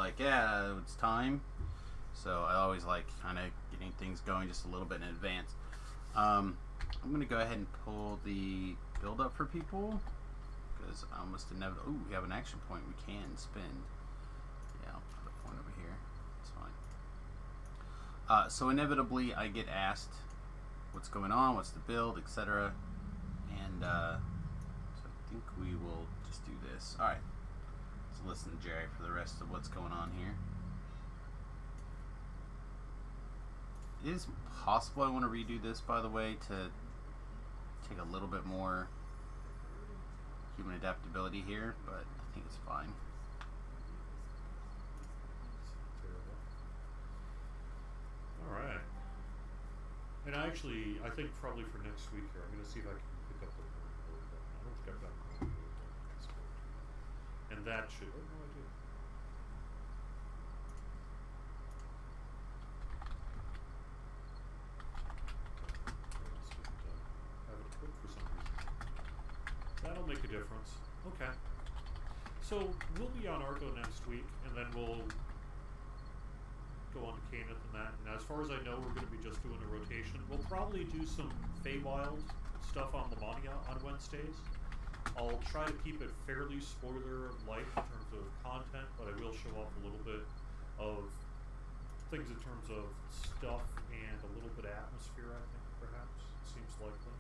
like, yeah, it's time. So I always like kind of getting things going just a little bit in advance. I'm going to go ahead and pull the build up for people because I almost inevitably... Ooh, we have an action point we can spend. Yeah, I'll put a point over here. It's fine. So inevitably I get asked what's going on, what's the build, etc. And so I think we will just do this. Alright. Let's listen to Jerry for the rest of what's going on here. It is possible I want to redo this, by the way, to take a little bit more human adaptability here, but I think it's fine. Alright. And I think probably for next week here, I'm going to see if I can pick up the board. I don't think I've got a board. And that should... Oh, no, I do. For some reason. That'll make a difference. Okay. So we'll be on Argo next week, and then we'll go on to Caneth and that. And as far as I know, we're going to be just doing a rotation. We'll probably do some Feywild stuff on Lamania on Wednesdays. I'll try to keep it fairly spoiler-like in terms of content, but I will show off a little bit of things in terms of stuff and a little bit of atmosphere, I think, perhaps. Seems likely.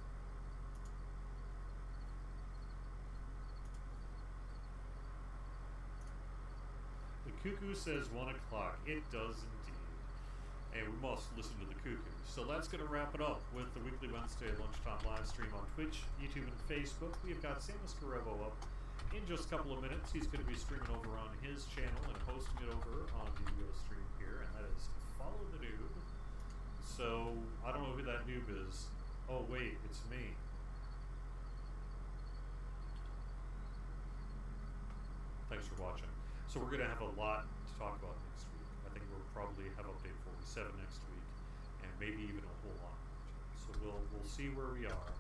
The cuckoo says 1 o'clock. It does indeed. And we must listen to the cuckoo. So that's going to wrap it up with the weekly Wednesday lunchtime live stream on Twitch, YouTube, and Facebook. We've got Samus Carevo up in just a couple of minutes. He's going to be streaming over on his channel and posting it over on the stream here, and that is Follow the Noob. So, I don't know who that noob is. Oh, wait, it's me. Thanks for watching. So we're going to have a lot to talk about next week. I think we'll probably have update 47 next week, and maybe even a whole lot. So we'll see where we are,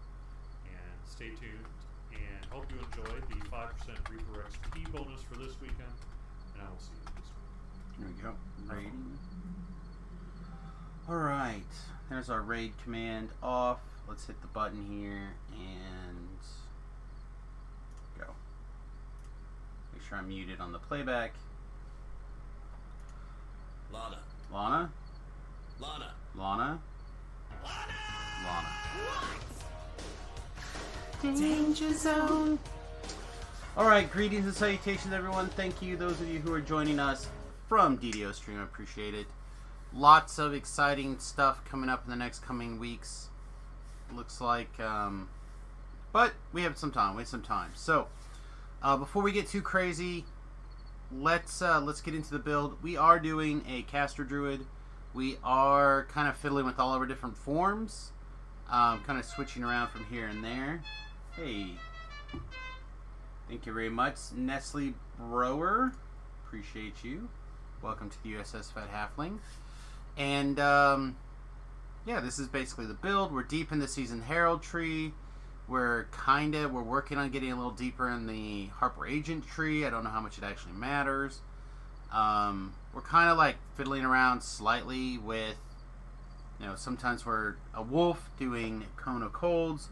and stay tuned. And hope you enjoyed the 5% Reaper XP bonus for this weekend, and I will see you next week. Here we go. Raiding. All right. There's our raid command off. Let's hit the button here and go. Make sure I'm muted on the playback. Lana. Lana? Lana. Lana? Lana! Lana. What? Danger zone. Alright, greetings and salutations everyone. Thank you, those of you who are joining us from DDO Stream. I appreciate it. Lots of exciting stuff coming up in the next coming weeks. Looks like, but we have some time. So, before we get too crazy, let's get into the build. We are doing a caster druid. We are kind of fiddling with all of our different forms, kind of switching around from here and there. Hey, thank you very much, Nestle Brower. Appreciate you. Welcome to the USS Fat Halfling. And yeah, this is basically the build. We're deep in the Season Herald tree. We're working on getting a little deeper in the Harper Agent tree. I don't know how much it actually matters. We're kind of like fiddling around slightly with, you know, sometimes we're a wolf doing Cone of Colds.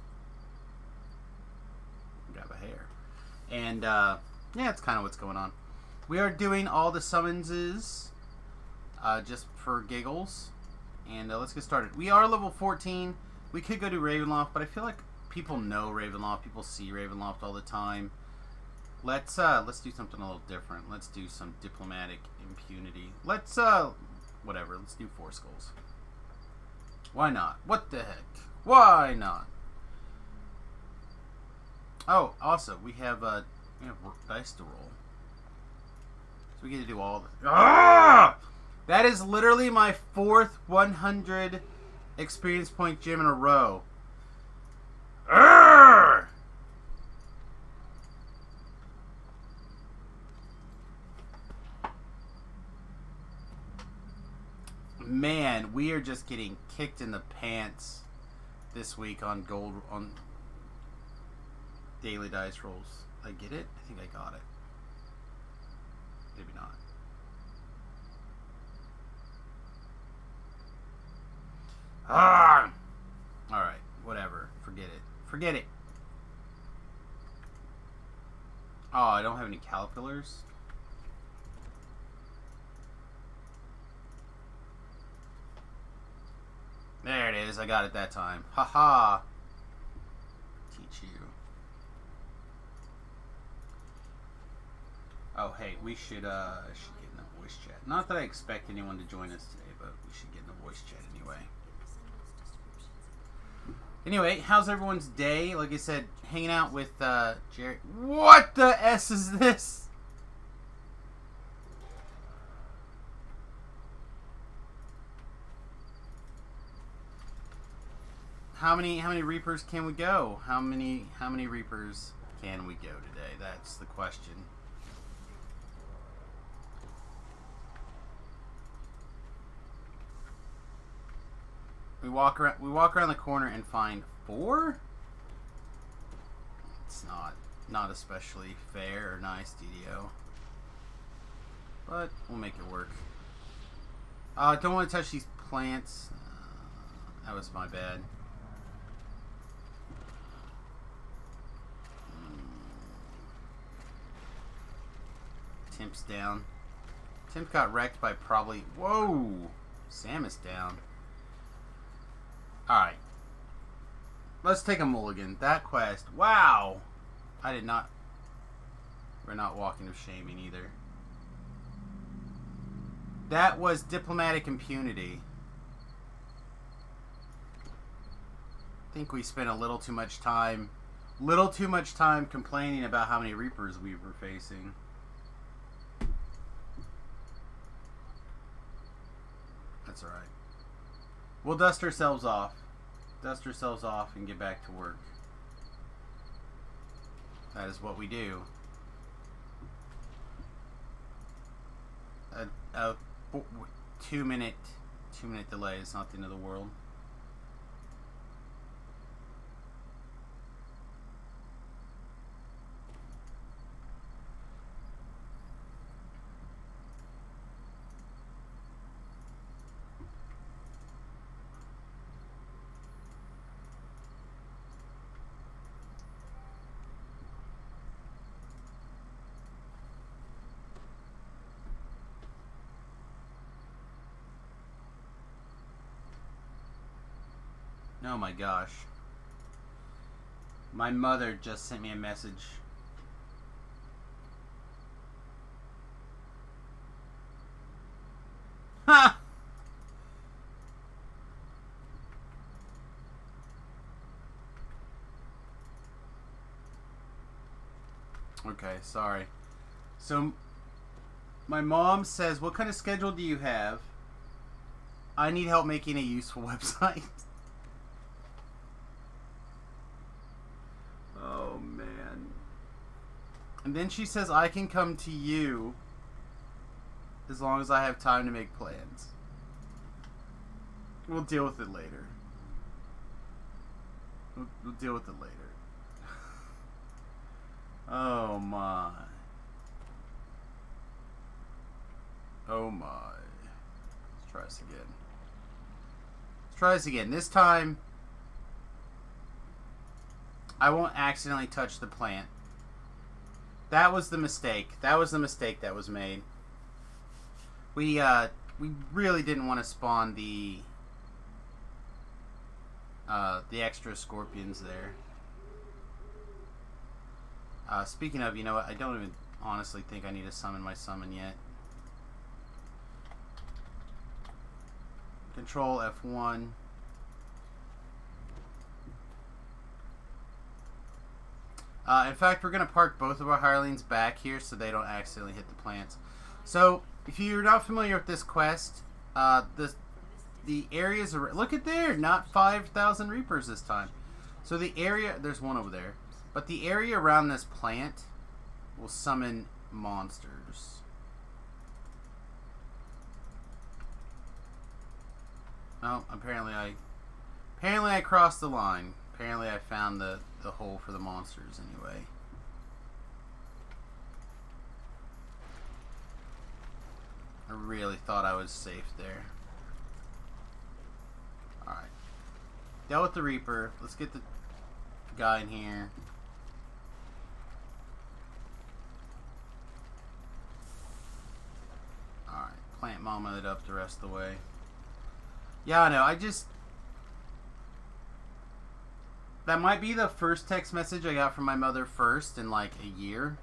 Grab a hair. And yeah, it's kind of what's going on. We are doing all the summonses just for giggles. And let's get started. We are level 14. We could go to Ravenloft, but I feel like people know Ravenloft. People see Ravenloft all the time. Let's do something a little different. Let's do some diplomatic impunity. Let's whatever. Let's do 4 skulls. Why not? What the heck? Why not? Oh, also we have dice to roll, so we get to do all the. Ah! That is literally my 4th 100 experience point gym in a row. Arrgh! Man, we are just getting kicked in the pants this week on daily dice rolls. I get it? I think I got it. Maybe not. Ah! Alright, whatever. Forget it. Forget it. Oh, I don't have any caterpillars? There it is. I got it that time. Haha. Teach you. Oh, hey, we should get in the voice chat. Not that I expect anyone to join us today, but we should get in the voice chat anyway. Anyway, how's everyone's day? Like I said, hanging out with Jerry. What the S is this? How many Reapers can we go? How many Reapers can we go today? That's the question. We walk around the corner and find 4? It's not especially fair or nice, DDO. But we'll make it work. Don't want to touch these plants. That was my bad. Temp's down. Temp got wrecked by probably... Whoa! Sam is down. Alright. Let's take a mulligan. That quest. Wow! I did not... We're not walking of shaming either. That was diplomatic impunity. I think we spent a little too much time complaining about how many Reapers we were facing. That's alright. We'll dust ourselves off. Dust ourselves off and get back to work. That is what we do. A 2 minute delay is not the end of the world. Oh my gosh. My mother just sent me a message. Ha! Okay, sorry. So, my mom says, what kind of schedule do you have? I need help making a useful website. Oh, man. And then she says I can come to you as long as I have time to make plans. We'll deal with it later. We'll deal with it later. Oh, my. Oh, my. Let's try this again. Let's try this again. This time... I won't accidentally touch the plant. That was the mistake. That was the mistake that was made. We really didn't want to spawn the extra scorpions there. Speaking of, you know what? I don't even honestly think I need to summon my summon yet. Control F1. In fact, we're going to park both of our hirelings back here so they don't accidentally hit the plants. So, if you're not familiar with this quest, the areas are... Look at there! Not 5,000 Reapers this time. So the area... There's one over there. But the area around this plant will summon monsters. Oh, apparently I crossed the line. Apparently I found the hole for the monsters anyway. I really thought I was safe there. Alright. Dealt with the Reaper. Let's get the guy in here. Alright. Plant Mama it up the rest of the way. Yeah, I know. That might be the first text message I got from my mother first in like a year.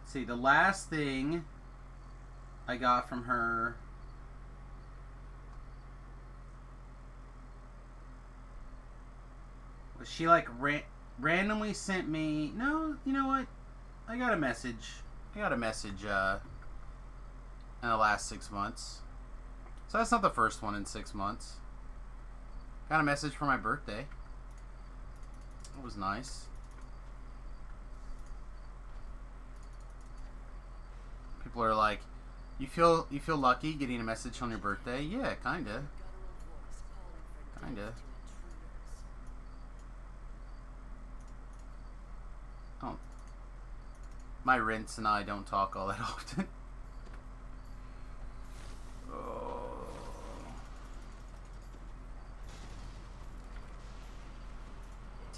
Let's see, the last thing I got from her was she like randomly sent me. No, you know what? I got a message. In the last 6 months. So that's not the first one in 6 months. Got a message for my birthday. It was nice. People are like, you feel lucky getting a message on your birthday? Yeah, kinda. Oh. My Rince and I don't talk all that often.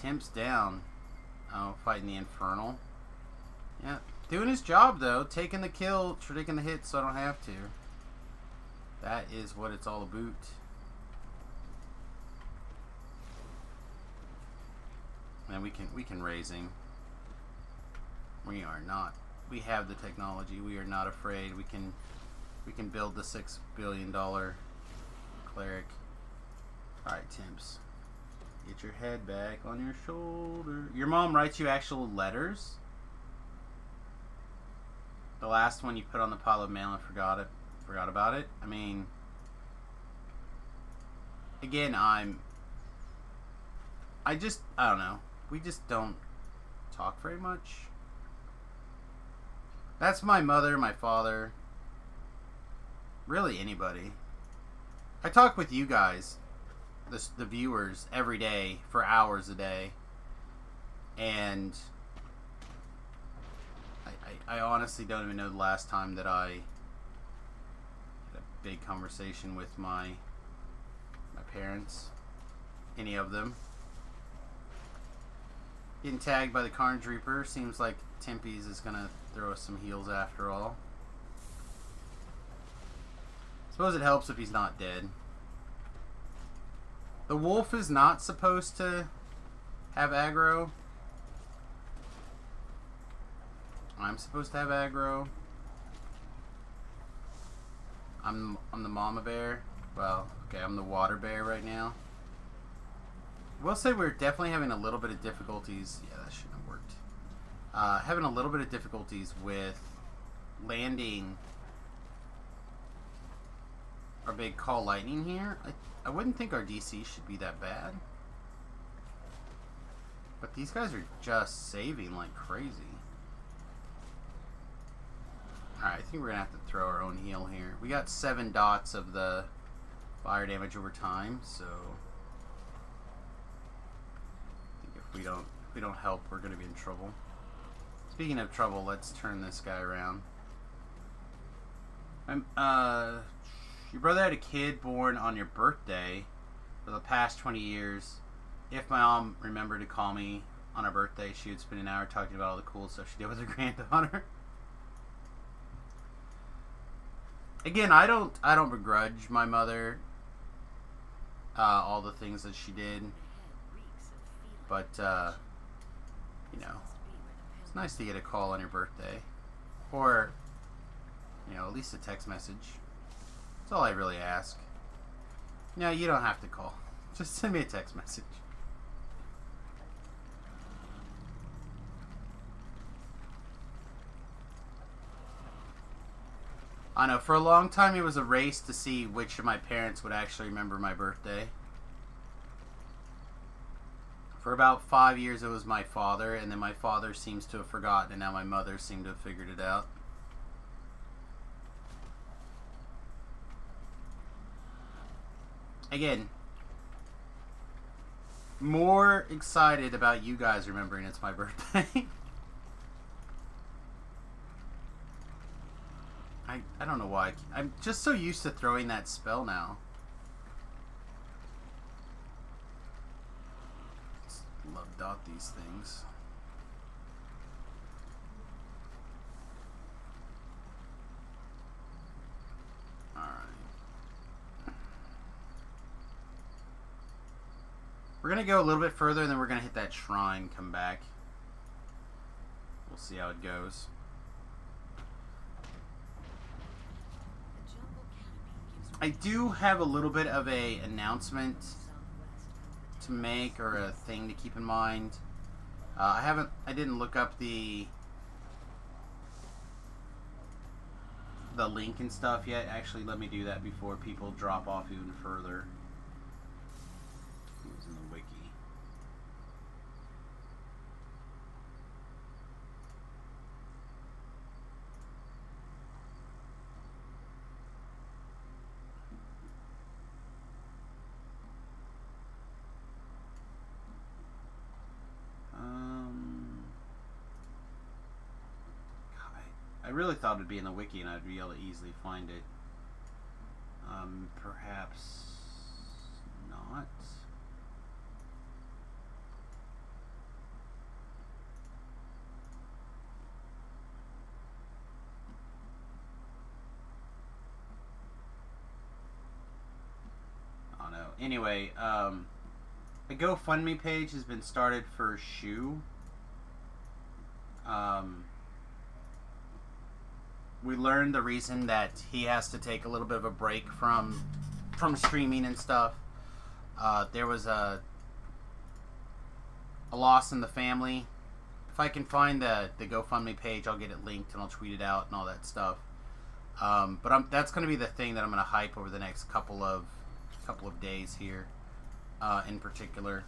Temp's down. Oh, fighting the Infernal. Yeah. Doing his job, though. Taking the kill, taking the hit so I don't have to. That is what it's all about. And we can raise him. We are not. We have the technology. We are not afraid. We can build the $6 billion cleric. Alright, Temps. Get your head back on your shoulder. Your mom writes you actual letters? The last one you put on the pile of mail and forgot about it? I mean, again, I don't know. We just don't talk very much. That's my mother, my father. Really anybody. I talk with you guys, the viewers, every day for hours a day. And I honestly don't even know the last time that I had a big conversation with my parents. Any of them. Getting tagged by the Carnage Reaper. Seems like Tempe's is going to throw us some heals after all. Suppose it helps if he's not dead. The wolf is not supposed to have aggro. I'm supposed to have aggro. I'm the mama bear. Well, okay, I'm the water bear right now. We'll say we're definitely having a little bit of difficulties. Yeah, that shouldn't have worked. Having a little bit of difficulties with landing our big call lightning here. I wouldn't think our DC should be that bad. But these guys are just saving like crazy. Alright, I think we're going to have to throw our own heal here. We got 7 dots of the fire damage over time, so I think if we don't help, we're going to be in trouble. Speaking of trouble, let's turn this guy around. Your brother had a kid born on your birthday. For the past 20 years, if my mom remembered to call me on her birthday, she would spend an hour talking about all the cool stuff she did with her granddaughter. Again, I don't begrudge my mother all the things that she did, but you know, it's nice to get a call on your birthday, or you know, at least a text message. That's all I really ask. No, you don't have to call. Just send me a text message. I know, for a long time it was a race to see which of my parents would actually remember my birthday. For about 5 years it was my father, and then my father seems to have forgotten, and now my mother seemed to have figured it out. Again, more excited about you guys remembering it's my birthday. I don't know why. I'm just so used to throwing that spell now. Just love dot these things. We're going to go a little bit further, and then we're going to hit that shrine, come back. We'll see how it goes. I do have a little bit of a announcement to make, or a thing to keep in mind. I didn't look up the link and stuff yet. Actually, let me do that before people drop off even further. It was in the wiki. I really thought it'd be in the wiki and I'd be able to easily find it. Perhaps not. Oh no. Anyway, a GoFundMe page has been started for Shu. We learned the reason that he has to take a little bit of a break from streaming and stuff. There was a loss in the family. If I can find the GoFundMe page, I'll get it linked and I'll tweet it out and all that stuff. But that's going to be the thing that I'm going to hype over the next couple of days here, in particular.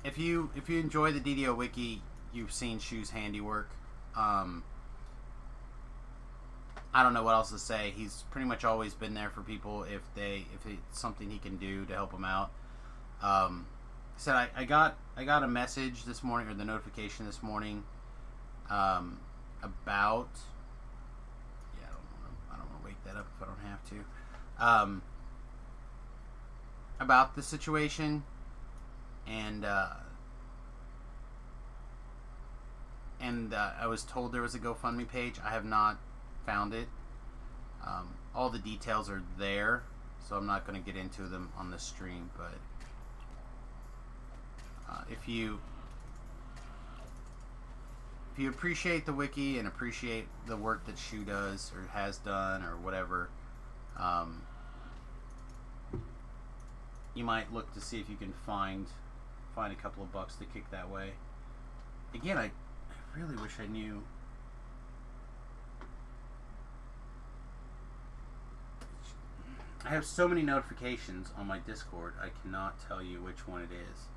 If you enjoy the DDO wiki, you've seen Shu's handiwork. I don't know what else to say. He's pretty much always been there for people if it's something he can do to help them out. Said I got a message this morning, or the notification this morning, about I don't want to wake that up if I don't have to. About the situation, and I was told there was a GoFundMe page. I have not found it. All the details are there, so I'm not going to get into them on the stream, but if you appreciate the wiki and appreciate the work that Shu does or has done or whatever, you might look to see if you can find a couple of bucks to kick that way. Again, I really wish I knew. I have so many notifications on my Discord, I cannot tell you which one it is.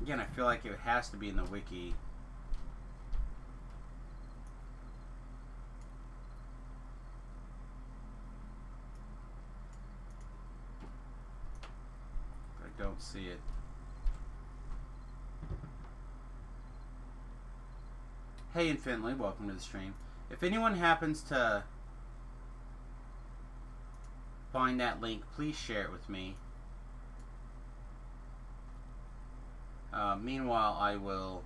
Again, I feel like it has to be in the wiki. But I don't see it. Hey, Infinitely, welcome to the stream. If anyone happens to find that link, please share it with me. Meanwhile, I'll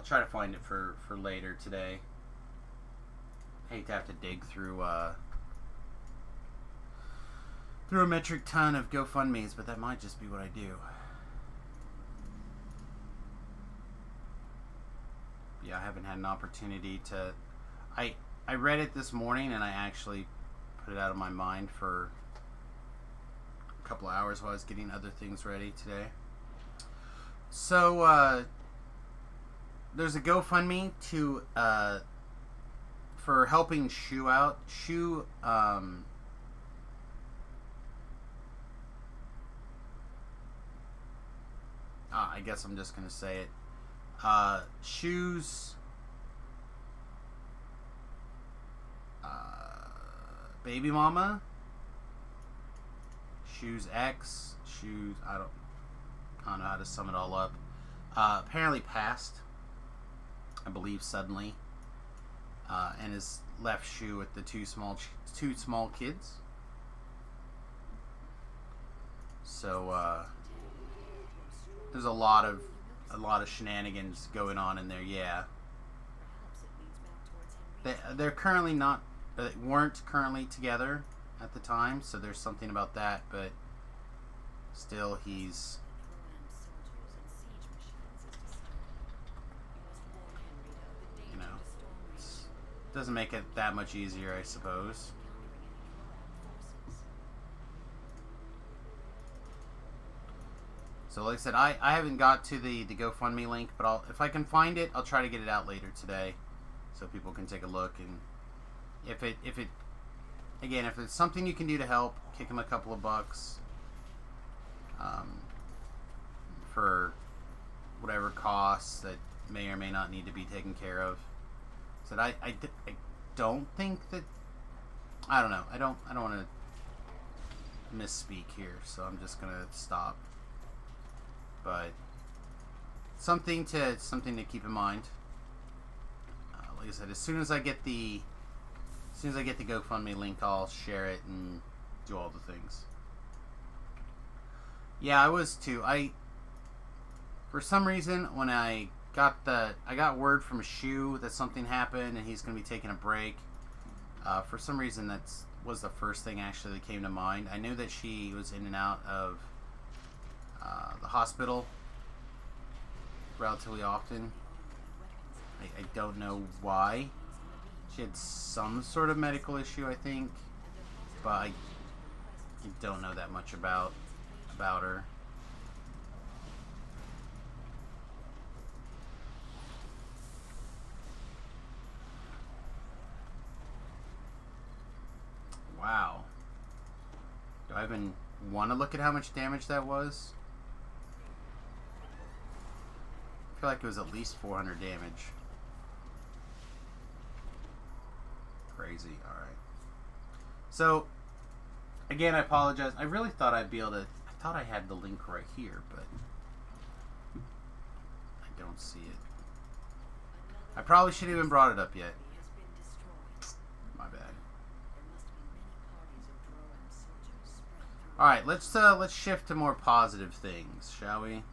try to find it for later today. I hate to have to dig through a metric ton of GoFundMes, but that might just be what I do. Yeah, I haven't had an opportunity to. I read it this morning and I actually put it out of my mind for a couple of hours while I was getting other things ready today. So there's a GoFundMe for helping Shu out. Shu I guess I'm just gonna say it. Shu's baby mama, Shu's ex, Shu's I I don't know how to sum it all up. Apparently passed, I believe, suddenly, and his left shoe with the two small kids. So there's a lot of shenanigans going on in there. Yeah, they're currently not. They weren't currently together at the time, so there's something about that. But still, he's. Doesn't make it that much easier, I suppose. So like I said, I haven't got to the GoFundMe link, but if I can find it, I'll try to get it out later today, so people can take a look. And if it's something you can do to help, kick him a couple of bucks for whatever costs that may or may not need to be taken care of. So I don't think that, I don't know. I don't want to misspeak here, so I'm just gonna stop. But something to keep in mind. Like I said, as soon as I get the GoFundMe link, I'll share it and do all the things. Yeah, I was too. For some reason, when I got word from Shu that something happened and he's going to be taking a break. For some reason, that was the first thing actually that came to mind. I knew that she was in and out of the hospital relatively often. I don't know why. She had some sort of medical issue, I think, but I don't know that much about her. Wow. Do I even want to look at how much damage that was? I feel like it was at least 400 damage. Crazy. Alright. So, again, I apologize. I really thought I'd be able to... I thought I had the link right here, but... I don't see it. I probably shouldn't have even brought it up yet. My bad. Alright, let's shift to more positive things, shall we?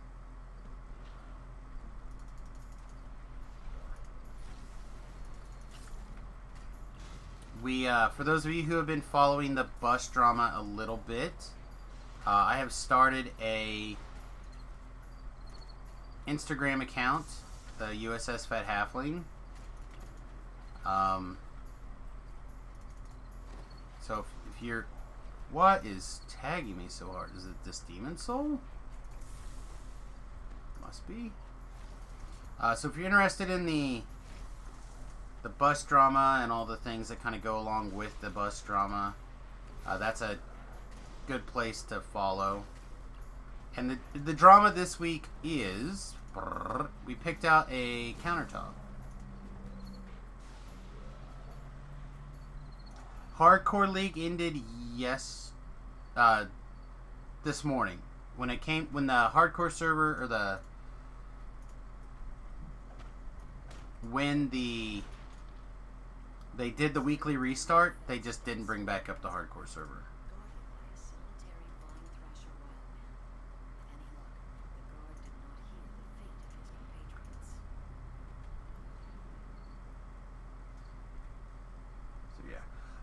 For those of you who have been following the bus drama a little bit, I have started a Instagram account, the USS Fat Halfling. So if you're... What is tagging me so hard? Is it this Demon Soul? Must be. So if you're interested in the bus drama and all the things that kind of go along with the bus drama, that's a good place to follow. And the drama this week is... We picked out a countertop. Hardcore League ended this morning. When the hardcore server, or they did the weekly restart, they just didn't bring back up the hardcore server.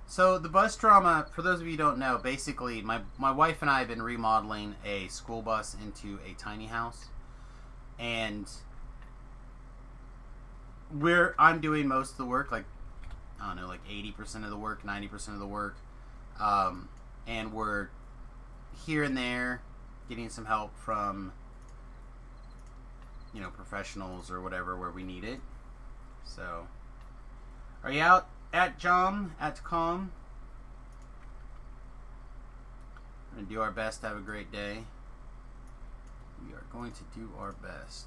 So the bus drama, for those of you who don't know, basically my wife and I have been remodeling a school bus into a tiny house, and I'm doing most of the work, like, I don't know, like 80% of the work, 90% of the work, and we're here and there getting some help from, professionals or whatever where we need it. So, are you out? At Calm. We're going to do our best to have a great day. We are going to do our best.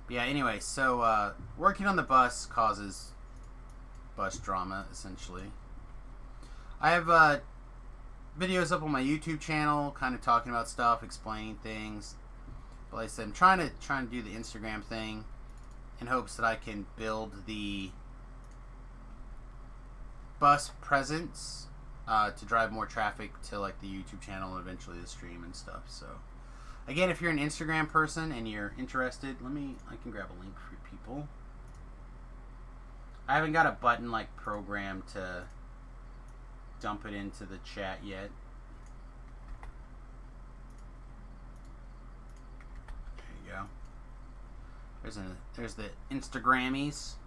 But yeah, anyway, so working on the bus causes bus drama, essentially. I have videos up on my YouTube channel, kind of talking about stuff, explaining things. But like I said, I'm trying to do the Instagram thing in hopes that I can build the bus presence to drive more traffic to like the YouTube channel and eventually the stream and stuff. So again, if you're an Instagram person and you're interested, I can grab a link for people. I haven't got a button like programmed to dump it into the chat yet. There you go. There's the Instagrammies.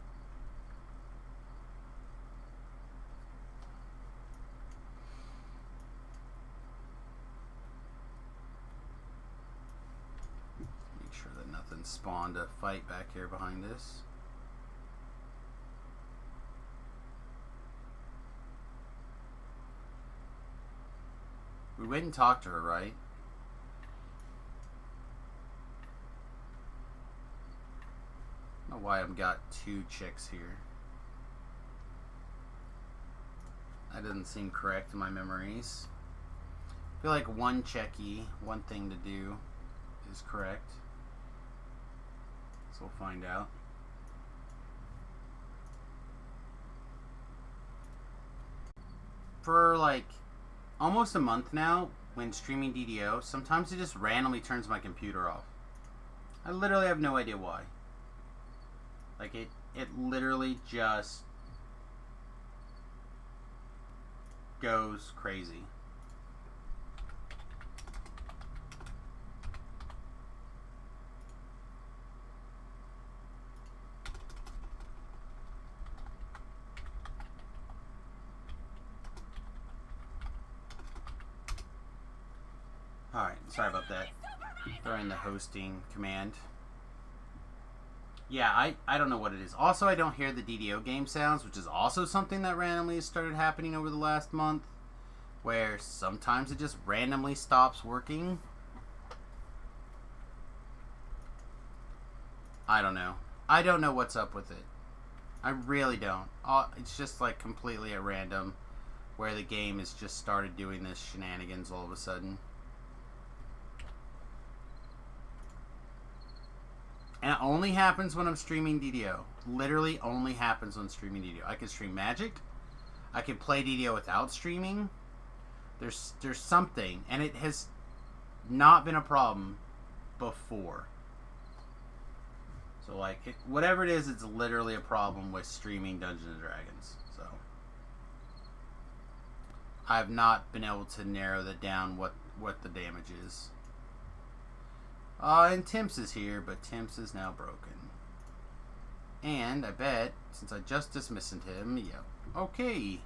Make sure that nothing spawned a fight back here behind this. We went and talked to her, right? I don't know why I've got 2 chicks here. That doesn't seem correct in my memories. I feel like one thing to do is correct. So we'll find out. For like almost a month now, when streaming DDO, sometimes it just randomly turns my computer off. I literally have no idea why. Like it literally just goes crazy. Alright, sorry about that. Throwing the hosting command. Yeah, I don't know what it is. Also, I don't hear the DDO game sounds, which is also something that randomly has started happening over the last month, where sometimes it just randomly stops working. I don't know. I don't know what's up with it. I really don't. It's just like completely at random, where the game has just started doing this shenanigans all of a sudden. And it only happens when I'm streaming DDO. Literally only happens when streaming DDO. I can stream Magic. I can play DDO without streaming. There's something. And it has not been a problem before. So like, whatever it is, it's literally a problem with streaming Dungeons & Dragons. So I've not been able to narrow that down what the damage is. And Timps is here, but Timps is now broken. And I bet, since I just dismissed him, yep. Okay.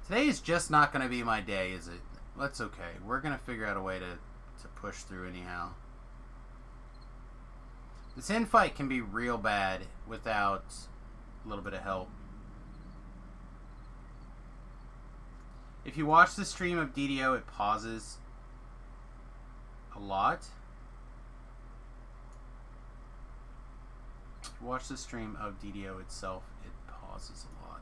Today is just not going to be my day, is it? That's okay. We're going to figure out a way to push through anyhow. This infight can be real bad without a little bit of help. If you watch the stream of DDO, it pauses a lot. If you watch the stream of DDO itself, it pauses a lot.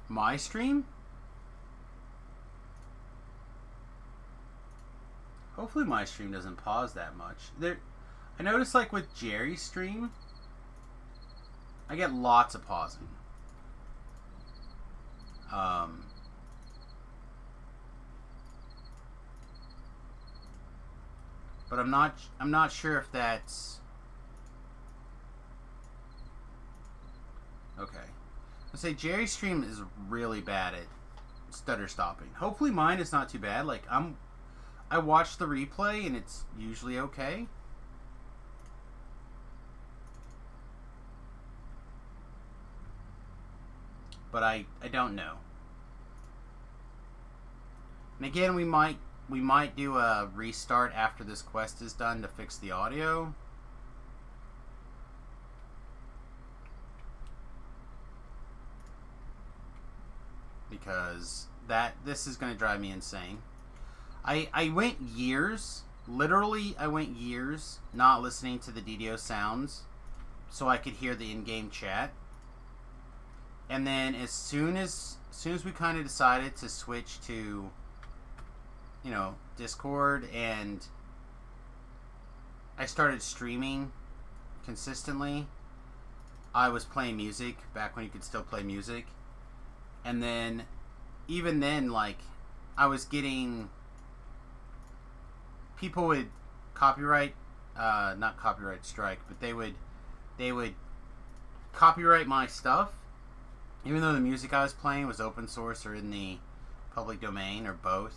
My stream? Hopefully my stream doesn't pause that much. I noticed like with Jerry's stream, I get lots of pausing. But I'm not sure if that's okay. I'll say Jerry's stream is really bad at stutter stopping. Hopefully mine is not too bad. Like I watch the replay and it's usually okay. But I don't know. And again, we might do a restart after this quest is done to fix the audio. Because this is going to drive me insane. I went years literally, I went years not listening to the DDO sounds so I could hear the in-game chat. And then as soon as we kind of decided to switch to, you know, Discord, and I started streaming consistently, I was playing music back when you could still play music. And then, even then, like, I was getting... People would copyright, not copyright strike, but they would copyright my stuff, even though the music I was playing was open source or in the public domain or both.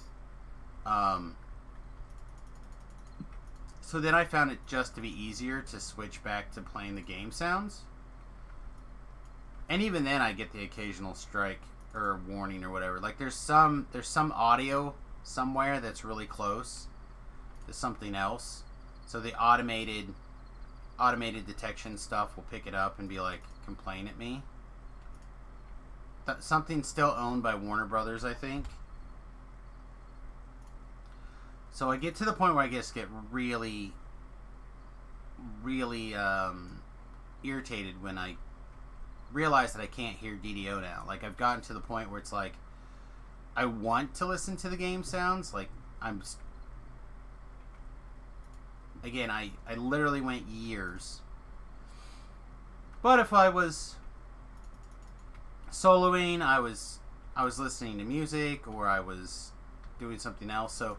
So then I found it just to be easier to switch back to playing the game sounds. And even then I get the occasional strike or warning or whatever. Like there's some audio somewhere that's really close to something else. So the automated detection stuff will pick it up and be like, complain at me. Something still owned by Warner Brothers, I think. So I get to the point where I just get really, really irritated when I realize that I can't hear DDO now. Like, I've gotten to the point where it's like, I want to listen to the game sounds. Like, again, I literally went years. But if I was soloing, I was listening to music, or I was doing something else. So,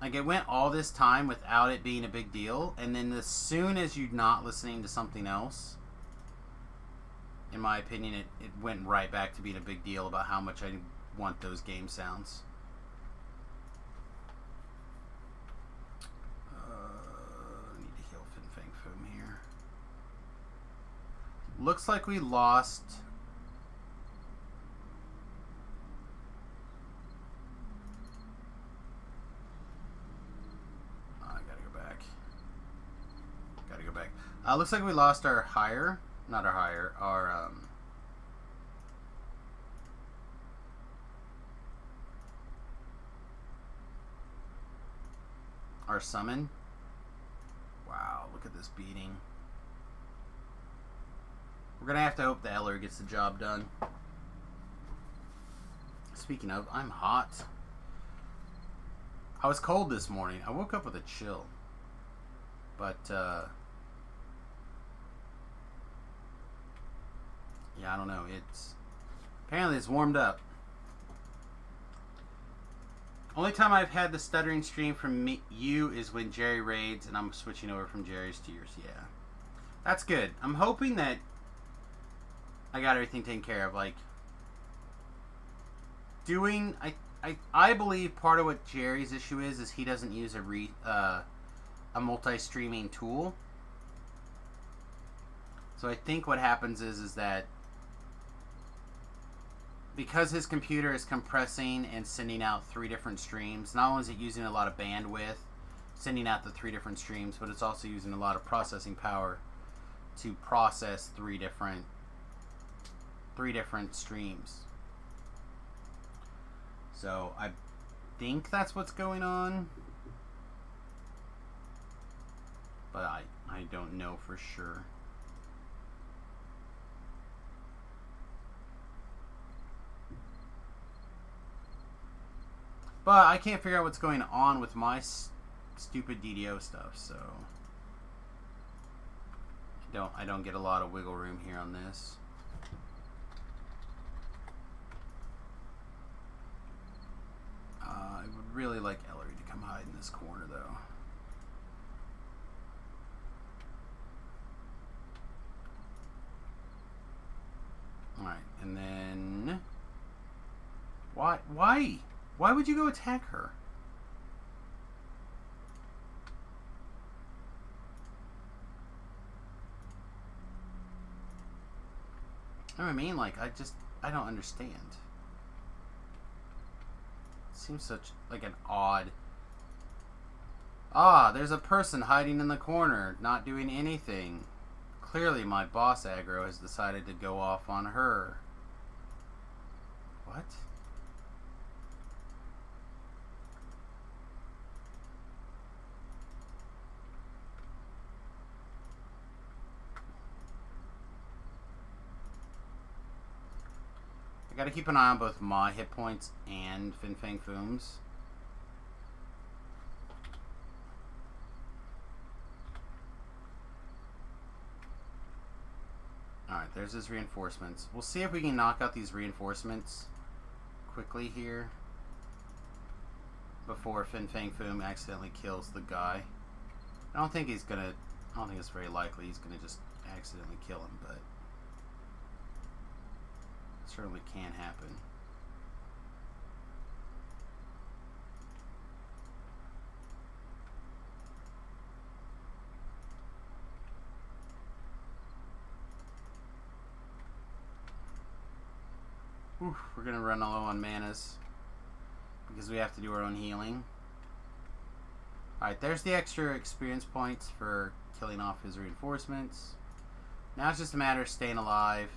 like, it went all this time without it being a big deal, and then as soon as you're not listening to something else, in my opinion, it went right back to being a big deal about how much I want those game sounds. I need to heal Fin Fang Foom here. Looks like we lost... looks like we lost our hire. Not our hire. Our summon. Wow, look at this beating. We're going to have to hope the Eller gets the job done. Speaking of, I'm hot. I was cold this morning. I woke up with a chill. But, yeah, I don't know. Apparently it's warmed up. Only time I've had the stuttering stream from you is when Jerry raids, and I'm switching over from Jerry's to yours. Yeah, that's good. I'm hoping that I got everything taken care of. Like, I believe part of what Jerry's issue is he doesn't use a multi-streaming tool. So I think what happens is that because his computer is compressing and sending out 3 different streams, not only is it using a lot of bandwidth sending out the 3 different streams, but it's also using a lot of processing power to process 3 different streams. So I think that's what's going on, but I don't know for sure. But I can't figure out what's going on with my stupid DDO stuff, so I don't get a lot of wiggle room here on this. I would really like Ellery to come hide in this corner, though. Alright, and then... Why? Why would you go attack her? You know what I mean? Like, I don't understand. It seems such, like, an odd... Ah, there's a person hiding in the corner, not doing anything. Clearly my boss aggro has decided to go off on her. What? gotta keep an eye on both my hit points and Fin Fang Foom's. Alright, there's his reinforcements. We'll see if we can knock out these reinforcements quickly here before Fin Fang Foom accidentally kills the guy. I don't think it's very likely he's gonna just accidentally kill him, but it certainly can happen. Oof, we're gonna run low on manas because we have to do our own healing. Alright, there's the extra experience points for killing off his reinforcements. Now it's just a matter of staying alive,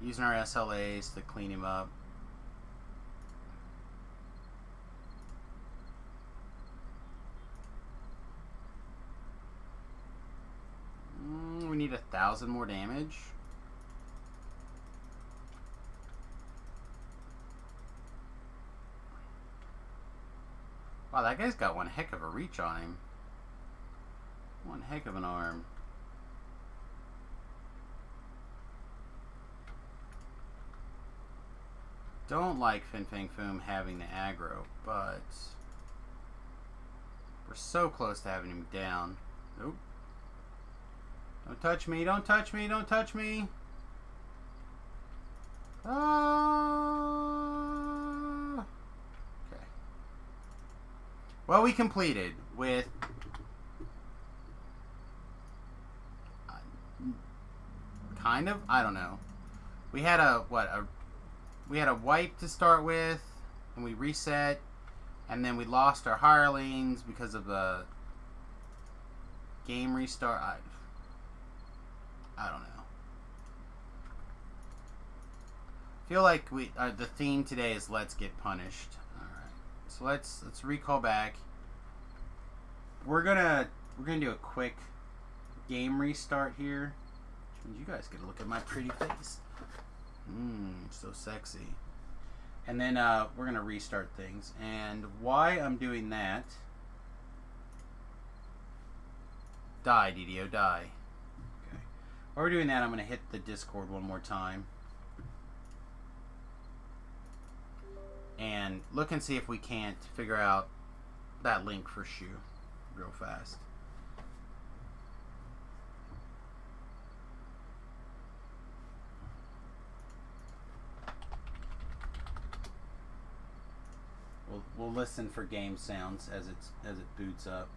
using our SLAs to clean him up. We need 1,000 more damage. Wow, that guy's got one heck of a reach on him. One heck of an arm. Don't like Fin Fang Foom having the aggro, but we're so close to having him down. Nope. Don't touch me, don't touch me, don't touch me. Okay. Well, we completed with kind of, I don't know. We had we had a wipe to start with, and we reset, and then we lost our hirelings because of the game restart. I don't know. I feel like the theme today is let's get punished. All right, so let's recall back. We're gonna do a quick game restart here. You guys get a look at my pretty face. So sexy. And then we're gonna restart things. And why I'm doing that? Die, DDO, die. Okay. While we're doing that, I'm gonna hit the Discord one more time. And look and see if we can't figure out that link for Shu real fast. We'll listen for game sounds as it boots up.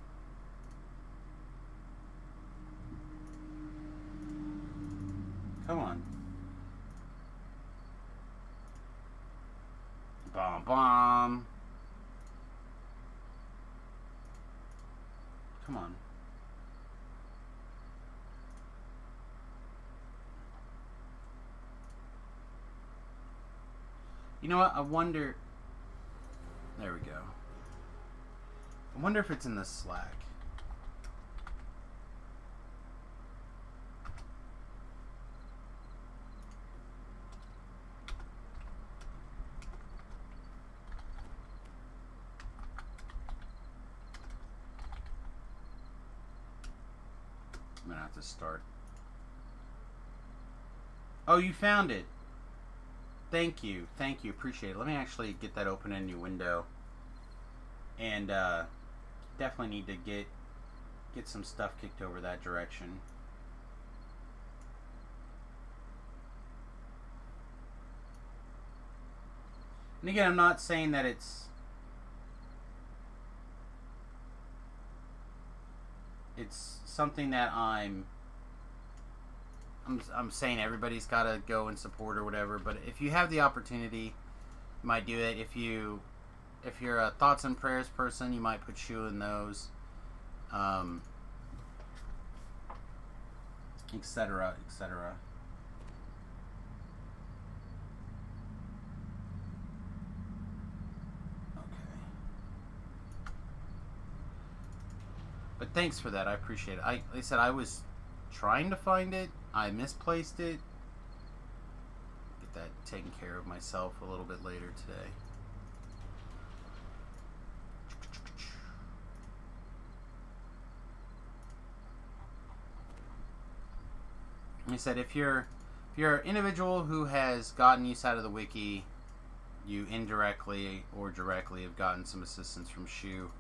Come on. Bomb bomb. Come on. You know what? I wonder. There we go. I wonder if it's in the Slack. I'm gonna have to start. Oh, you found it. Thank you. Thank you. Appreciate it. Let me actually get that open in a new window. And definitely need to get some stuff kicked over that direction. And again, I'm not saying that it's something that I'm saying everybody's got to go and support or whatever, but if you have the opportunity, you might do it. If you're a thoughts and prayers person, you might put Shu in those, etc., etc. Okay. But thanks for that. I appreciate it. Like I said, I was trying to find it. I misplaced it. Get that taken care of myself a little bit later today. Like I said, if you're an individual who has gotten use out of the wiki, you indirectly or directly have gotten some assistance from Shu.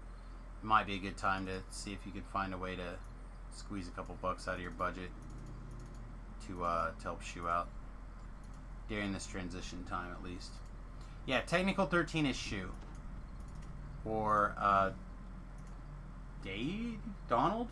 It might be a good time to see if you could find a way to squeeze a couple bucks out of your budget to help Shu out during this transition time, at least. Yeah, technical 13 is Shu. Or Donald.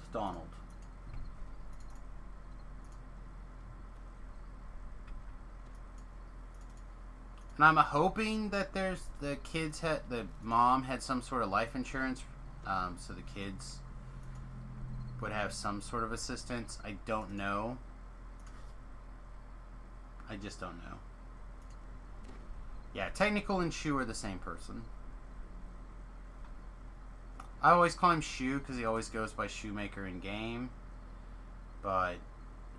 And I'm hoping that the mom had some sort of life insurance, so the kids would have some sort of assistance. I don't know. I just don't know. Yeah, Technical and Shu are the same person. I always call him Shu because he always goes by Shoemaker in game, but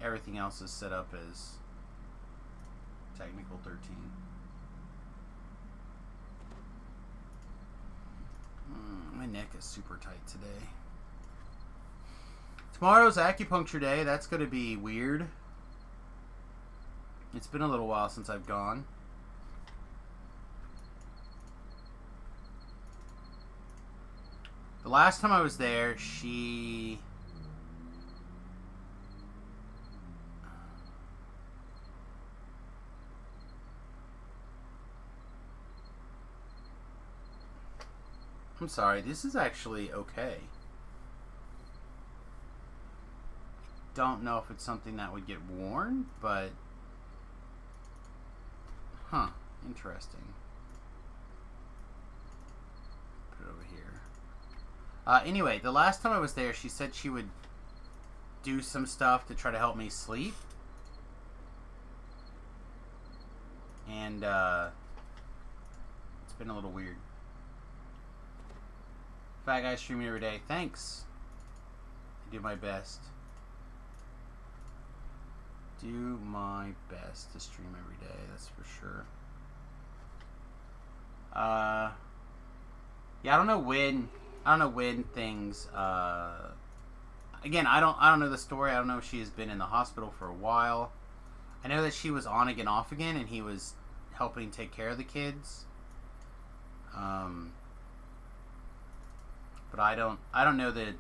everything else is set up as Technical 13. My neck is super tight today. Tomorrow's acupuncture day. That's going to be weird. It's been a little while since I've gone. The last time I was there, I'm sorry, this is actually okay. Don't know if it's something that would get worn, but... Huh, interesting. Put it over here. Anyway, the last time I was there, she said she would do some stuff to try to help me sleep. And, it's been a little weird. Fat guy streaming every day. Thanks. I do my best. Do my best to stream every day, that's for sure. Yeah, I don't know when things again, I don't know the story. I don't know if she has been in the hospital for a while. I know that she was on again, off again, and he was helping take care of the kids. But I don't know the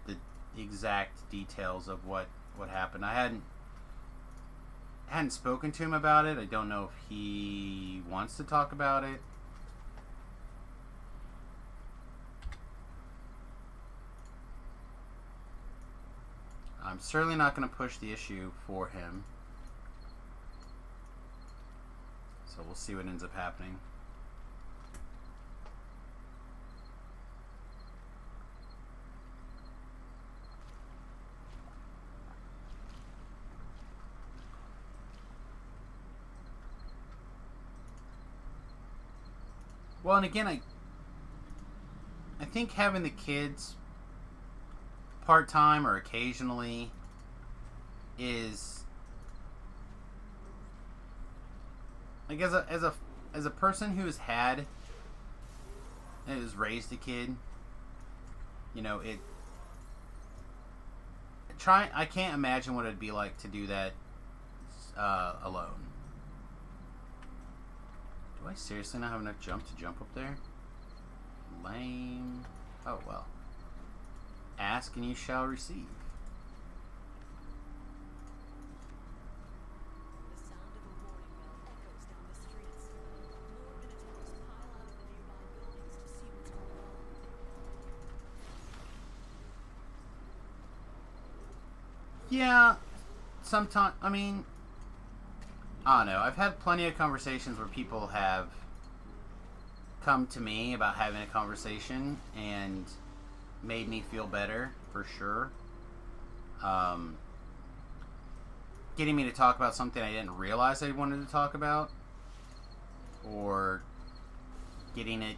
exact details of what happened. I hadn't spoken to him about it. I don't know if he wants to talk about it. I'm certainly not going to push the issue for him. So we'll see what ends up happening. Well, and again, I think having the kids part-time or occasionally is, like, as a person who has raised a kid, you know, I can't imagine what it'd be like to do that alone. Do I seriously not have enough jump to jump up there? Lame. Oh, well. Ask and you shall receive. The sound of a warning bell echoes down the streets. More Minotaurs pile out of the nearby buildings to see what's going on. Yeah, sometimes, I mean, I don't know. I've had plenty of conversations where people have come to me about having a conversation and made me feel better, for sure. Getting me to talk about something I didn't realize I wanted to talk about, or getting it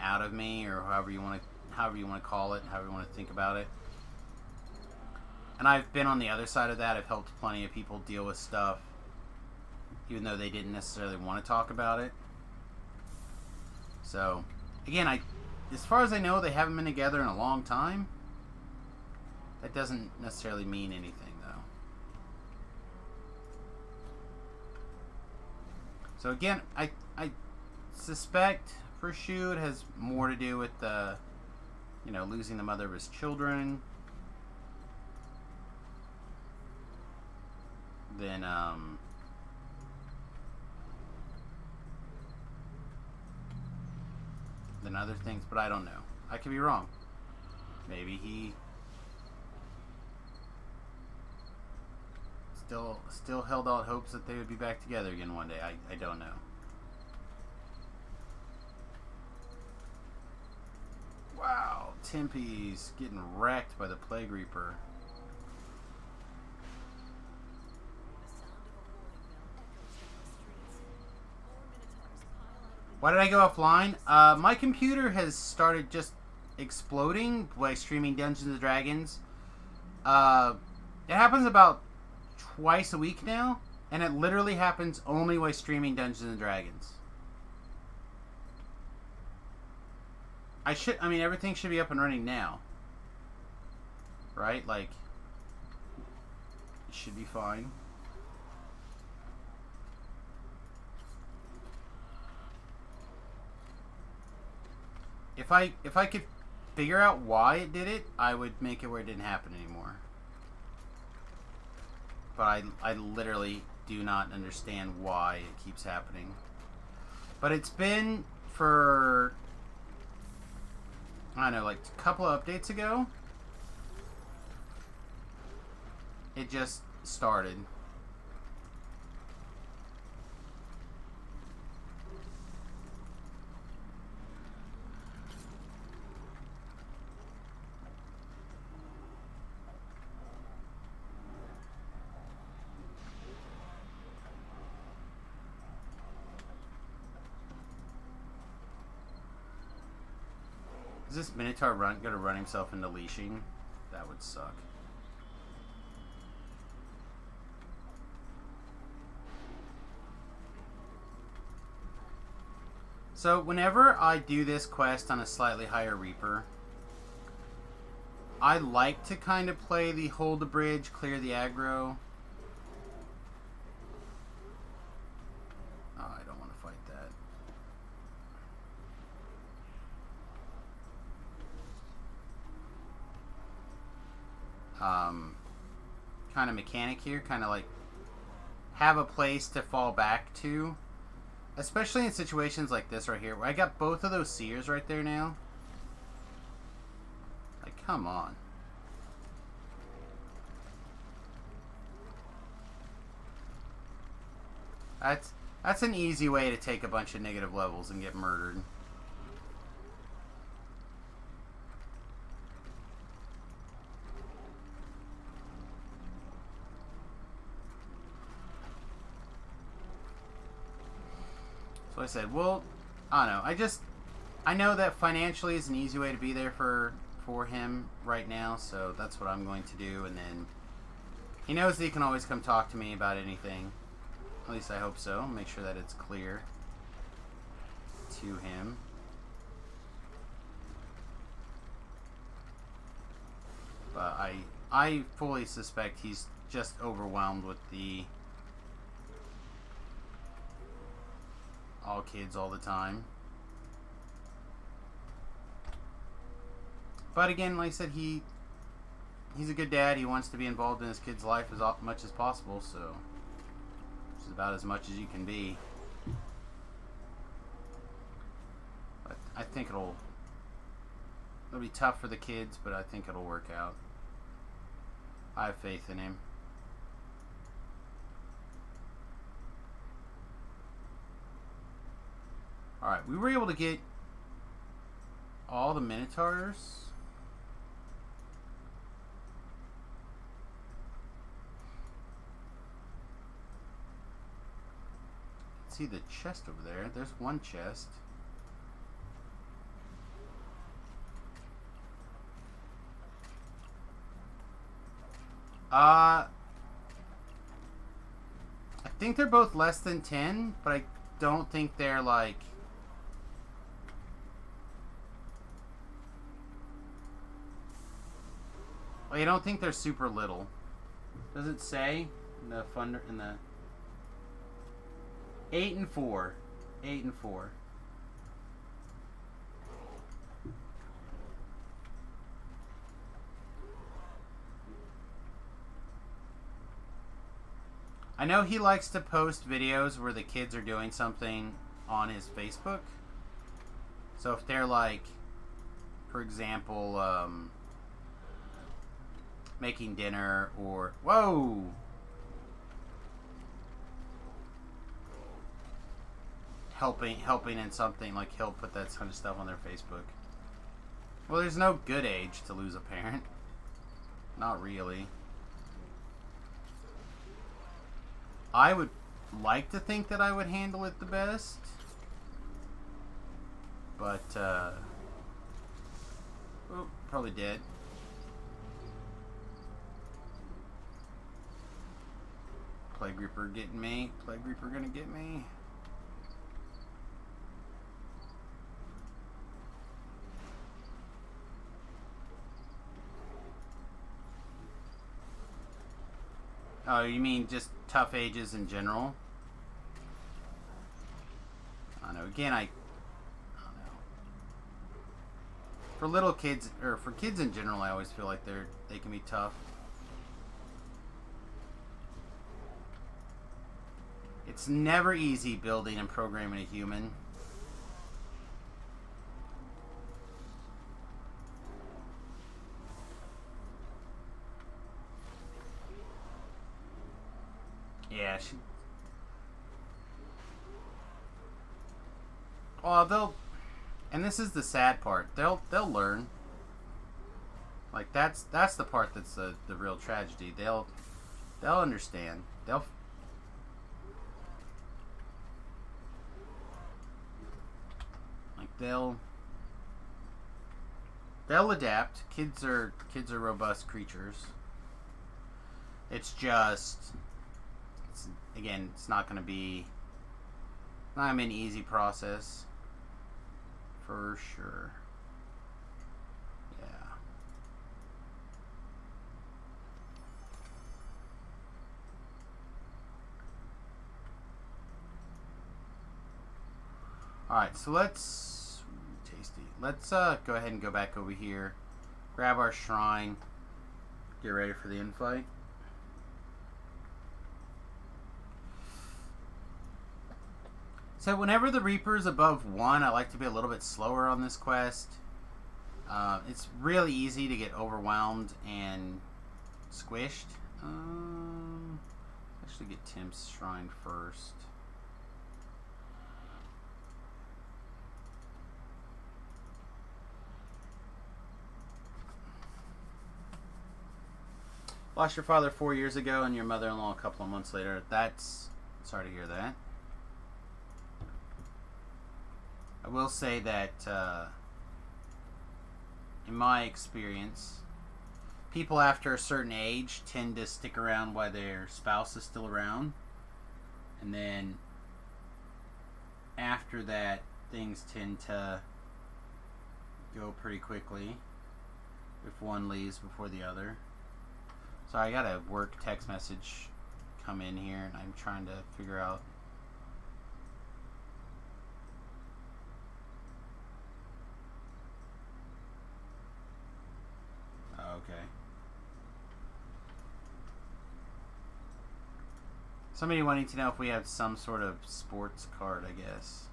out of me, or however you want to call it, however you want to think about it. And I've been on the other side of that. I've helped plenty of people deal with stuff even though they didn't necessarily want to talk about it. So, again, as far as I know, they haven't been together in a long time. That doesn't necessarily mean anything, though. So again, I suspect for Shu it has more to do with the, losing the mother of his children than other things, but I don't know. I could be wrong. Maybe he still held out hopes that they would be back together again one day. I don't know. Wow, Tempe's getting wrecked by the Plague Reaper. Why did I go offline? My computer has started just exploding by streaming Dungeons and Dragons. It happens about twice a week now, and it literally happens only while streaming Dungeons and Dragons. Everything should be up and running now. Right? Like, it should be fine. If I could figure out why it did it, I would make it where it didn't happen anymore. But I literally do not understand why it keeps happening. But it's been for, I don't know, like a couple of updates ago. It just started. Is this Minotaur gonna run himself into leashing? That would suck. So whenever I do this quest on a slightly higher Reaper, I like to kind of play the hold the bridge, clear the aggro. Oh, I don't want to fight that. Kind of mechanic here, kind of like have a place to fall back to, especially in situations like this right here where I got both of those seers right there now. Like, come on. That's an easy way to take a bunch of negative levels and get murdered. So I said, well, I don't know. I know that financially is an easy way to be there for him right now, so that's what I'm going to do. And then he knows that he can always come talk to me about anything. At least I hope so. Make sure that it's clear to him. But I fully suspect he's just overwhelmed with the all kids all the time. But again, like I said, he's a good dad. He wants to be involved in his kid's life as much as possible, so it's about as much as you can be. But I think it'll be tough for the kids, but I think it'll work out. I have faith in him. Alright, we were able to get all the Minotaurs. Let's see the chest over there. There's one chest. I think they're both less than 10, but I don't think they're like... I don't think they're super little. Does it say in the funder in the 8 and 4? 8 and 4. I know he likes to post videos where the kids are doing something on his Facebook. So if they're like, for example, making dinner or... Whoa! Helping in something, like he'll put that kind of stuff on their Facebook. Well, there's no good age to lose a parent. Not really. I would like to think that I would handle it the best. But, oh, probably did. Plague Reaper getting me. Plague Reaper gonna get me. Oh, you mean just tough ages in general? I don't know. Again, I don't know. For little kids, or for kids in general, I always feel like they can be tough. It's never easy building and programming a human. Yeah, she... Well, they'll... And this is the sad part. They'll learn. Like, that's the part that's the real tragedy. They'll understand. They'll adapt. Kids are robust creatures. It's just... Again, it's not going to be an easy process, for sure. Yeah. All right, so let's go ahead and go back over here, grab our shrine, get ready for the infight. So whenever the Reaper is above 1, I like to be a little bit slower on this quest. It's really easy to get overwhelmed and squished. Actually get Tim's shrine first. Lost your father 4 years ago and your mother-in-law a couple of months later. That's... Sorry to hear that. I will say that, in my experience, people after a certain age tend to stick around while their spouse is still around. And then, after that, things tend to go pretty quickly if one leaves before the other. So I got a work text message come in here, and I'm trying to figure out... Okay. Somebody wanting to know if we have some sort of sports card, I guess.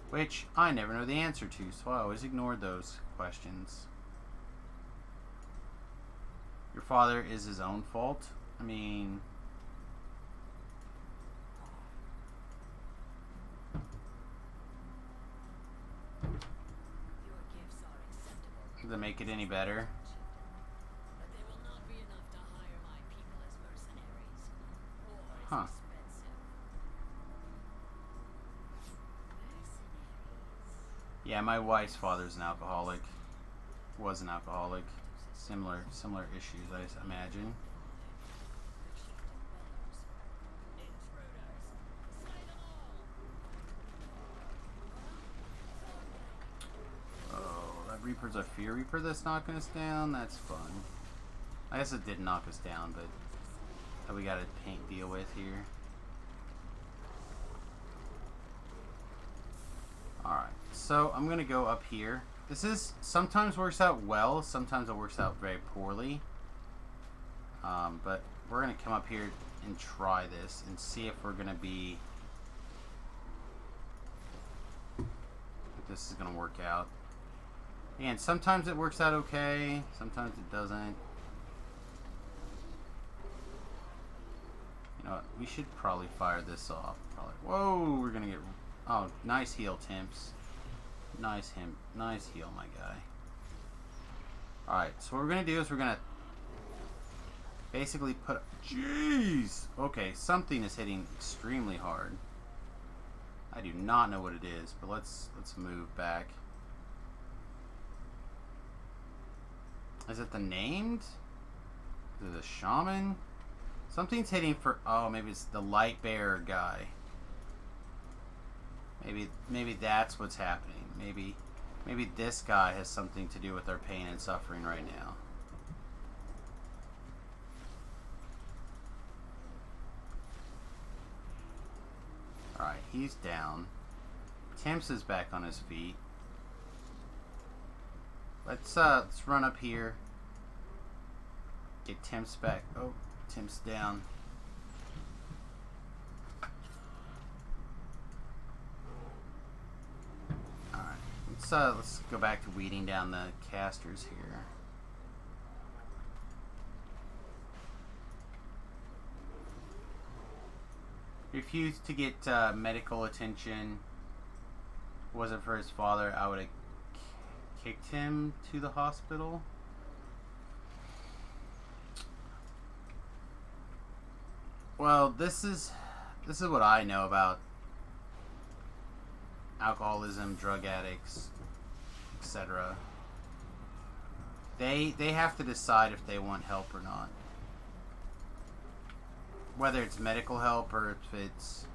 Which I never know the answer to, so I always ignored those questions. Your father is his own fault? I mean... Your gifts are acceptable. Does it make it any better? But they will not be enough to hire my people as mercenaries. War is Huh. expensive. Mercenaries. Yeah, my wife's father's an alcoholic. Was an alcoholic. Similar issues, I imagine. The chieftain bellows. there's a Fear Reaper that's knocking us down. That's fun. I guess it did knock us down, but that we got to deal with here. Alright, so I'm going to go up here. This is sometimes works out well, sometimes it works out very poorly. But we're going to come up here and try this and see if we're going to be... if this is going to work out. And sometimes it works out okay, sometimes it doesn't. You know what, we should probably fire this off. Probably. Whoa, we're going to get... oh, nice heal, Temps. Nice heal, my guy. Alright, so what we're going to do is we're going to basically put... jeez! Okay, something is hitting extremely hard. I do not know what it is, but let's move back. Is it the named? Is it the shaman? Something's hitting for... oh, maybe it's the light bearer guy. Maybe that's what's happening. Maybe this guy has something to do with our pain and suffering right now. Alright, he's down. Temps is back on his feet. Let's run up here. Get Temps back. Oh, Temps down. Alright, let's go back to weeding down the casters here. Refused to get medical attention. Wasn't for his father, I would have kicked him to the hospital. Well, this is what I know about alcoholism, drug addicts, etc. They have to decide if they want help or not. Whether it's medical help or if it's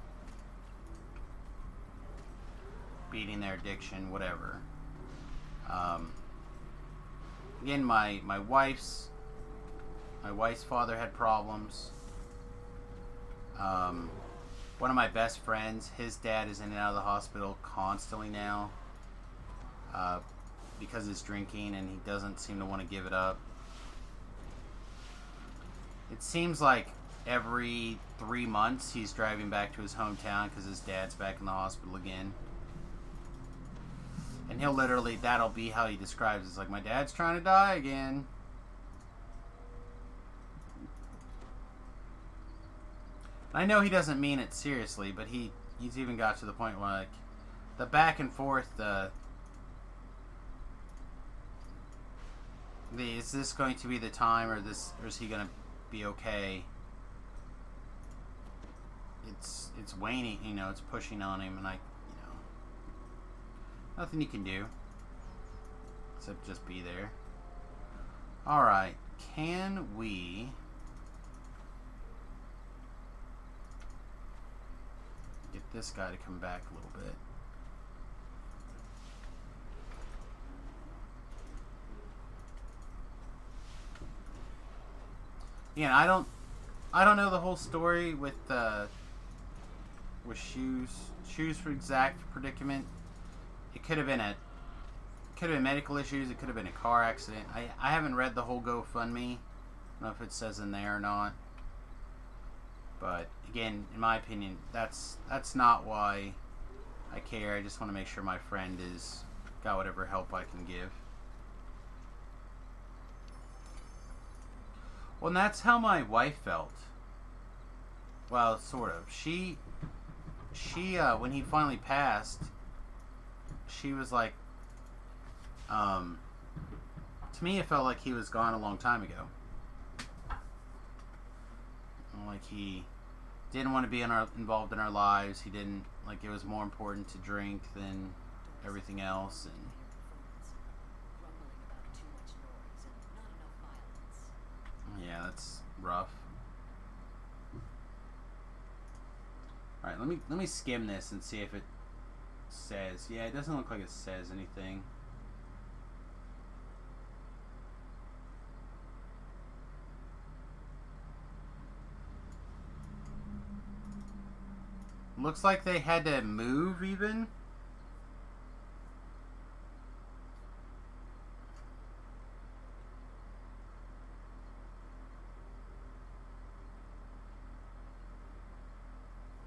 beating their addiction, whatever. Again, my wife's father had problems. One of my best friends, his dad is in and out of the hospital constantly now because of his drinking, and he doesn't seem to want to give it up. It seems like every 3 months he's driving back to his hometown because his dad's back in the hospital again. And he'll literally, that'll be how he describes it. It's like, my dad's trying to die again. I know he doesn't mean it seriously, but he's even got to the point where, like, the back and forth, is this going to be the time, or is he going to be okay? It's waning, you know, it's pushing on him, and nothing you can do except just be there. Alright, can we get this guy to come back a little bit? Yeah, I don't know the whole story with shoes for exact predicament. It could have been medical issues. It could have been a car accident. I haven't read the whole GoFundMe. I don't know if it says in there or not. But again, in my opinion, that's not why I care. I just want to make sure my friend is got whatever help I can give. Well, and that's how my wife felt. Well, sort of. She when he finally passed, she was like, to me it felt like he was gone a long time ago. Like he didn't want to be involved in our lives. He didn't, like, it was more important to drink than everything else. And yeah, that's rough. Alright, let me skim this and see if it says. Yeah, it doesn't look like it says anything. Looks like they had to move even.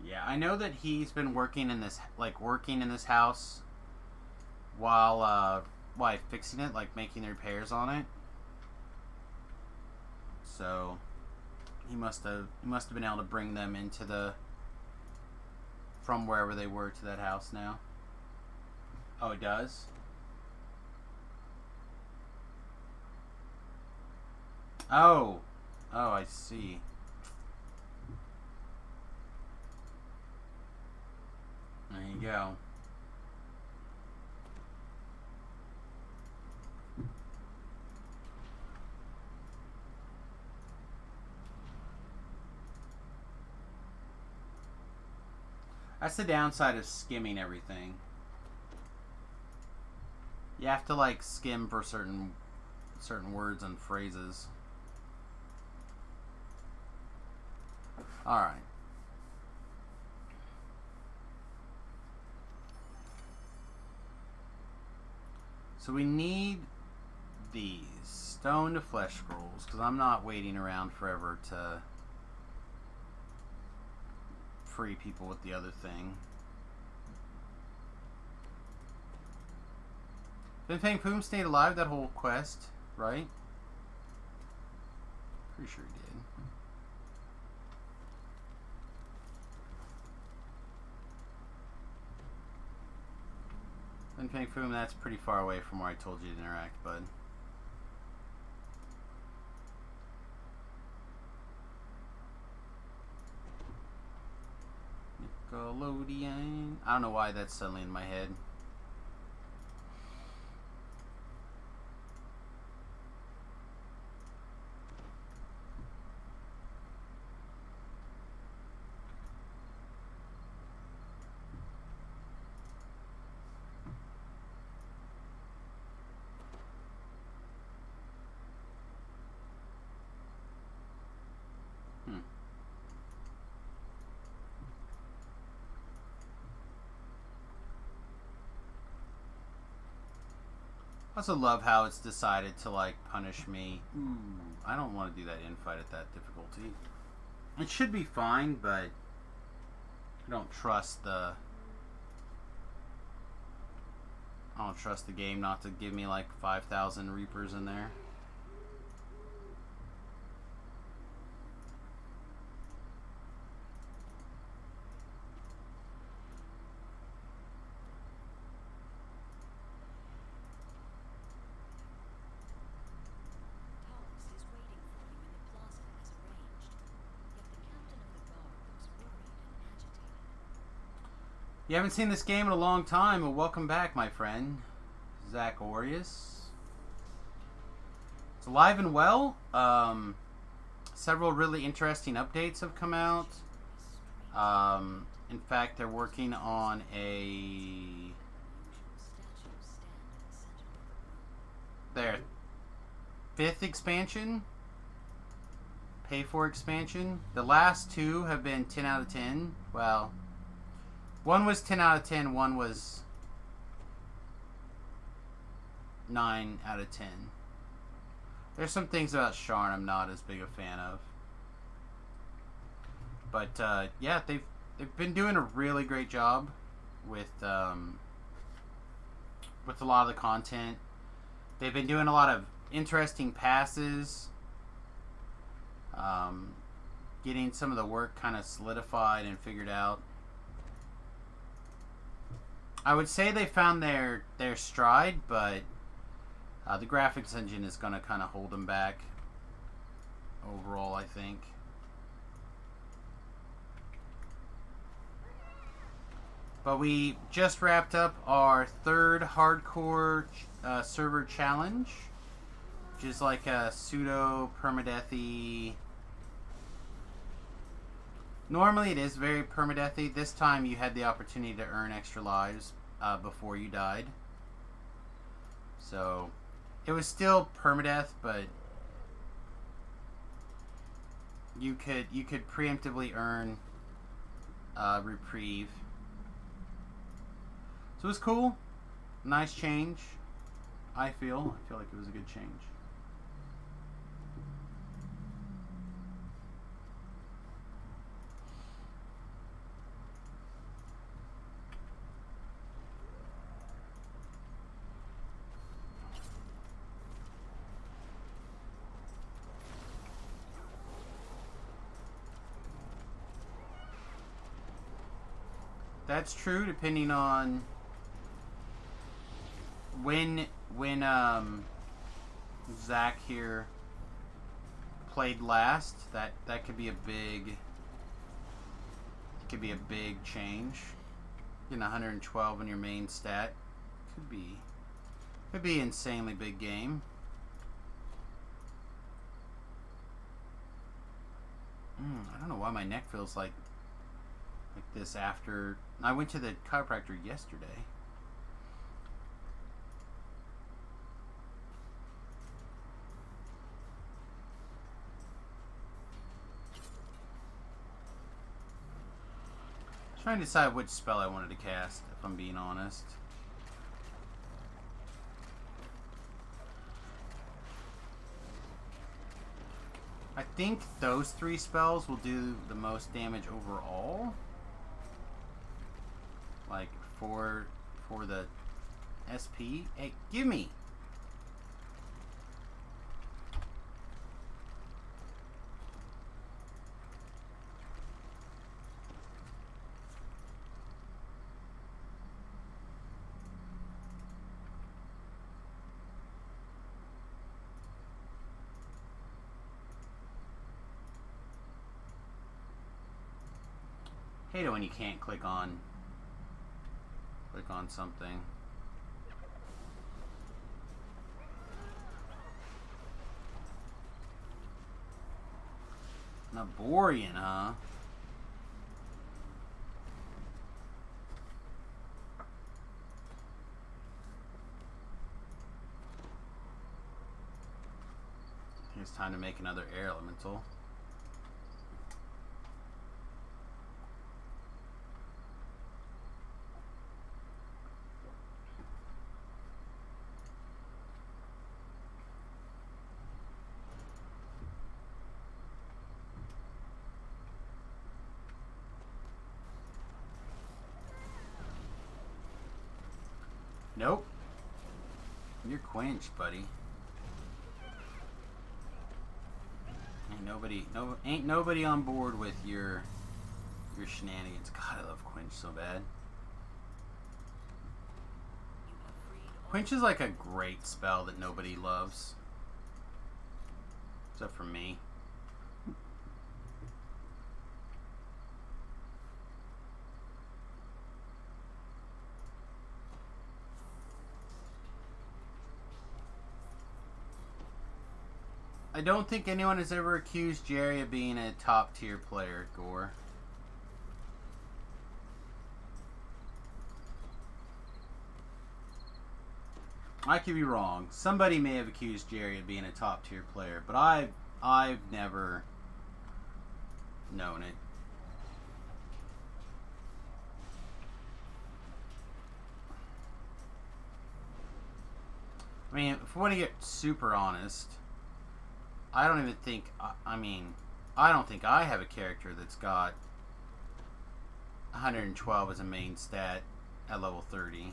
Yeah, I know that he's been working in this house while fixing it, like making the repairs on it. So he must have been able to bring them into from wherever they were to that house now. Oh, it does? Oh, I see. There you go. That's the downside of skimming everything. You have to like skim for certain words and phrases. All right. So we need these stone to flesh scrolls because I'm not waiting around forever to free people with the other thing. Been paying Poom stayed alive that whole quest, right? Pretty sure he did. Been paying Poom, that's pretty far away from where I told you to interact, bud. Nickelodeon. I don't know why that's suddenly in my head. I also love how it's decided to like punish me. Ooh, I don't want to do that infight at that difficulty. It should be fine, but I don't trust the game not to give me like 5,000 Reapers in there. You haven't seen this game in a long time, well, welcome back, my friend. Zach Aureus. It's alive and well. Several really interesting updates have come out. In fact, they're working on their 5th expansion. Pay for expansion. The last 2 have been 10 out of 10. Well, one was 10 out of 10, one was 9 out of 10. There's some things about Sharn I'm not as big a fan of. But, yeah, they've been doing a really great job with a lot of the content. They've been doing a lot of interesting passes. Getting some of the work kind of solidified and figured out. I would say they found their stride, but the graphics engine is going to kind of hold them back overall, I think. But we just wrapped up our 3rd hardcore server challenge, which is like a pseudo permadeathy. Normally it is very permadeathy. This time you had the opportunity to earn extra lives before you died. So it was still permadeath, but you could preemptively earn reprieve. So it was cool. Nice change. I feel like it was a good change. That's true, depending on when Zach here played last. That could be a big change. Getting 112 in your main stat could be insanely big game. I don't know why my neck feels like this after I went to the chiropractor yesterday. Trying to decide which spell I wanted to cast, if I'm being honest. I think those 3 spells will do the most damage overall. Like for the SP. Hey, give me. Hate it when you can't click on something. Naborian, huh? I think it's time to make another air elemental. Nope. You're quenched, buddy. Ain't nobody on board with your shenanigans. God, I love quench so bad. Quench is like a great spell that nobody loves. Except for me. I don't think anyone has ever accused Jerry of being a top tier player, Gore. I could be wrong. Somebody may have accused Jerry of being a top tier player, but I've never known it. I mean, if we want to get super honest, I don't even think, I don't think I have a character that's got 112 as a main stat at level 30.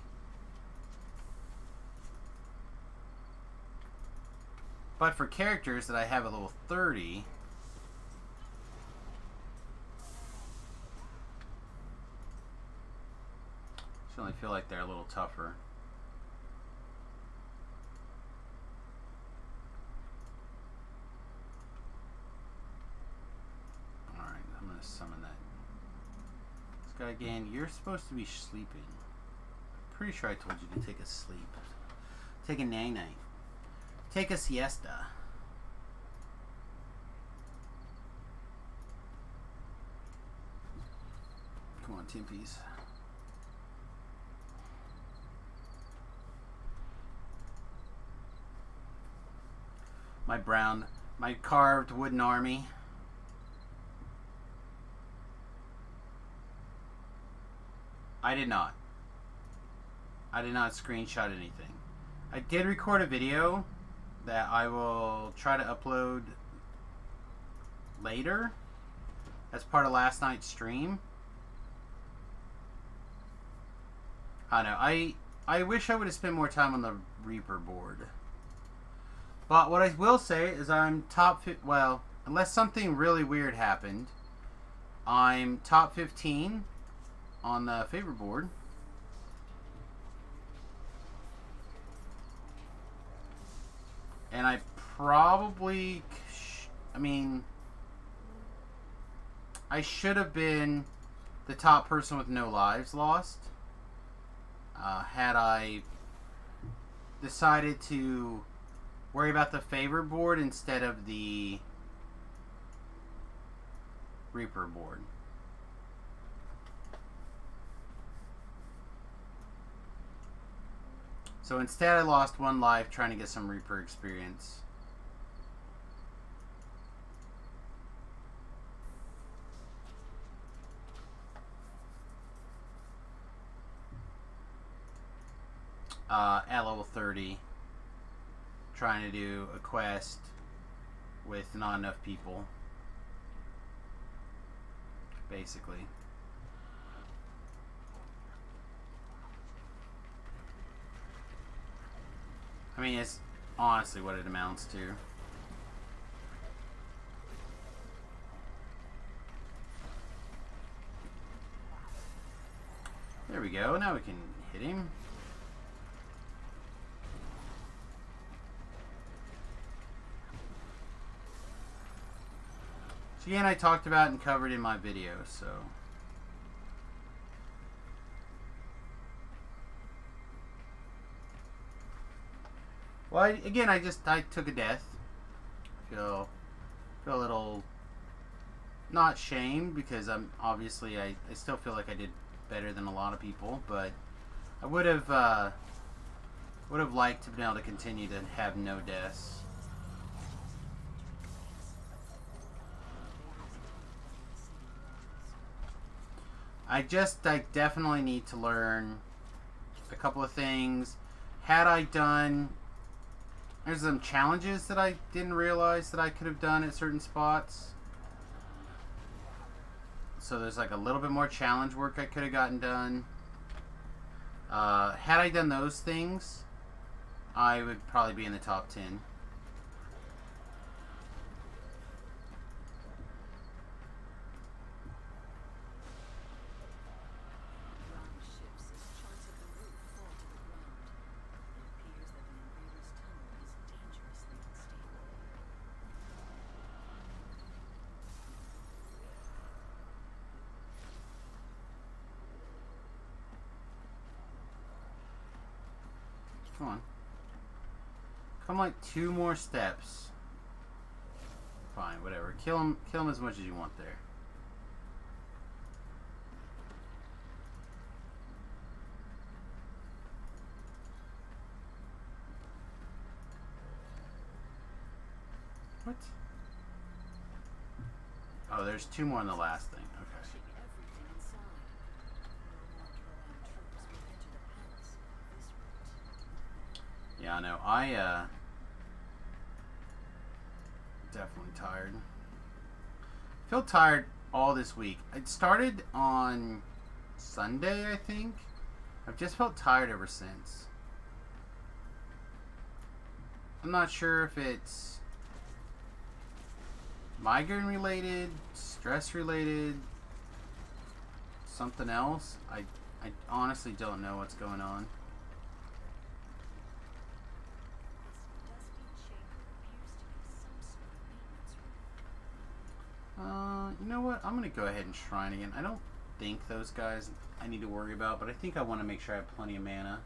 But for characters that I have at level 30, I certainly feel like they're a little tougher. Summon that. This guy again, you're supposed to be sleeping. Pretty sure I told you to take a sleep. Take a night-night. Take a siesta. Come on, Timpies. My carved wooden army. I did not. I did not screenshot anything. I did record a video that I will try to upload later as part of last night's stream. I don't know. I wish I would have spent more time on the Reaper board. But what I will say is I'm top... Well, unless something really weird happened, I'm top 15 on the favorite board. And I probably... I mean... I should have been the top person with no lives lost. Had I decided to worry about the favorite board instead of the Reaper board. So instead I lost 1 life trying to get some Reaper experience. At level 30, trying to do a quest with not enough people, basically. I mean, it's honestly what it amounts to. There we go, now we can hit him. So again, I talked about and covered in my video, so... Well, again, I took a death. Feel a little... not shamed, because I'm obviously, I still feel like I did better than a lot of people, but I would have liked to be able to continue to have no deaths. I definitely need to learn a couple of things. Had I done... There's some challenges that I didn't realize that I could have done at certain spots. So there's like a little bit more challenge work I could have gotten done. Had I done those things, I would probably be in the top 10. Come on. Come like 2 more steps. Fine, whatever. Kill him as much as you want there. What? Oh, there's 2 more in the last thing. Okay. Yeah, I know. I definitely tired. Feel tired all this week. It started on Sunday, I think. I've just felt tired ever since. I'm not sure if it's migraine related, stress related, something else. I honestly don't know what's going on. You know what? I'm going to go ahead and shrine again. I don't think those guys I need to worry about, but I think I want to make sure I have plenty of mana.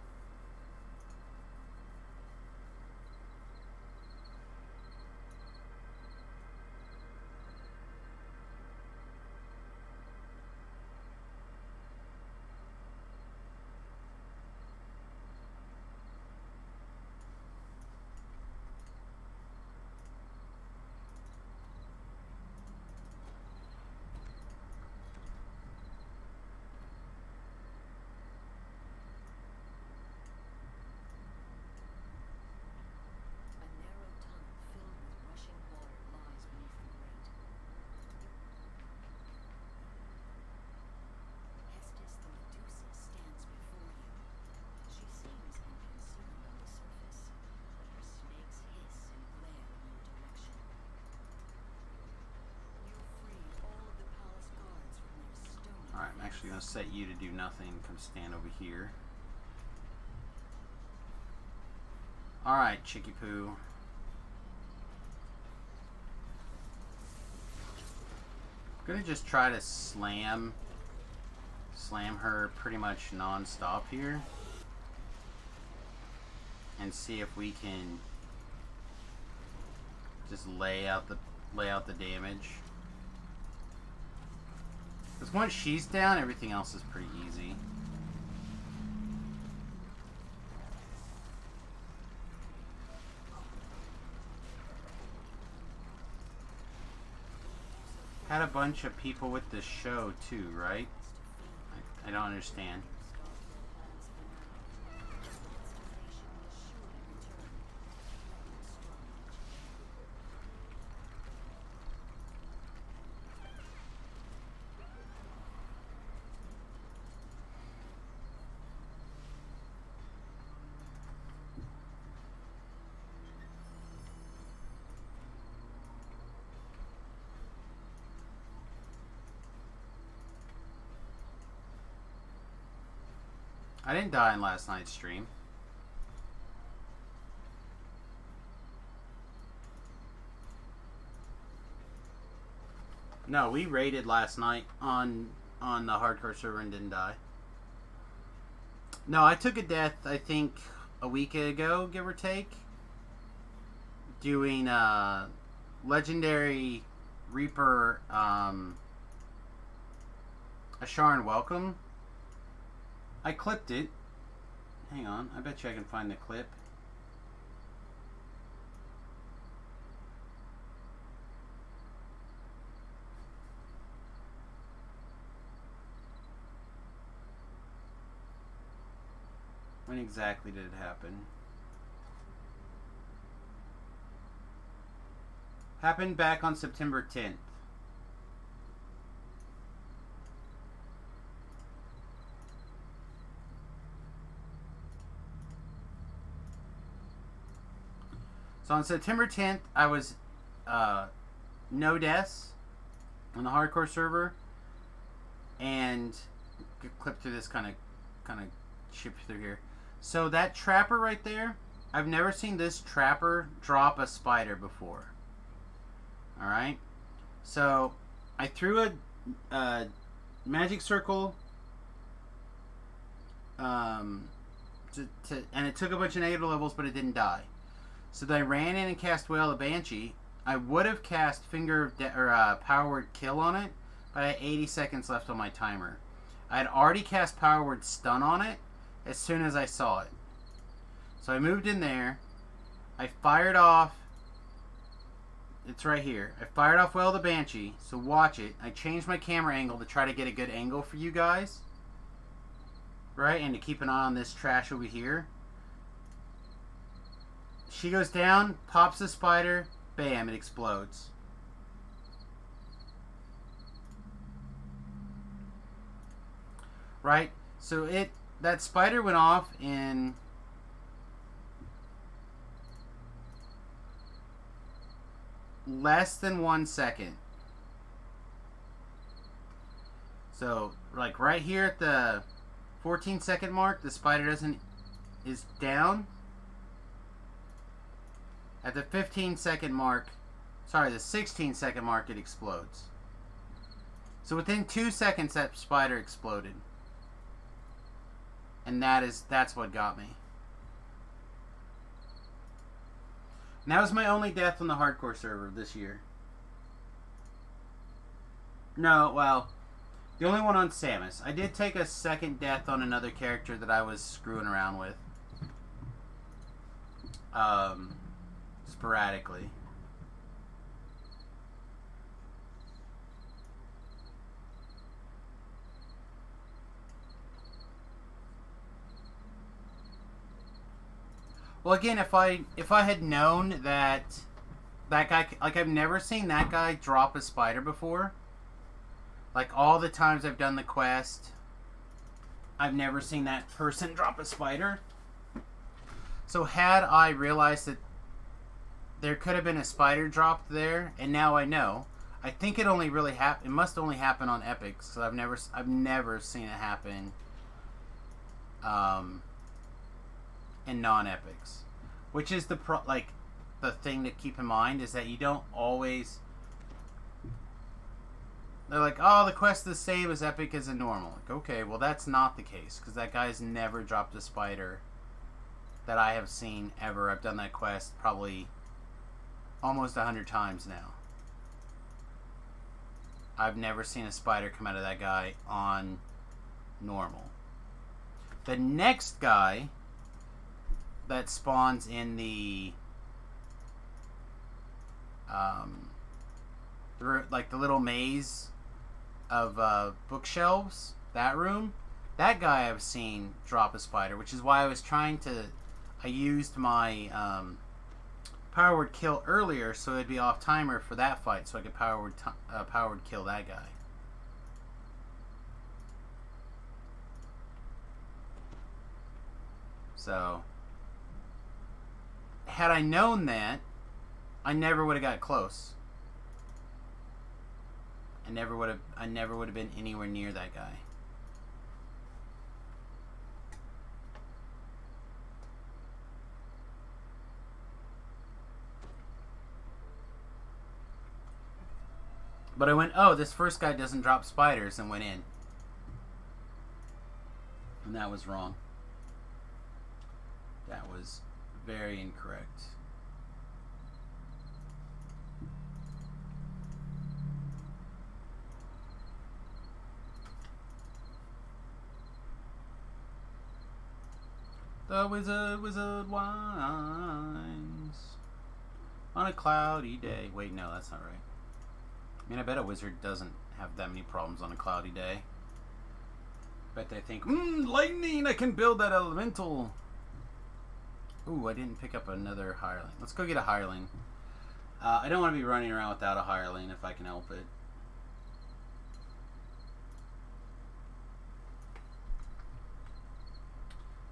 Actually, gonna set you to do nothing. Come stand over here. Alright, Chicky Poo. I'm gonna just try to slam her pretty much non-stop here. And see if we can just lay out the damage. Because once she's down, everything else is pretty easy. Had a bunch of people with the show too, right? I don't understand. I didn't die in last night's stream. No, we raided last night on the hardcore server and didn't die. No, I took a death, I think, a week ago, give or take. Doing Legendary Reaper Asharan Welcome. I clipped it. Hang on, I bet you I can find the clip. When exactly did it happen? Happened back on September 10th. So on September 10th, I was no deaths on the hardcore server, and clip through this kind of chip through here. So that trapper right there, I've never seen this trapper drop a spider before. All right, so I threw a magic circle, and it took a bunch of negative levels, but it didn't die. So then I ran in and cast Wail the Banshee. I would have cast Power Word Kill on it, but I had 80 seconds left on my timer. I had already cast Power Word Stun on it as soon as I saw it. So I moved in there. I fired off. It's right here. I fired off Wail the Banshee, so watch it. I changed my camera angle to try to get a good angle for you guys. Right, and to keep an eye on this trash over here. She goes down, pops the spider, bam, it explodes. Right? So that spider went off in less than 1 second. So, like right here at the 14-second mark, the spider is down. At the 15-second mark, sorry, the 16-second mark, it explodes. So within 2 seconds, that spider exploded. And that's what got me. And that was my only death on the hardcore server this year. No, well, the only one on Samus. I did take a second death on another character that I was screwing around with. Sporadically. Well, again, if I had known that guy, like, I've never seen that guy drop a spider before. Like, all the times I've done the quest, I've never seen that person drop a spider. So had I realized that there could have been a spider dropped there, and now I know, I think it only really It must only happen on epics, because I've never seen it happen in non-epics, which is the thing to keep in mind is that you don't always. They're like, oh, the quest is the same as epic as a normal. Like, okay, well that's not the case, because that guy's never dropped a spider that I have seen ever. I've done that quest probably almost 100 times now. I've never seen a spider come out of that guy on normal. The next guy that spawns in the the little maze of bookshelves, that room, that guy I've seen drop a spider, which is why I was trying to. I used my power word kill earlier, so it'd be off timer for that fight, so I could power word kill that guy. So, had I known that, I never would have got close. I never would have been anywhere near that guy. But I went, oh, this first guy doesn't drop spiders, and went in. And that was wrong. That was very incorrect. The wizard winds on a cloudy day. Wait, no, that's not right. I mean, I bet a wizard doesn't have that many problems on a cloudy day. Bet they think, lightning, I can build that elemental. Ooh, I didn't pick up another hireling. Let's go get a hireling. I don't want to be running around without a hireling if I can help it.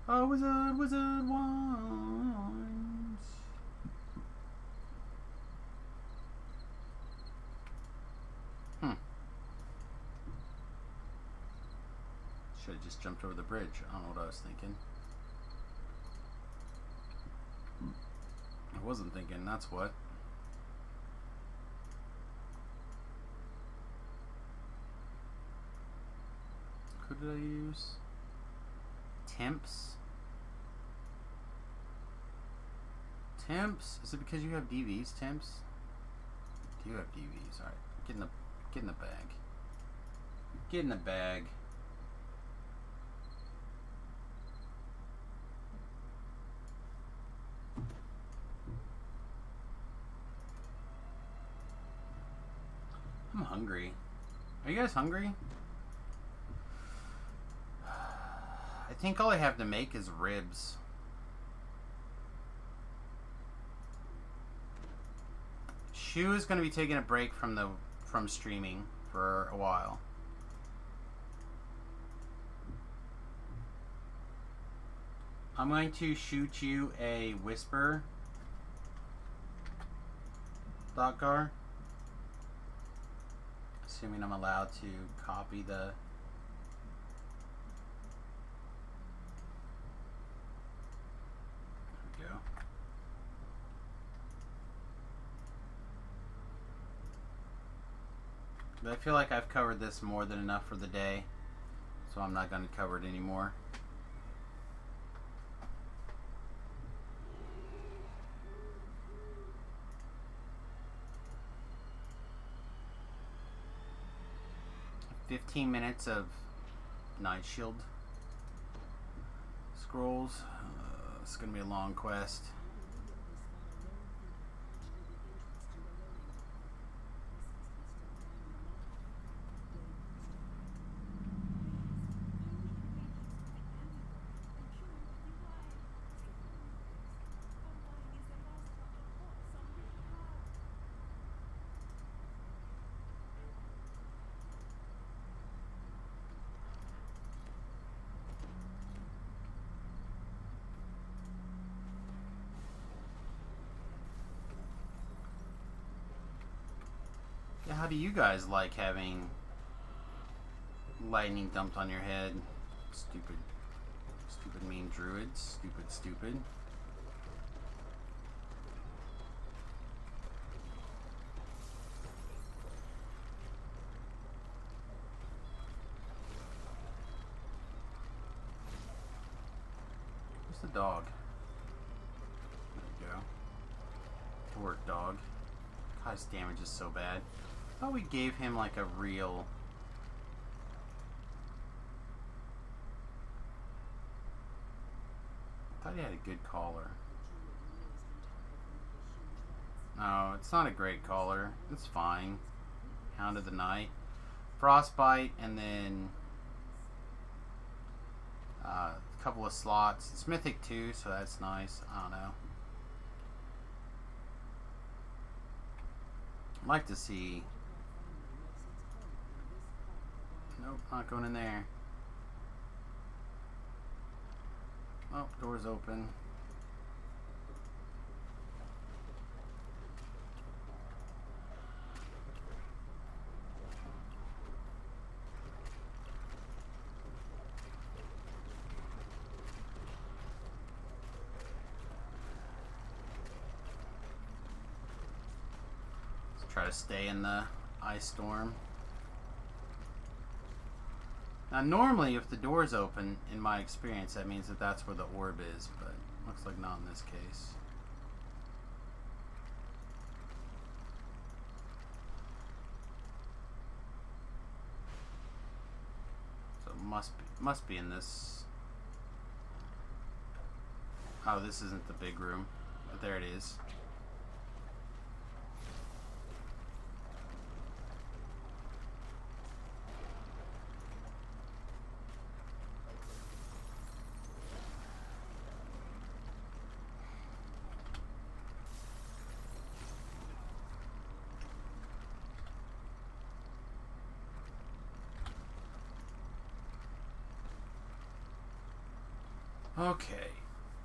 Oh, wizard wines. Should have just jumped over the bridge. I don't know what I was thinking. I wasn't thinking, that's what. Who did I use? Temps? Temps? Is it because you have DVs, Temps? Do you have DVs? Alright. Get in the bag. Get in the bag. I'm hungry. Are you guys hungry? I think all I have to make is ribs. Shu is going to be taking a break from streaming for a while. I'm going to shoot you a whisper, Dotgar. Assuming I'm allowed to copy the... There we go. But I feel like I've covered this more than enough for the day, so I'm not going to cover it anymore. $15 minutes of Night Shield scrolls. It's going to be a long quest. How do you guys like having lightning dumped on your head? Stupid. Stupid mean druids. Stupid, stupid. Where's the dog? There you go. To work, dog. God, his damage is so bad. I thought we gave him like a real... I thought he had a good collar. No, it's not a great collar. It's fine. Hound of the Night. Frostbite, and then a couple of slots. It's Mythic too, so that's nice. I don't know. I'd like to see... Nope, not going in there. Oh, door's open. Let's try to stay in the ice storm. Now, normally, if the door's open, in my experience, that means that that's where the orb is, but looks like not in this case. So it must be in this. Oh, this isn't the big room, but there it is. Okay.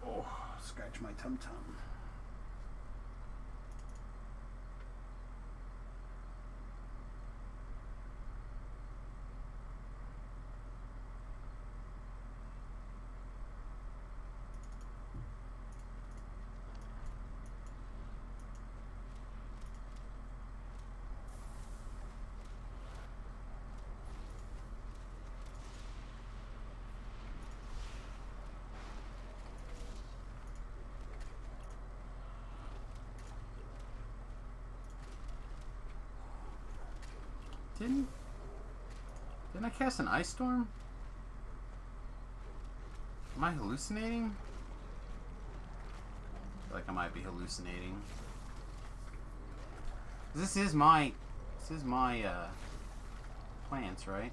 Oh, scratch my tum-tum. Didn't I cast an ice storm? Am I hallucinating? I feel like I might be hallucinating. This is my plants, right?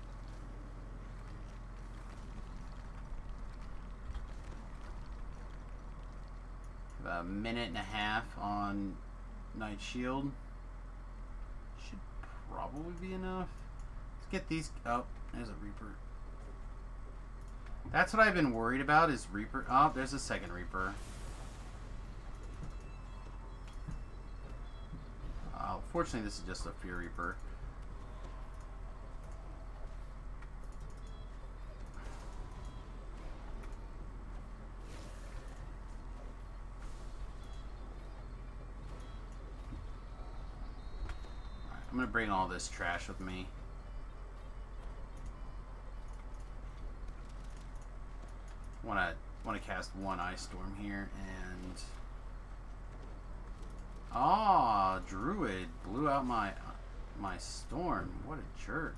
About a minute and a half on Night Shield. Should probably be enough. Let's get these. Oh, there's a Reaper. That's what I've been worried about is Reaper. Oh, there's a second Reaper. Fortunately, this is just a Fear Reaper. Alright, I'm gonna bring all this trash with me. Want to cast one Ice Storm here, and Druid blew out my storm. What a jerk.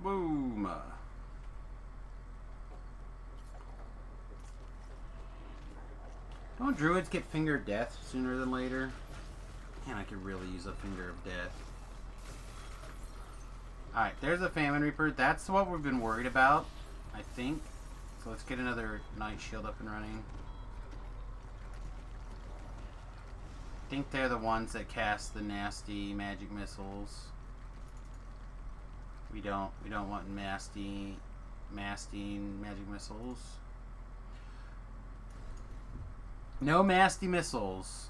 Boom! Don't druids get Finger of Death sooner than later? Man, I could really use a Finger of Death. Alright, there's a Famine Reaper. That's what we've been worried about, I think. So let's get another Night Shield up and running. I think they're the ones that cast the nasty magic missiles. We don't want masting magic missiles. No masty missiles.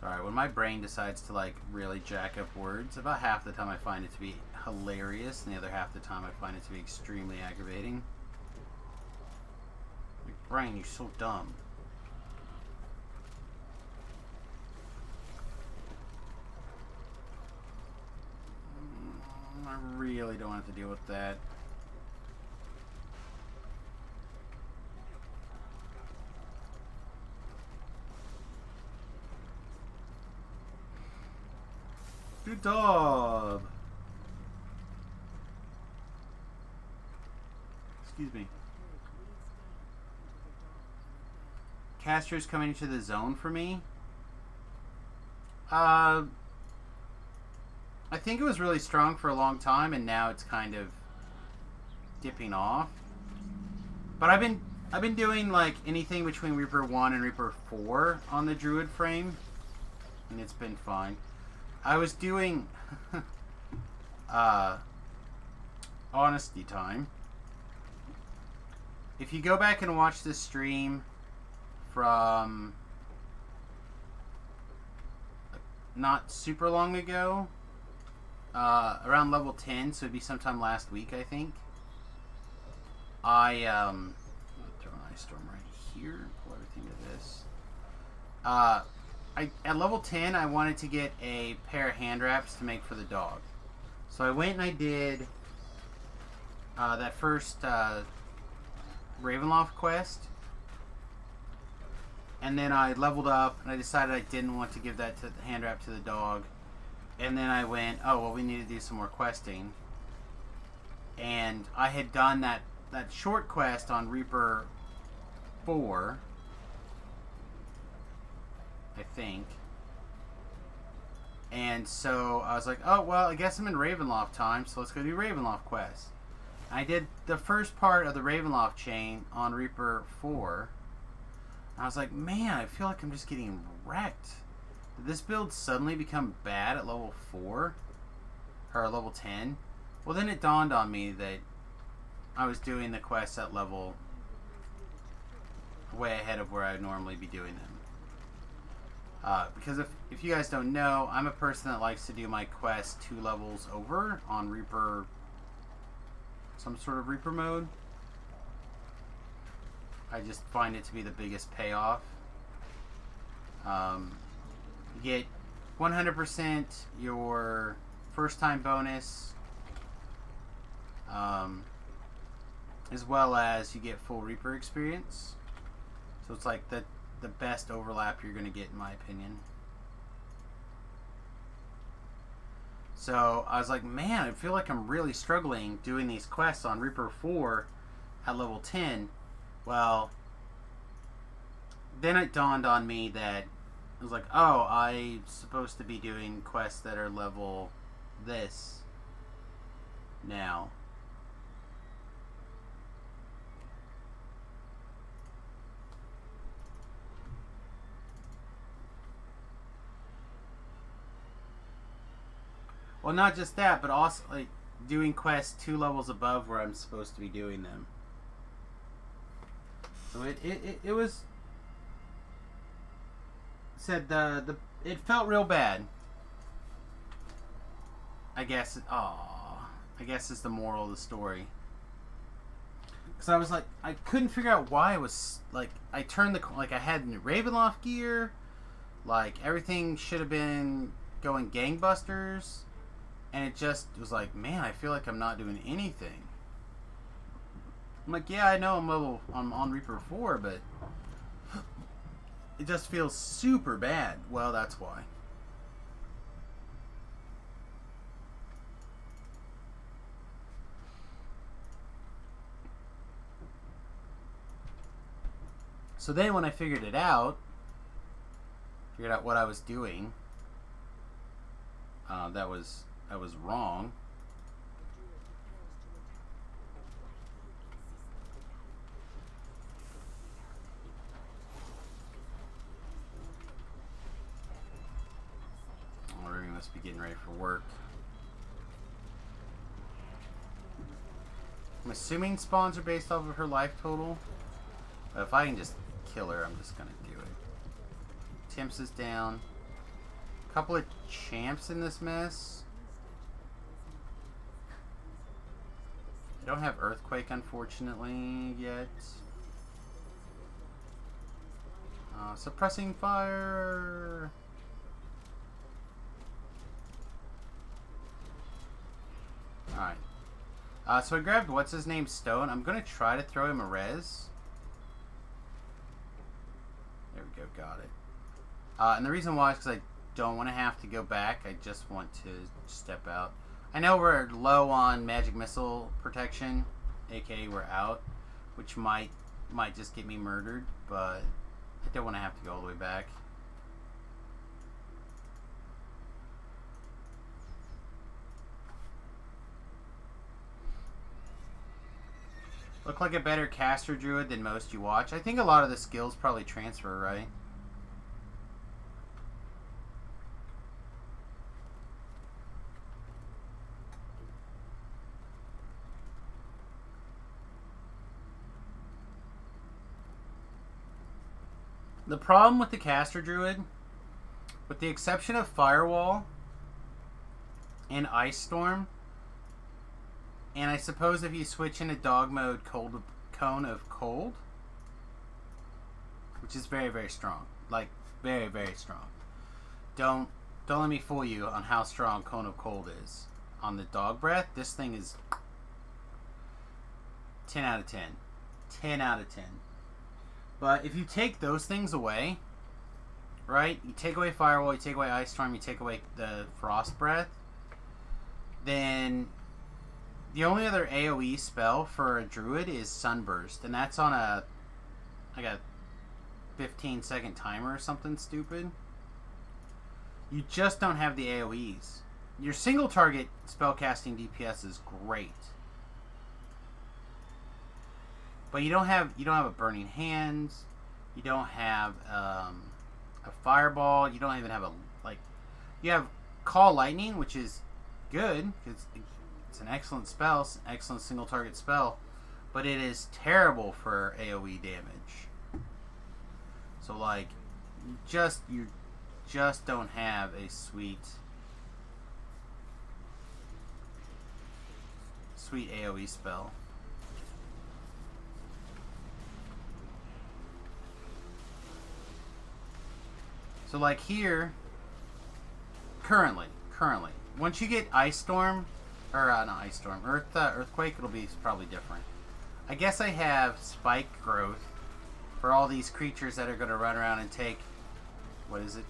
Sorry, when my brain decides to like really jack up words, about half the time I find it to be hilarious, and the other half the time I find it to be extremely aggravating. Like, brain, you're so dumb. I really don't have to deal with that. Good job. Excuse me. Casters coming into the zone for me. I think it was really strong for a long time, and now it's kind of dipping off. But I've been doing like anything between Reaper 1 and Reaper 4 on the Druid frame, and it's been fine. I was doing honesty time. If you go back and watch this stream from not super long ago, around level 10, so it'd be sometime last week, I think. I'll throw an Ice Storm right here, pull everything to this. At level 10, I wanted to get a pair of hand wraps to make for the dog. So I went and I did that first Ravenloft quest. And then I leveled up, and I decided I didn't want to give that hand wrap to the dog. And then I went, oh, well, we need to do some more questing. And I had done that short quest on Reaper 4, I think. And so I was like, oh, well, I guess I'm in Ravenloft time, so let's go do Ravenloft quest. I did the first part of the Ravenloft chain on Reaper 4. I was like, man, I feel like I'm just getting wrecked. Did this build suddenly become bad at level 4? Or level 10? Well, then it dawned on me that I was doing the quests at level way ahead of where I'd normally be doing them. Because if you guys don't know, I'm a person that likes to do my quests 2 levels over on Reaper, some sort of Reaper mode. I just find it to be the biggest payoff. You get 100% your first time bonus, as well as you get full Reaper experience. So it's like the best overlap you're going to get, in my opinion. So I was like, man, I feel like I'm really struggling doing these quests on Reaper 4 at level 10. Well, then it dawned on me that I was like, oh, I'm supposed to be doing quests that are level this now. Well, not just that, but also like doing quests 2 levels above where I'm supposed to be doing them. So it was said it felt real bad. I guess is the moral of the story. Because I was like, I couldn't figure out why it was like I turned I had Ravenloft gear, like everything should have been going gangbusters, and it just was like, man, I feel like I'm not doing anything. I'm like, yeah, I know I'm on Reaper 4, but it just feels super bad. Well, that's why. So then when I figured out what I was doing, that was wrong. Ruby must be getting ready for work. I'm assuming spawns are based off of her life total. But if I can just kill her, I'm just gonna do it. Temps is down. A couple of champs in this mess. I don't have Earthquake, unfortunately, yet. Suppressing fire. Alright. So I grabbed what's his name stone. I'm gonna try to throw him a res. There we go, got it. And the reason why is because I don't want to have to go back. I just want to step out. I know we're low on magic missile protection, aka we're out, which might just get me murdered, but I don't want to have to go all the way back. Look like a better caster druid than most you watch. I think a lot of the skills probably transfer, right? The problem with the caster druid, with the exception of Firewall and Ice Storm, and I suppose if you switch into dog mode, Cone of Cold, which is very, very strong. Like, very, very strong. Don't let me fool you on how strong Cone of Cold is. On the dog breath, this thing is 10 out of 10. 10 out of 10. But if you take those things away, right? You take away Firewall, you take away Ice Storm, you take away the Frost Breath, then the only other AoE spell for a druid is Sunburst, and that's on a 15-second timer or something stupid. You just don't have the AoEs. Your single target spellcasting DPS is great, but you don't have a Burning Hands. You don't have a Fireball. You don't even have you have Call Lightning, which is good because it's an excellent spell, excellent single target spell, but it is terrible for AoE damage. So you just don't have a sweet AoE spell. So here, currently, once you get Ice Storm, or not Ice Storm, Earthquake, it'll be probably different. I guess I have Spike Growth for all these creatures that are going to run around and take, what is it?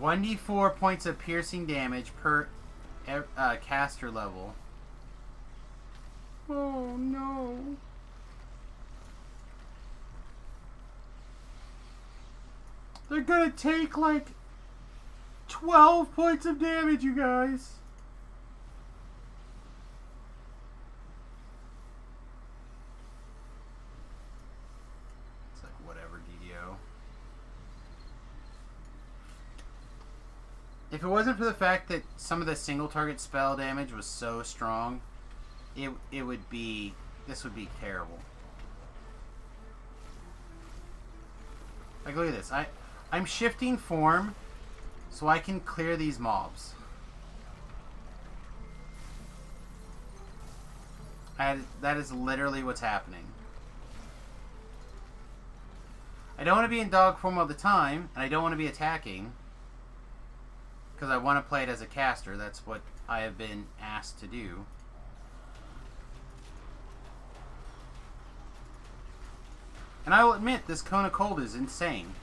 1d4 points of piercing damage per caster level. Oh no. They're gonna take 12 points of damage, you guys. It's whatever, DDO. If it wasn't for the fact that some of the single target spell damage was so strong, this would be terrible. Look at this. I'm shifting form so I can clear these mobs. That is literally what's happening. I don't want to be in dog form all the time, and I don't want to be attacking, because I want to play it as a caster. That's what I have been asked to do. And I will admit, this Cone of Cold is insane.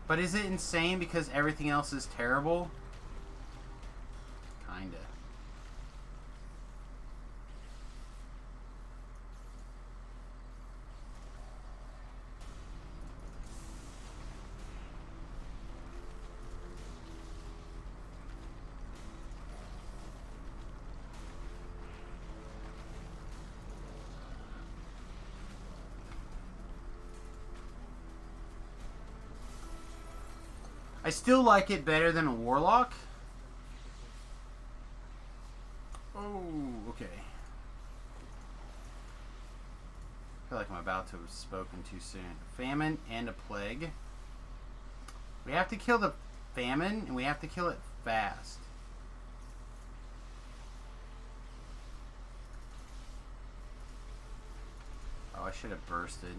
But is it insane because everything else is terrible? Kinda. I still like it better than a Warlock. Oh, okay. I feel like I'm about to have spoken too soon. Famine and a plague. We have to kill the famine, and we have to kill it fast. Oh, I should have bursted.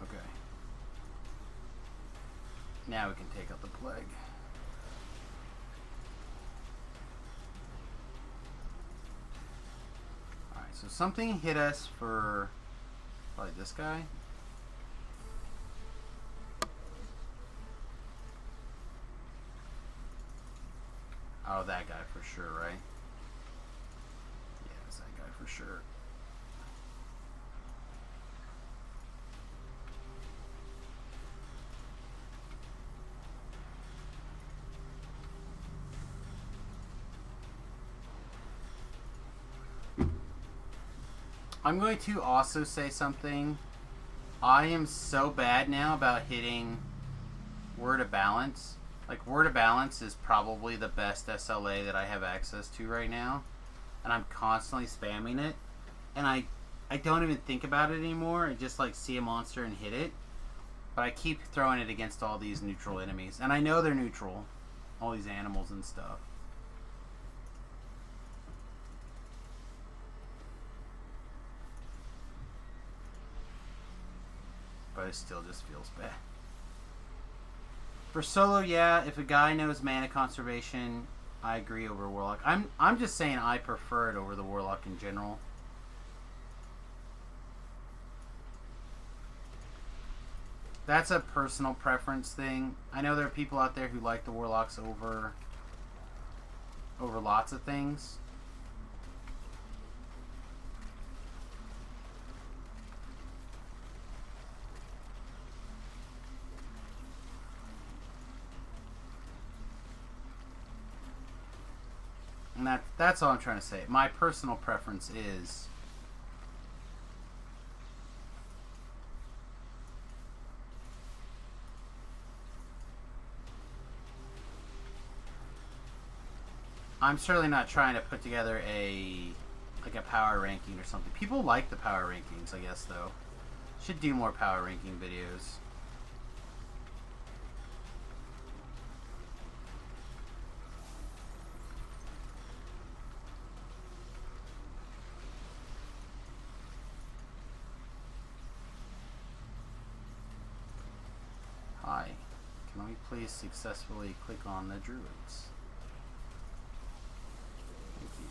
Okay. Now we can take out the plague. Alright, so something hit us for probably this guy. Oh, that guy for sure, right? Yeah, it's that guy for sure. I'm going to also say something. I am so bad now about hitting Word of Balance. Like, Word of Balance is probably the best SLA that I have access to right now. And I'm constantly spamming it. And I don't even think about it anymore. I just, like, see a monster and hit it. But I keep throwing it against all these neutral enemies. And I know they're neutral. All these animals and stuff. But it still just feels bad. For solo, yeah, if a guy knows mana conservation, I agree over Warlock. I'm just saying I prefer it over the Warlock in general. That's a personal preference thing. I know there are people out there who like the Warlocks over lots of things. And that's all I'm trying to say. My personal preference is I'm certainly not trying to put together a power ranking or something. People like the power rankings, I guess, though. Should do more power ranking videos. Hi. Can we please successfully click on the Druids? Thank you.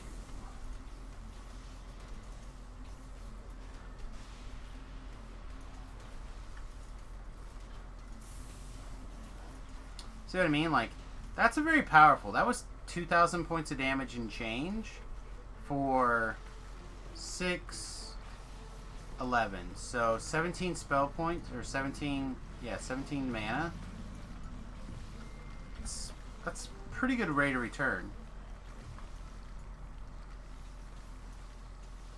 See what I mean? Like, that's a very powerful. That was 2,000 points of damage and change for 6, 11. So 17 spell points, or 17 mana. That's pretty good rate of return.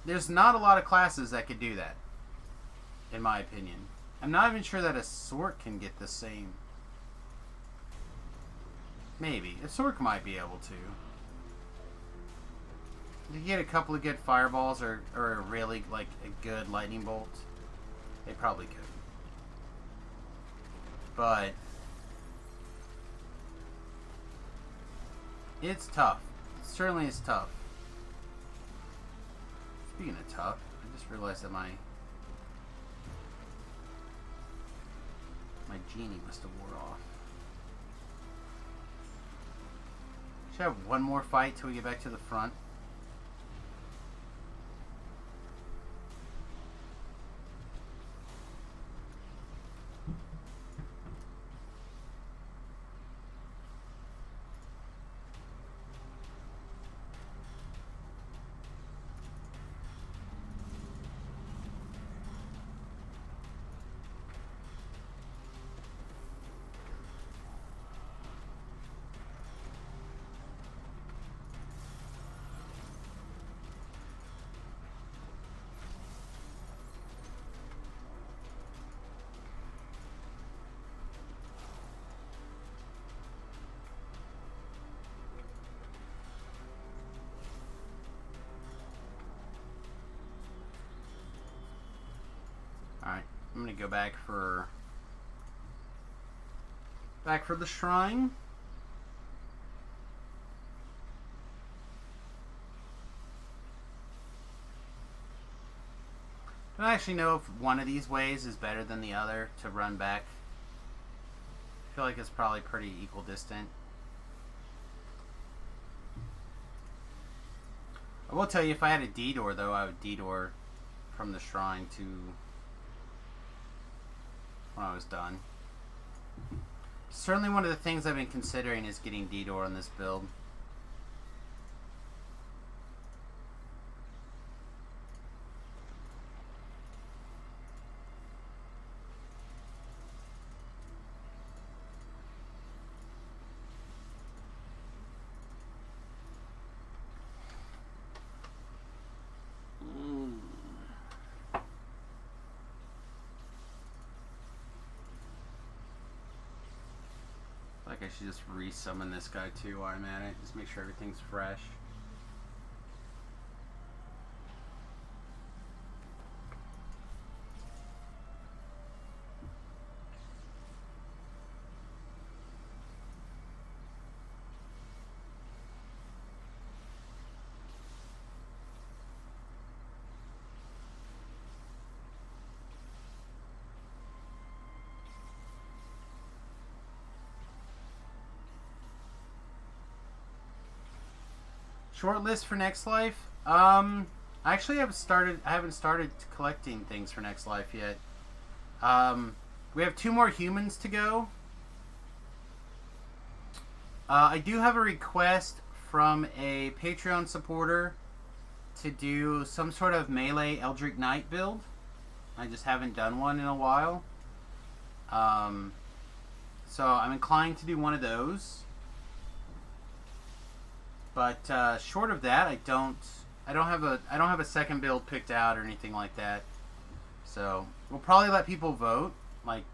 There's not a lot of classes that could do that, in my opinion. I'm not even sure that a Sork can get the same. Maybe. A Sork might be able to. You get a couple of good fireballs or a really, like, a good lightning bolt. They probably could. But it's tough. It certainly is tough. Speaking of tough, I just realized that my genie must have wore off. Should I have one more fight till we get back to the front? Alright, I'm gonna go back for the shrine. I don't actually know if one of these ways is better than the other to run back. I feel like it's probably pretty equal distant. I will tell you, if I had a detour though, I would detour from the shrine to when I was done. Certainly one of the things I've been considering is getting detour on this build. Like I should just re-summon this guy too while I'm at it. Just make sure everything's fresh. Short list for Next Life. Actually, I haven't started collecting things for Next Life yet. We have 2 more humans to go. I do have a request from a Patreon supporter to do some sort of melee Eldritch Knight build. I just haven't done one in a while. So I'm inclined to do one of those. But short of that, I don't have a second build picked out or anything like that. So we'll probably let people vote like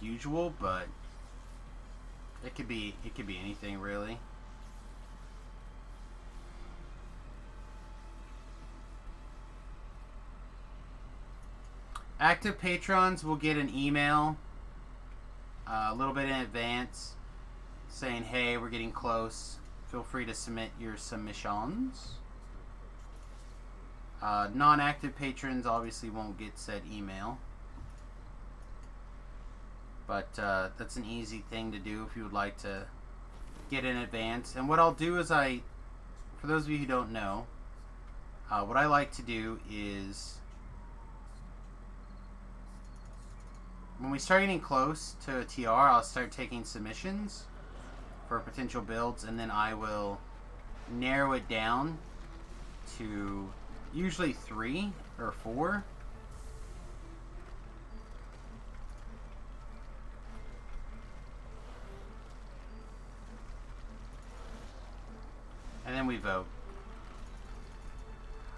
usual, but it could be anything really. Active patrons will get an email a little bit in advance saying, "Hey, we're getting close. Feel free to submit your submissions." Non-active patrons obviously won't get said email. But that's an easy thing to do if you would like to get in advance. And what I'll do is for those of you who don't know, what I like to do is when we start getting close to a TR, I'll start taking submissions for potential builds, and then I will narrow it down to usually 3 or 4. And then we vote.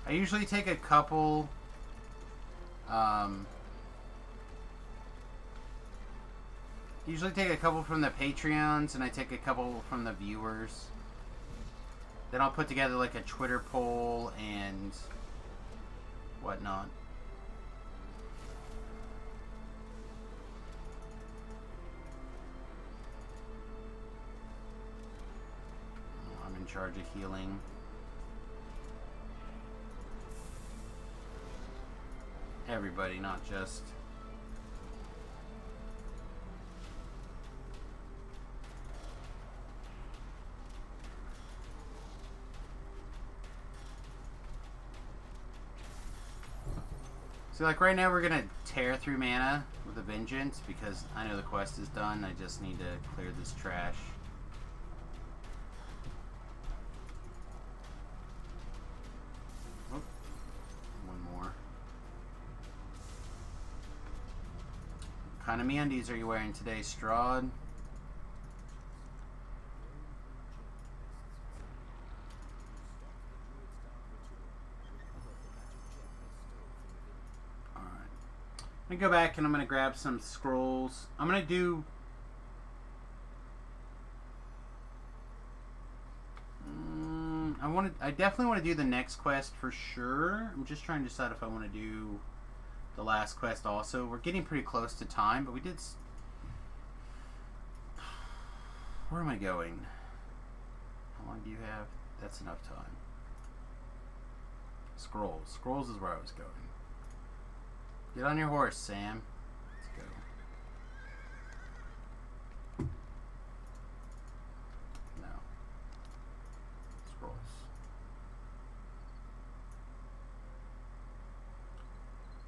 I usually take a couple from the Patreons, and I take a couple from the viewers. Then I'll put together like a Twitter poll and whatnot. I'm in charge of healing. Everybody, not just... So like right now we're gonna tear through mana with a vengeance because I know the quest is done. I just need to clear this trash. Oh, one more. What kind of meundies are you wearing today, Strahd? I'm gonna go back and I'm gonna grab some scrolls. I'm gonna do... I definitely want to do the next quest for sure. I'm just trying to decide if I want to do the last quest also. We're getting pretty close to time, but we did... Where am I going? How long do you have? That's enough time. Scrolls. Scrolls is where I was going. Get on your horse, Sam. Let's go. No. Scrolls.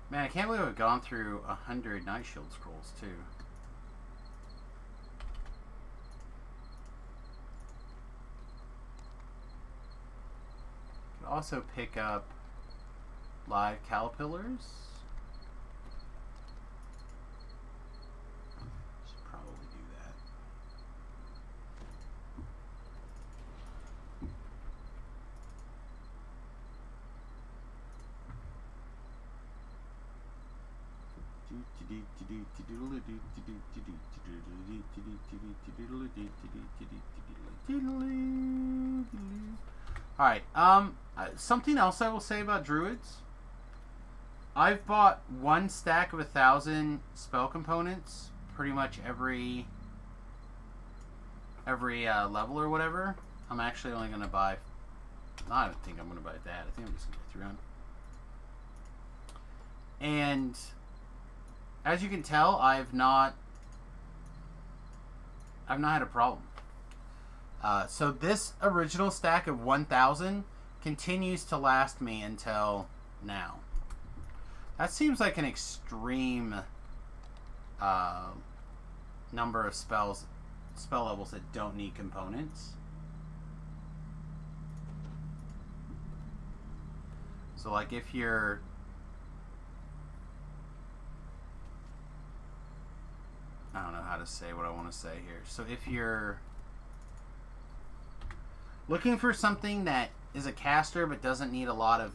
Man, I can't believe I've gone through 100 Night Shield scrolls, too. Could also pick up live caterpillars. Should probably do that. Alright, something else I will say about druids. I've bought one stack of 1,000 spell components pretty much every level or whatever. I'm actually only going to buy... I don't think I'm going to buy that. I think I'm just going to buy 300. And as you can tell, I've not had a problem. So this original stack of 1,000 continues to last me until now. That seems like an extreme number of spell levels that don't need components. So like if you're... I don't know how to say what I want to say here. So if you're looking for something that is a caster but doesn't need a lot of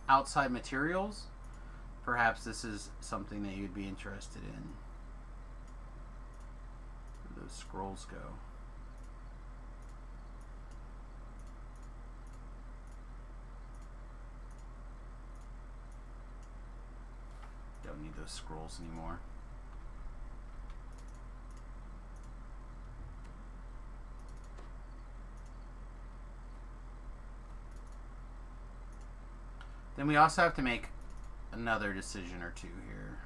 outside materials, perhaps this is something that you'd be interested in. Where those scrolls go. Don't need those scrolls anymore. Then we also have to make another decision or two here.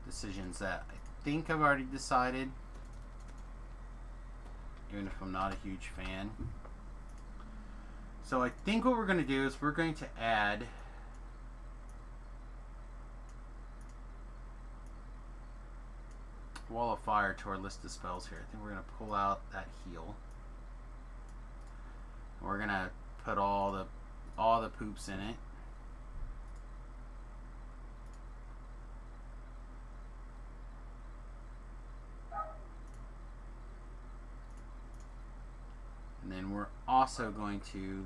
Decisions that I think I've already decided, even if I'm not a huge fan. So I think what we're going to do is we're going to add Wall of Fire to our list of spells here. I think we're going to pull out that heal. We're going to put all the poops in it. And then we're also going to...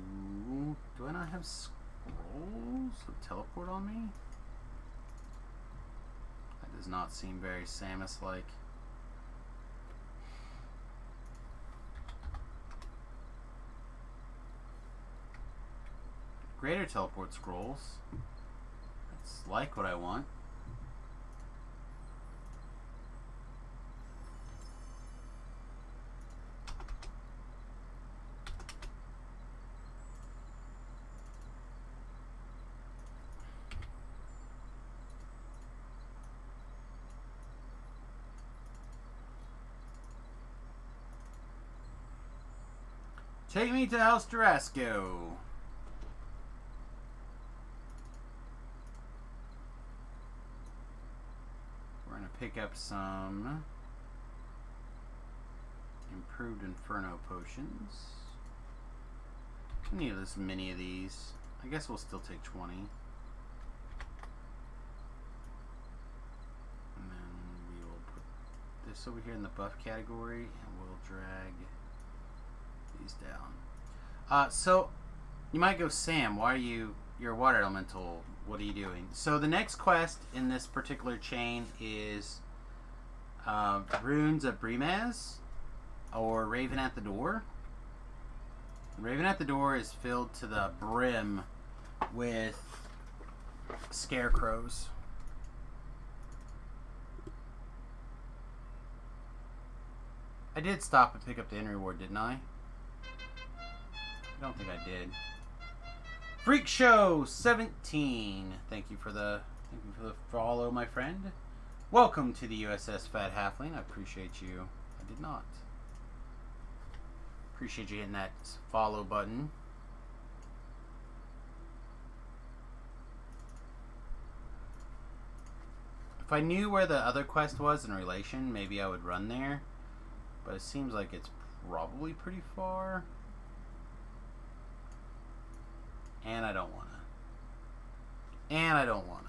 Do I not have scrolls of teleport on me? That does not seem very Samus-like. Greater teleport scrolls. That's like what I want. Take me to House Durasco. Pick up some improved Inferno potions. We need as many of these. I guess we'll still take 20. And then we will put this over here in the buff category and we'll drag these down. So you might go, Sam, why are you're a water elemental? What are you doing? So the next quest in this particular chain is Runes of Brimaz or Raven at the Door. Raven at the Door is filled to the brim with scarecrows. I did stop and pick up the end reward, didn't I? I don't think I did. Freak Show 17. Thank you for the follow, my friend. Welcome to the USS Fat Halfling. I appreciate you. I did not. Appreciate you hitting that follow button. If I knew where the other quest was in relation, maybe I would run there. But it seems like it's probably pretty far. And I don't wanna. And I don't wanna.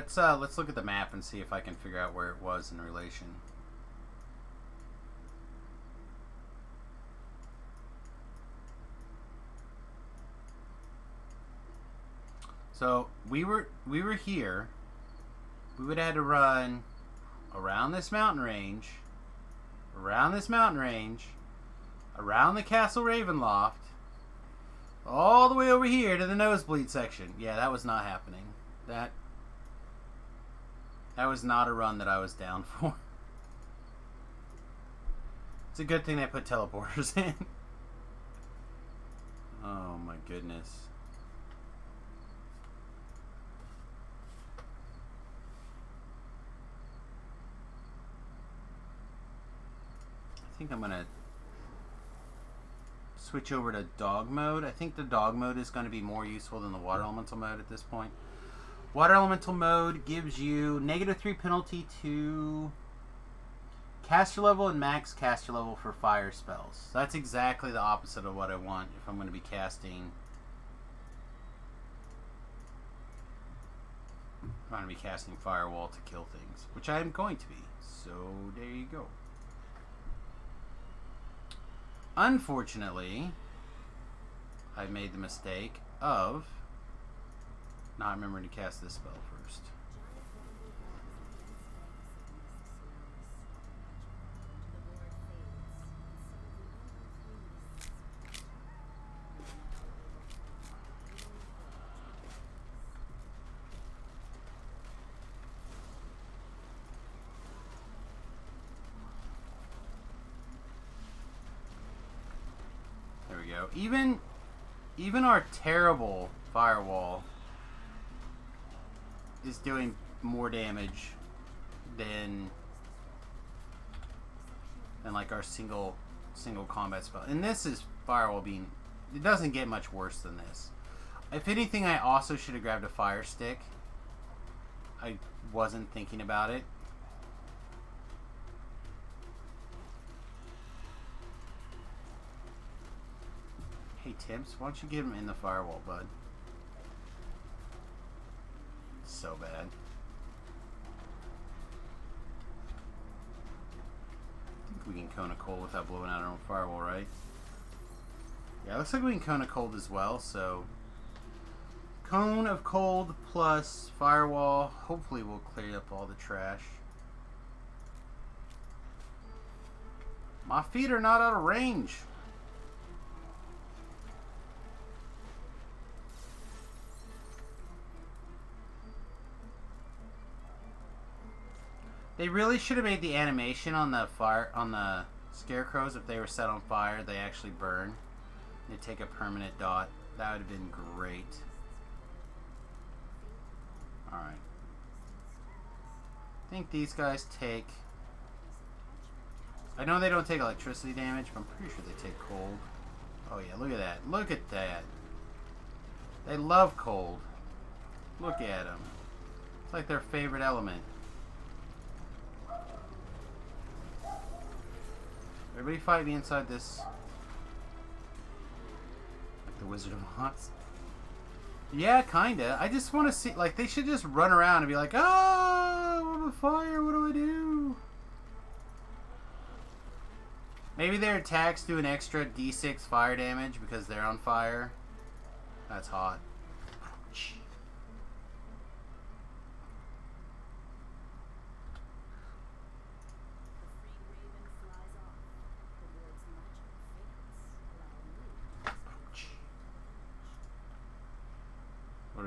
So let's look at the map and see if I can figure out where it was in relation. So we were here. We would have had to run around this mountain range, around this mountain range, around the Castle Ravenloft, all the way over here to the nosebleed section. Yeah, that was not happening. That was not a run that I was down for. It's a good thing they put teleporters in. Oh my goodness. I think I'm gonna switch over to dog mode. I think the dog mode is going to be more useful than the water elemental mode at this point. Water elemental mode gives you -3 penalty to caster level and max caster level for fire spells. That's exactly the opposite of what I want if I'm going to be casting. I'm going to be casting Firewall to kill things, which I am going to be. So there you go. Unfortunately, I made the mistake of not remembering to cast this spell first. There we go. Even our terrible Firewall is doing more damage than like our single combat spell. And this is Firewall being, it doesn't get much worse than this. If anything, I also should have grabbed a fire stick. I wasn't thinking about it. Hey Tibbs, why don't you get him in the Firewall, bud? So bad. I think we can cone a cold without blowing out our own Firewall, right? Yeah, it looks like we can cone a cold as well, so cone of cold plus Firewall hopefully will clear up all the trash. My feet are not out of range. They really should have made the animation on the scarecrows. If they were set on fire, they actually burn. They take a permanent dot. That would have been great. Alright. I think these guys take... I know they don't take electricity damage, but I'm pretty sure they take cold. Oh yeah, look at that. Look at that. They love cold. Look at them. It's like their favorite element. Everybody fight me inside this. Like the Wizard of Oz. Yeah, kinda. I just want to see, like, they should just run around and be like, oh, I'm on fire, what do I do? Maybe their attacks do an extra d6 fire damage because they're on fire. That's hot.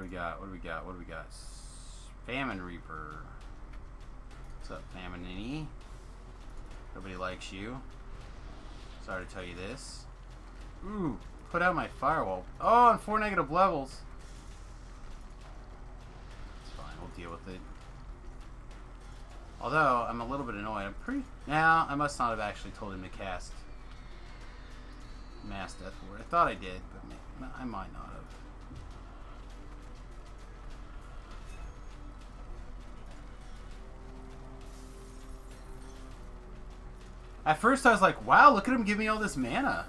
we got? What do we got? What do we got? Famine Reaper. What's up, Famine Ninny? Nobody likes you. Sorry to tell you this. Ooh, put out my firewall. Oh, on 4 negative levels. It's fine, we'll deal with it. Although, I'm a little bit annoyed. I'm pretty... Now, I must not have actually told him to cast Mass Death Ward. I thought I did, but maybe, I might not have. At first I was like, wow, look at him give me all this mana.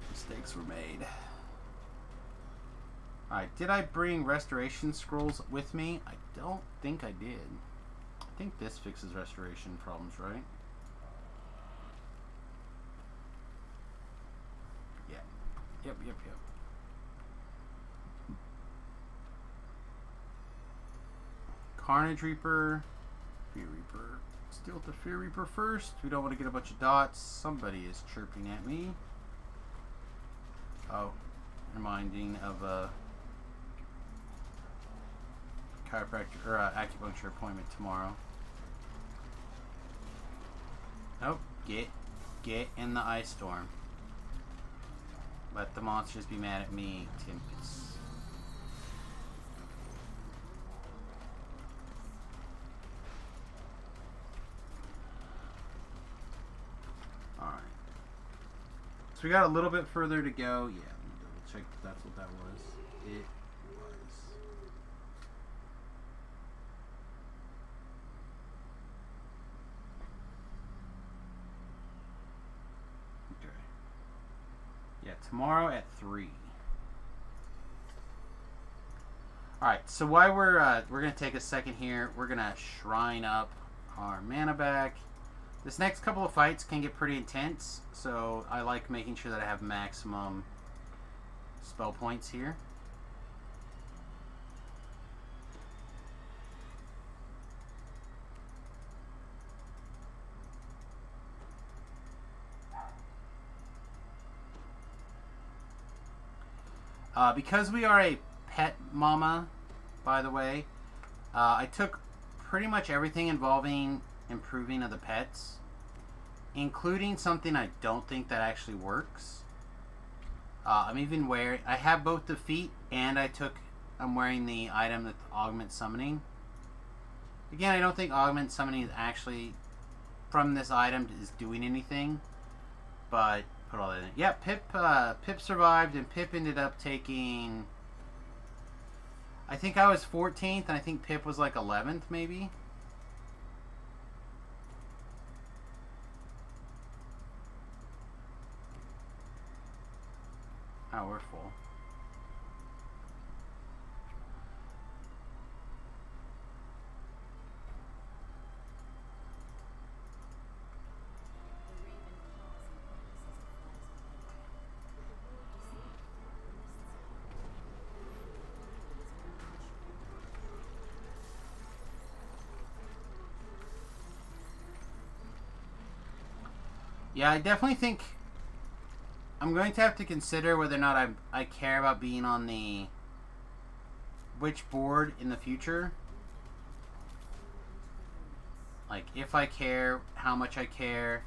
Mistakes were made. Alright, did I bring Restoration Scrolls with me? I don't think I did. I think this fixes restoration problems, right? Yeah. Yep. Carnage Reaper. Fear Reaper. Let's deal with the Fear Reaper first. We don't want to get a bunch of dots. Somebody is chirping at me. Oh, reminding of a chiropractor or acupuncture appointment tomorrow. Nope. Get in the ice storm. Let the monsters be mad at me, Timpus. Alright. So we got a little bit further to go. Yeah, let me double check if that's what that was. It was. Okay. Yeah, tomorrow at 3. Alright, so while we're gonna take a second here, we're gonna shrine up our mana back. This next couple of fights can get pretty intense, so I like making sure that I have maximum spell points here. Because we are a pet mama, by the way, I took pretty much everything involving improving of the pets, including something I don't think that actually works. I'm even wearing, I have both the feet and I'm wearing the item that augment summoning. Again, I don't think augment summoning is actually from this item is doing anything, but put all that in. Yeah, Pip survived, and Pip ended up taking, I think I was 14th, and I think Pip was like 11th, maybe. Oh, we're full. Yeah, I definitely think I'm going to have to consider whether or not I care about being on the which board in the future. Like, if I care, how much I care.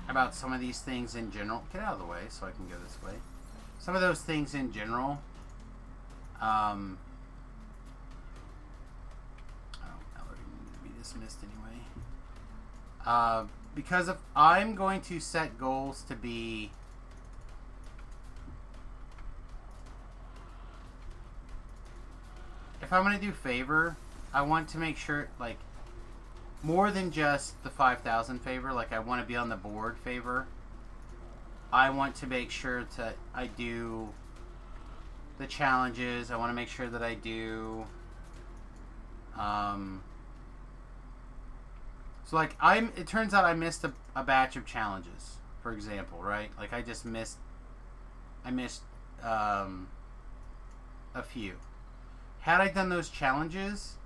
About some of these things in general. Get out of the way so I can go this way. Some of those things in general. Dismissed anyway. Because if I'm going to set goals to be if I'm going to do favor, I want to make sure, like, more than just the 5,000 favor. Like, I want to be on the board favor. I want to make sure that I do the challenges. I want to make sure that I do so, like, it turns out I missed a batch of challenges, for example, right? Like, I missed a few. Had I done those challenges,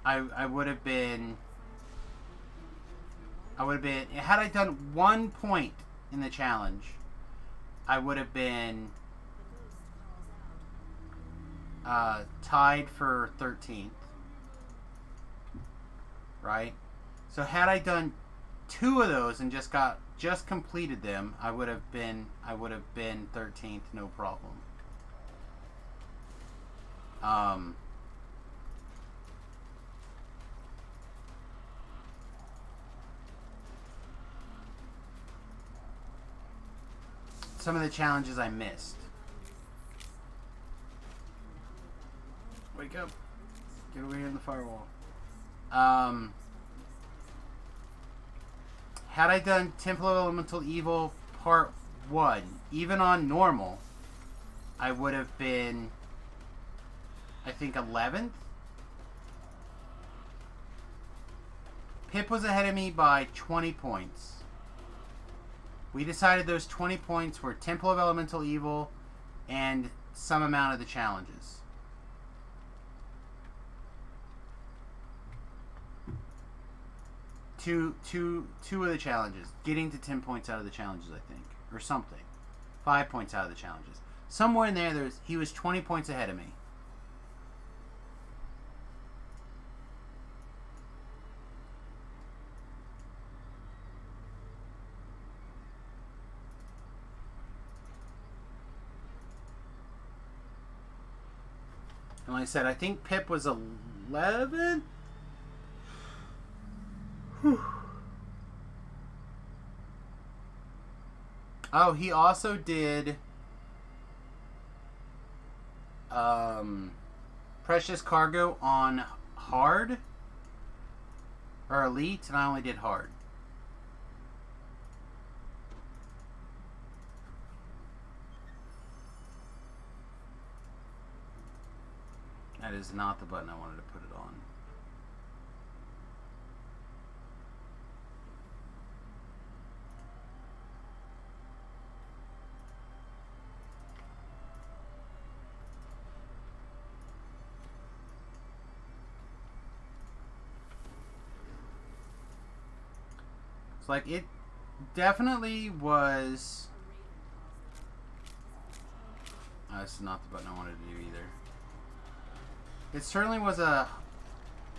I would have been I would have been, had I done 1 point in the challenge, I would have been tied for 13th. Right? So had I done 2 of those and just completed them, I would have been 13th, no problem. Some of the challenges I missed. Wake up. Get over here in the firewall. Had I done Temple of Elemental Evil Part 1, even on normal, I would have been, I think, 11th. Pip was ahead of me by 20 points. We decided those 20 points were Temple of Elemental Evil and some amount of the challenges. Two of the challenges. Getting to 10 points out of the challenges, I think. Or something. 5 points out of the challenges. Somewhere in there, he was 20 points ahead of me. And like I said, I think Pip was 11? Oh, he also did Precious Cargo on hard or elite, and I only did hard. That is not the button I wanted to put it on. It's like, it definitely was... Oh, this is not the button I wanted to do either. It certainly was a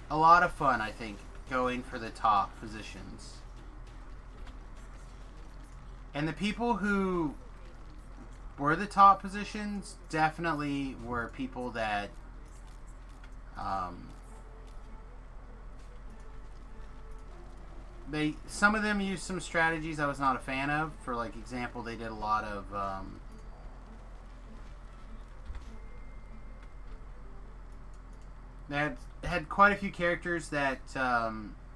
lot of fun, I think, going for the top positions. And the people who were the top positions definitely were people that some of them used some strategies I was not a fan of. For like example, they did a lot of they had quite a few characters that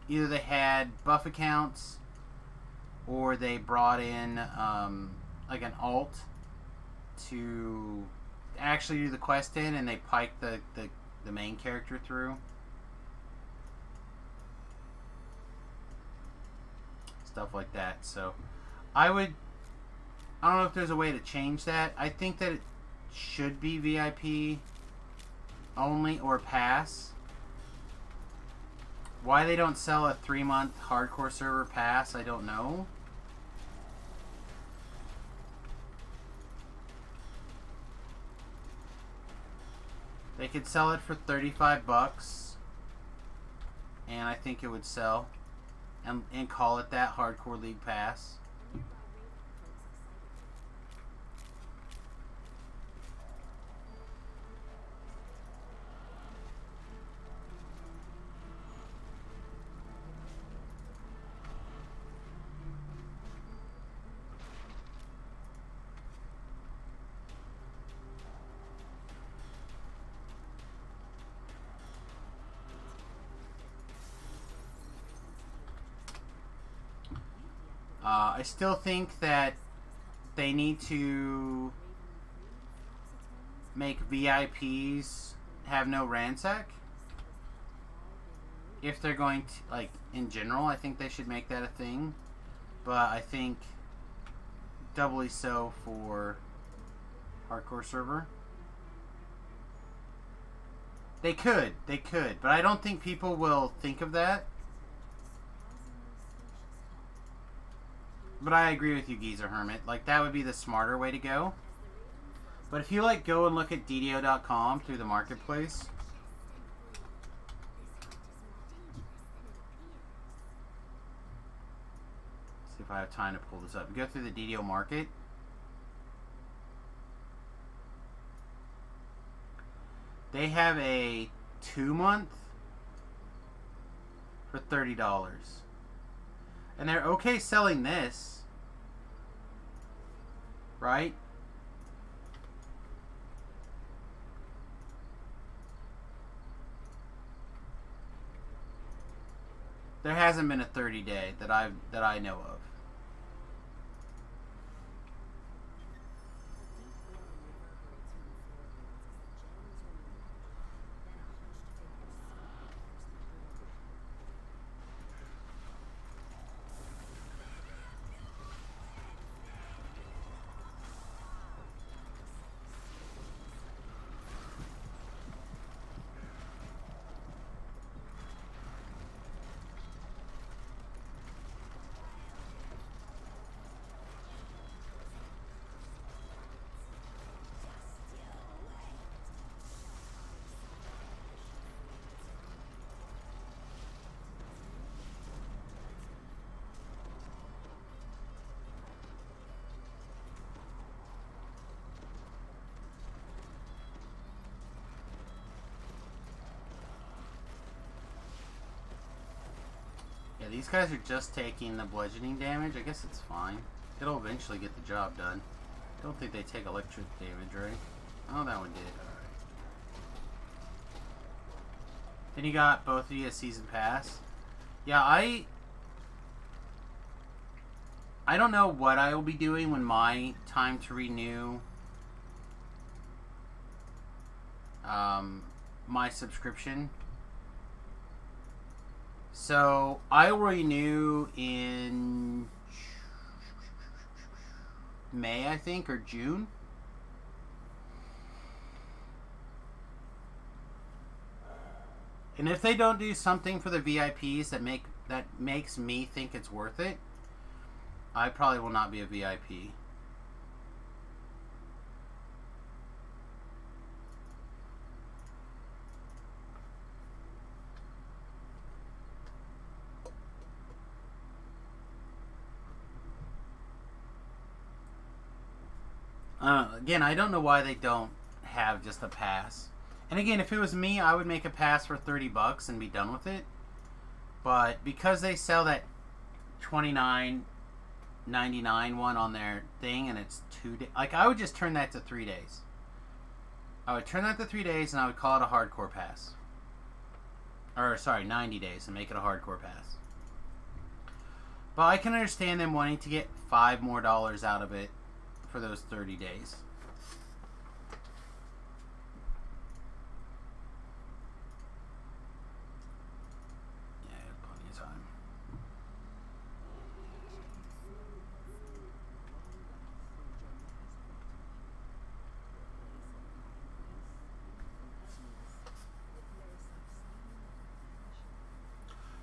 either they had buff accounts or they brought in like an alt to actually do the quest in, and they piked the main character through. Stuff like that. So I don't know if there's a way to change that. I think that it should be VIP only or pass. Why they don't sell a 3-month hardcore server pass, I don't know. They could sell it for $35 and I think it would sell, and call it that, Hardcore League Pass. I still think that they need to make VIPs have no ransack. If they're going to, like, in general, I think they should make that a thing. But I think doubly so for hardcore server. They could, but I don't think people will think of that. But I agree with you, Geezer Hermit. Like, that would be the smarter way to go. But if you, like, go and look at DDO.com through the marketplace... See if I have time to pull this up. You go through the DDO market. They have a 2-month for $30. And they're okay selling this. Right? There hasn't been a 30-day that I know of. Yeah, these guys are just taking the bludgeoning damage. I guess it's fine. It'll eventually get the job done. I don't think they take electric damage, right? Oh, that one did. Alright. Then you got both of you a season pass. Yeah, I don't know what I will be doing when my time to renew my subscription. So I will renew in May, I think, or June. And if they don't do something for the VIPs that makes me think it's worth it, I probably will not be a VIP. Again, I don't know why they don't have just a pass. And again, if it was me, I would make a pass for $30 and be done with it. But because they sell that $29.99 one on their thing, and it's 2 days, like, I would just turn that to 3 days. I would turn that to 3 days, and I would call it a hardcore pass. Or sorry, 90 days, and make it a hardcore pass. But I can understand them wanting to get $5 more out of it for those 30 days. Yeah, I have plenty of time.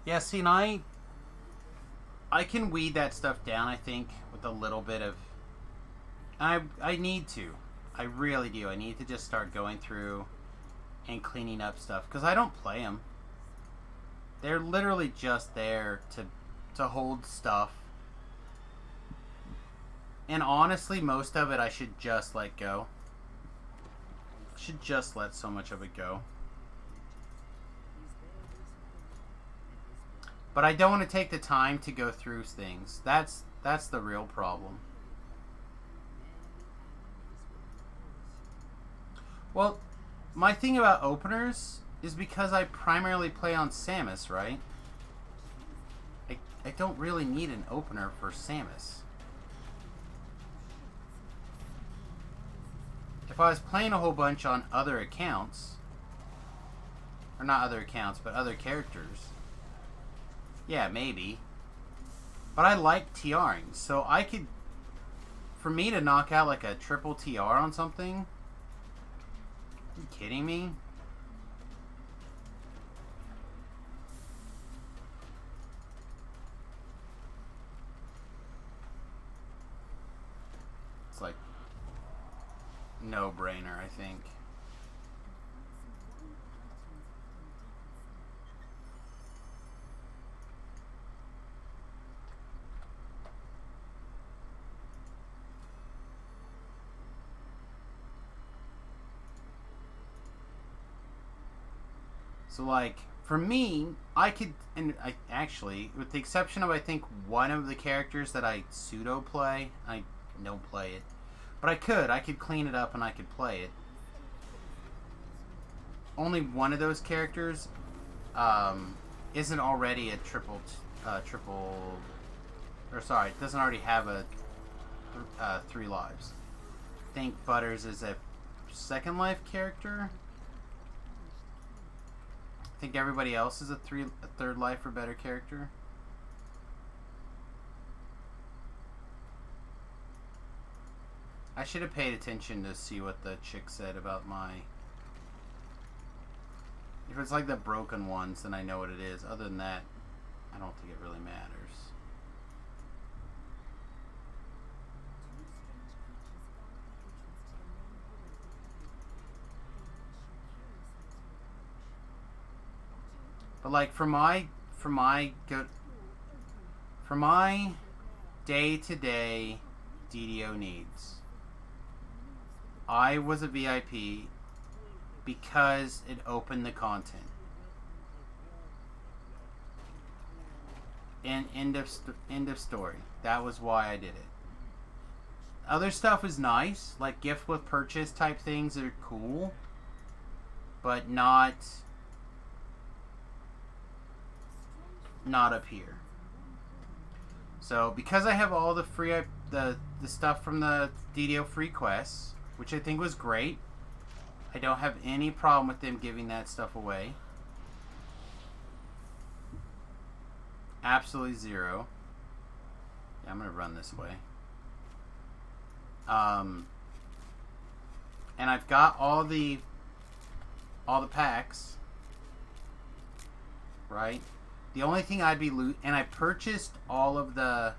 Yeah, see, and I can weed that stuff down, I think, with a little bit of... I need to. I really do. I need to just start going through and cleaning up stuff. Because I don't play them. They're literally just there to hold stuff. And honestly, most of it I should just let go. I should just let so much of it go. But I don't want to take the time to go through things. That's the real problem. Well, my thing about openers is because I primarily play on Samus, right? I don't really need an opener for Samus. If I was playing a whole bunch on other accounts, or not other accounts, but other characters, yeah, maybe. But I like TRing, so I could, for me to knock out like a triple TR on something, are you kidding me? It's like no-brainer, I think. So, like, for me, I could, and I actually, with the exception of, I think, one of the characters that I pseudo-play, I don't play it, but I could clean it up and I could play it. Only one of those characters isn't already a triple, or sorry, it doesn't already have a 3 lives. I think Butters is a second life character. I think everybody else is a third life or better character. I should have paid attention to see what the chick said about my... If it's like the broken ones, then I know what it is. Other than that, I don't think it really matters. But like for my day-to-day DDO needs, I was a VIP because it opened the content. And end of story. That was why I did it. Other stuff is nice, like gift with purchase type things are cool, but not up here. So because I have all the free the stuff from the DDO free quests, which I think was great, I don't have any problem with them giving that stuff away. Absolutely zero. Yeah, I'm gonna run this way. And I've got all the packs, right? The only thing I'd be and I purchased all of the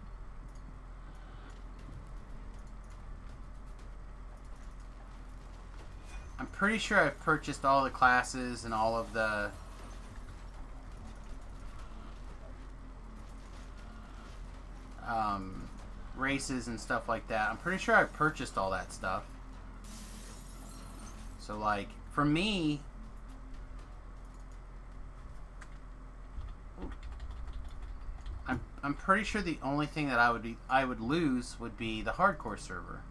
I'm pretty sure I've purchased all the classes and all of the races and stuff like that. I'm pretty sure I've purchased all that stuff. So like for me, I'm pretty sure the only thing that I would lose would be the hardcore server.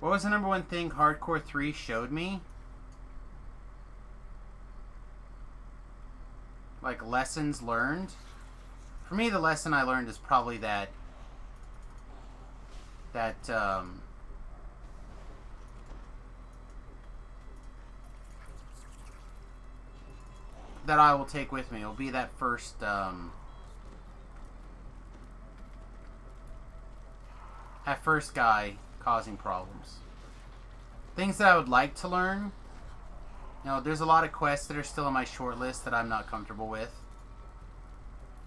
What was the number one thing Hardcore 3 showed me? Like lessons learned. For me, the lesson I learned is probably that I will take with me. It'll be that first guy causing problems. Things that I would like to learn. You know, there's a lot of quests that are still on my short list that I'm not comfortable with,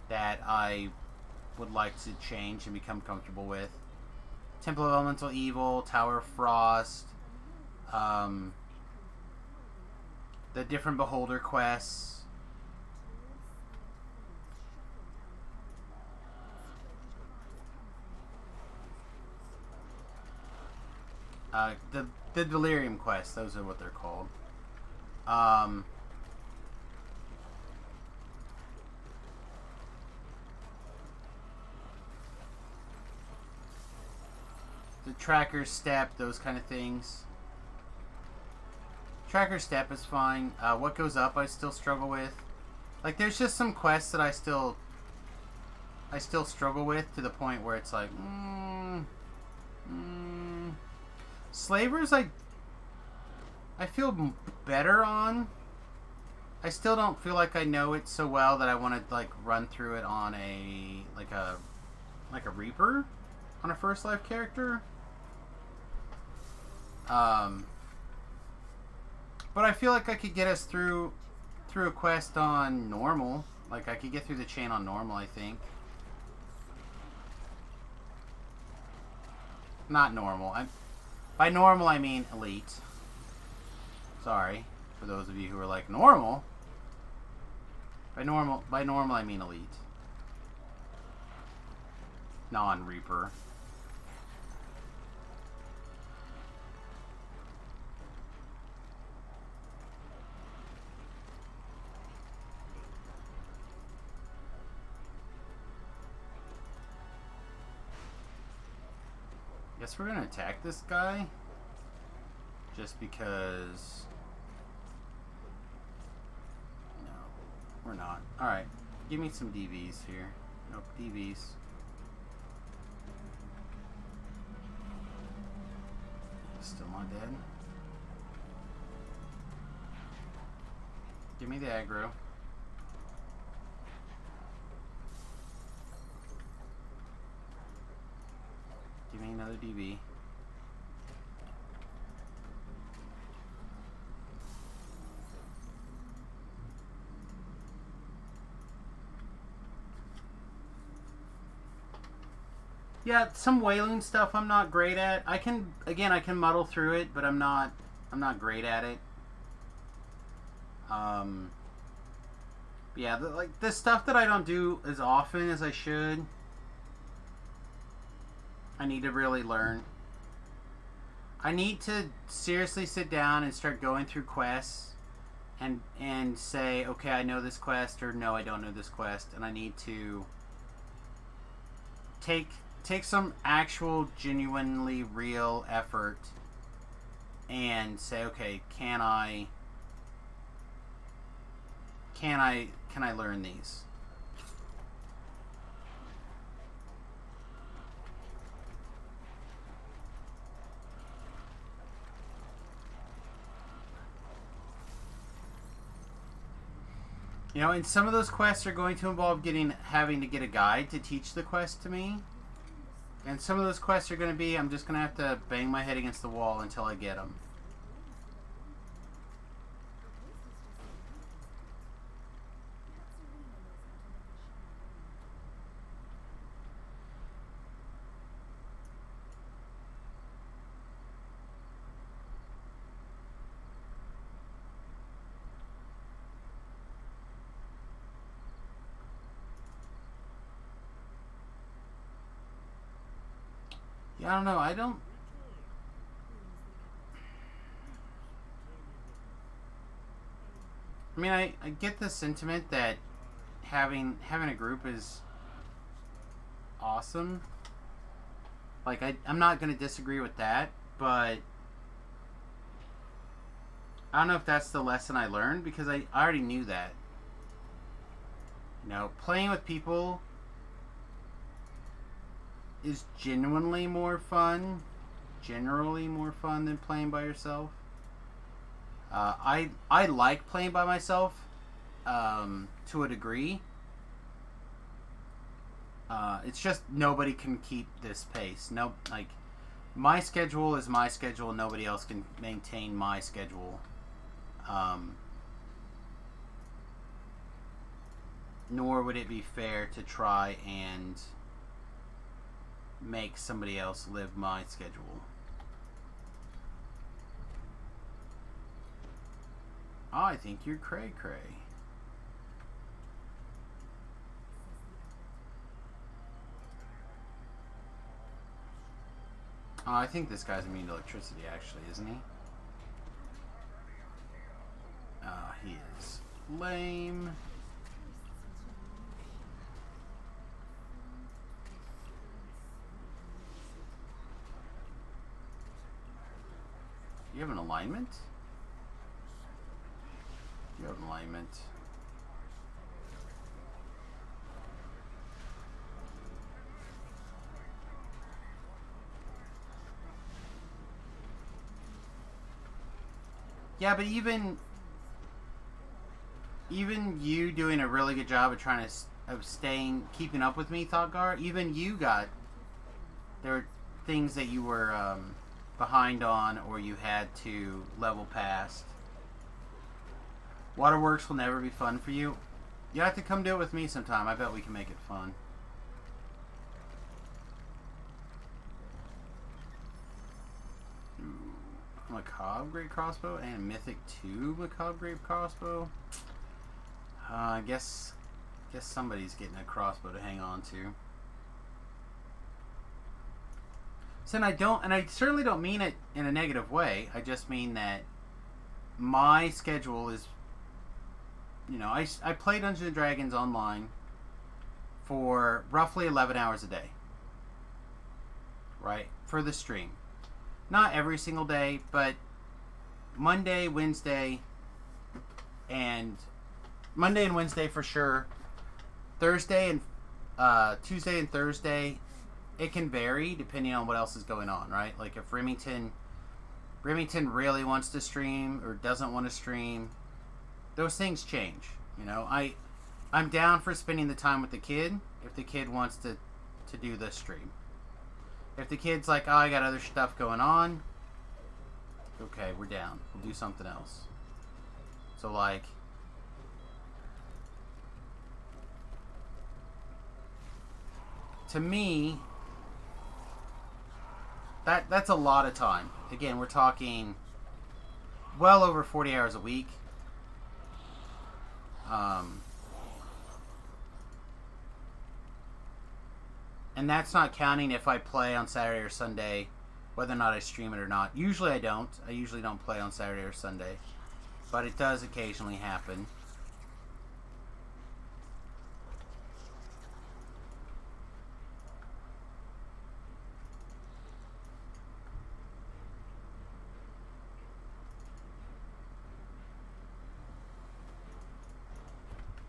that I would like to change and become comfortable with. Temple of Elemental Evil, Tower of Frost, the different Beholder quests. The Delirium quests, those are what they're called. The Tracker Step, those kind of things. Tracker Step is fine. What Goes Up I still struggle with. Like there's just some quests that I still struggle with, to the point where it's like Slavers, I feel better on. I still don't feel like I know it so well that I want to like run through it on a Reaper, on a first life character. But I feel like I could get us through a quest on normal Like, I could get through the chain on normal, I think. Not normal. By normal, I mean elite. Sorry, for those of you who are like, normal? By normal, I mean elite. Non-Reaper. Guess we're gonna attack this guy. Just because... No, we're not. Alright, give me some DVs here. Nope, DVs. Still not dead. Give me the aggro. Give me another DV. Yeah, some whaling stuff I'm not great at. I can muddle through it, but I'm not great at it. Yeah, like the stuff that I don't do as often as I should, I need to really learn. I need to seriously sit down and start going through quests and say, okay, I know this quest, or no, I don't know this quest, and I need to take some actual, genuinely real effort and say, okay, can I learn these? You know, and some of those quests are going to involve having to get a guide to teach the quest to me. And some of those quests are going to be, I'm just going to have to bang my head against the wall until I get them. Yeah, I don't know. I mean, I get the sentiment that having a group is awesome. Like, I'm not going to disagree with that, but I don't know if that's the lesson I learned, because I already knew that. You know, playing with people is genuinely more fun, generally more fun than playing by yourself. I like playing by myself to a degree. It's just nobody can keep this pace. No, like, my schedule is my schedule. Nobody else can maintain my schedule. Nor would it be fair to try and make somebody else live my schedule. Oh, I think you're cray cray. Oh, I think this guy's immune to electricity, actually, isn't he? He is lame. You have an alignment? You have an alignment. Yeah, but even you doing a really good job of trying to keeping up with me, Thoughtgar, even you there were things that you were behind on, or you had to level past. Waterworks will never be fun for you. You have to come do it with me sometime. I bet we can make it fun. Ooh, Macabre Great Crossbow and Mythic 2 Macabre Great Crossbow. I guess somebody's getting a crossbow to hang on to. So, and I certainly don't mean it in a negative way. I just mean that my schedule is, you know, I play Dungeons and Dragons online for roughly 11 hours a day. Right? For the stream. Not every single day, but Monday, Wednesday, and Wednesday for sure. Thursday and Tuesday and Thursday, it can vary depending on what else is going on, right? Like if Remington really wants to stream or doesn't want to stream, those things change. You know, I'm down for spending the time with the kid if the kid wants to do the stream. If the kid's like, oh, I got other stuff going on, okay, we're down. We'll do something else. So like, to me, that's a lot of time. Again, we're talking well over 40 hours a week. And that's not counting if I play on Saturday or Sunday, whether or not I stream it or not. Usually I don't. I usually don't play on Saturday or Sunday. But it does occasionally happen.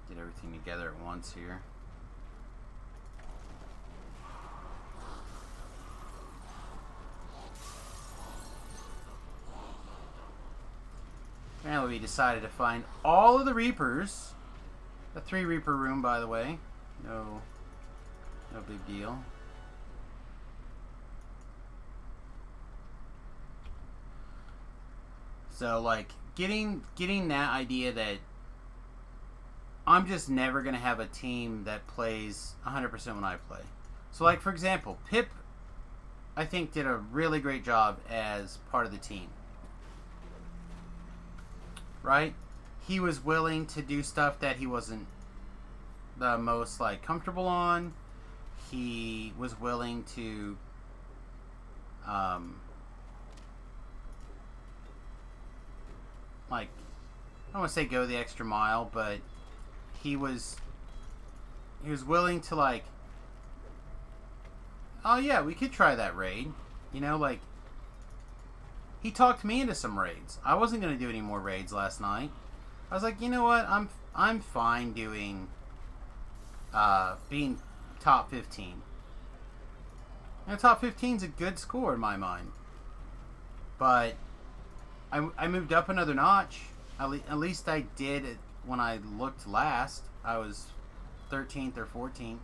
Get everything together at once here. Apparently we decided to find all of the Reapers. A 3 Reaper room, by the way. No big deal. So like getting that idea that I'm just never gonna have a team that plays 100% when I play. So like for example, Pip I think did a really great job as part of the team. Right? He was willing to do stuff that he wasn't the most like comfortable on. He was willing to like, I don't want to say go the extra mile, but he was willing to like, oh yeah, we could try that raid. You know, like, he talked me into some raids. I wasn't going to do any more raids last night. I was like, you know what? I'm fine doing being top 15. And top 15 is a good score in my mind. But I moved up another notch. At least I did it when I looked last. I was 13th or 14th.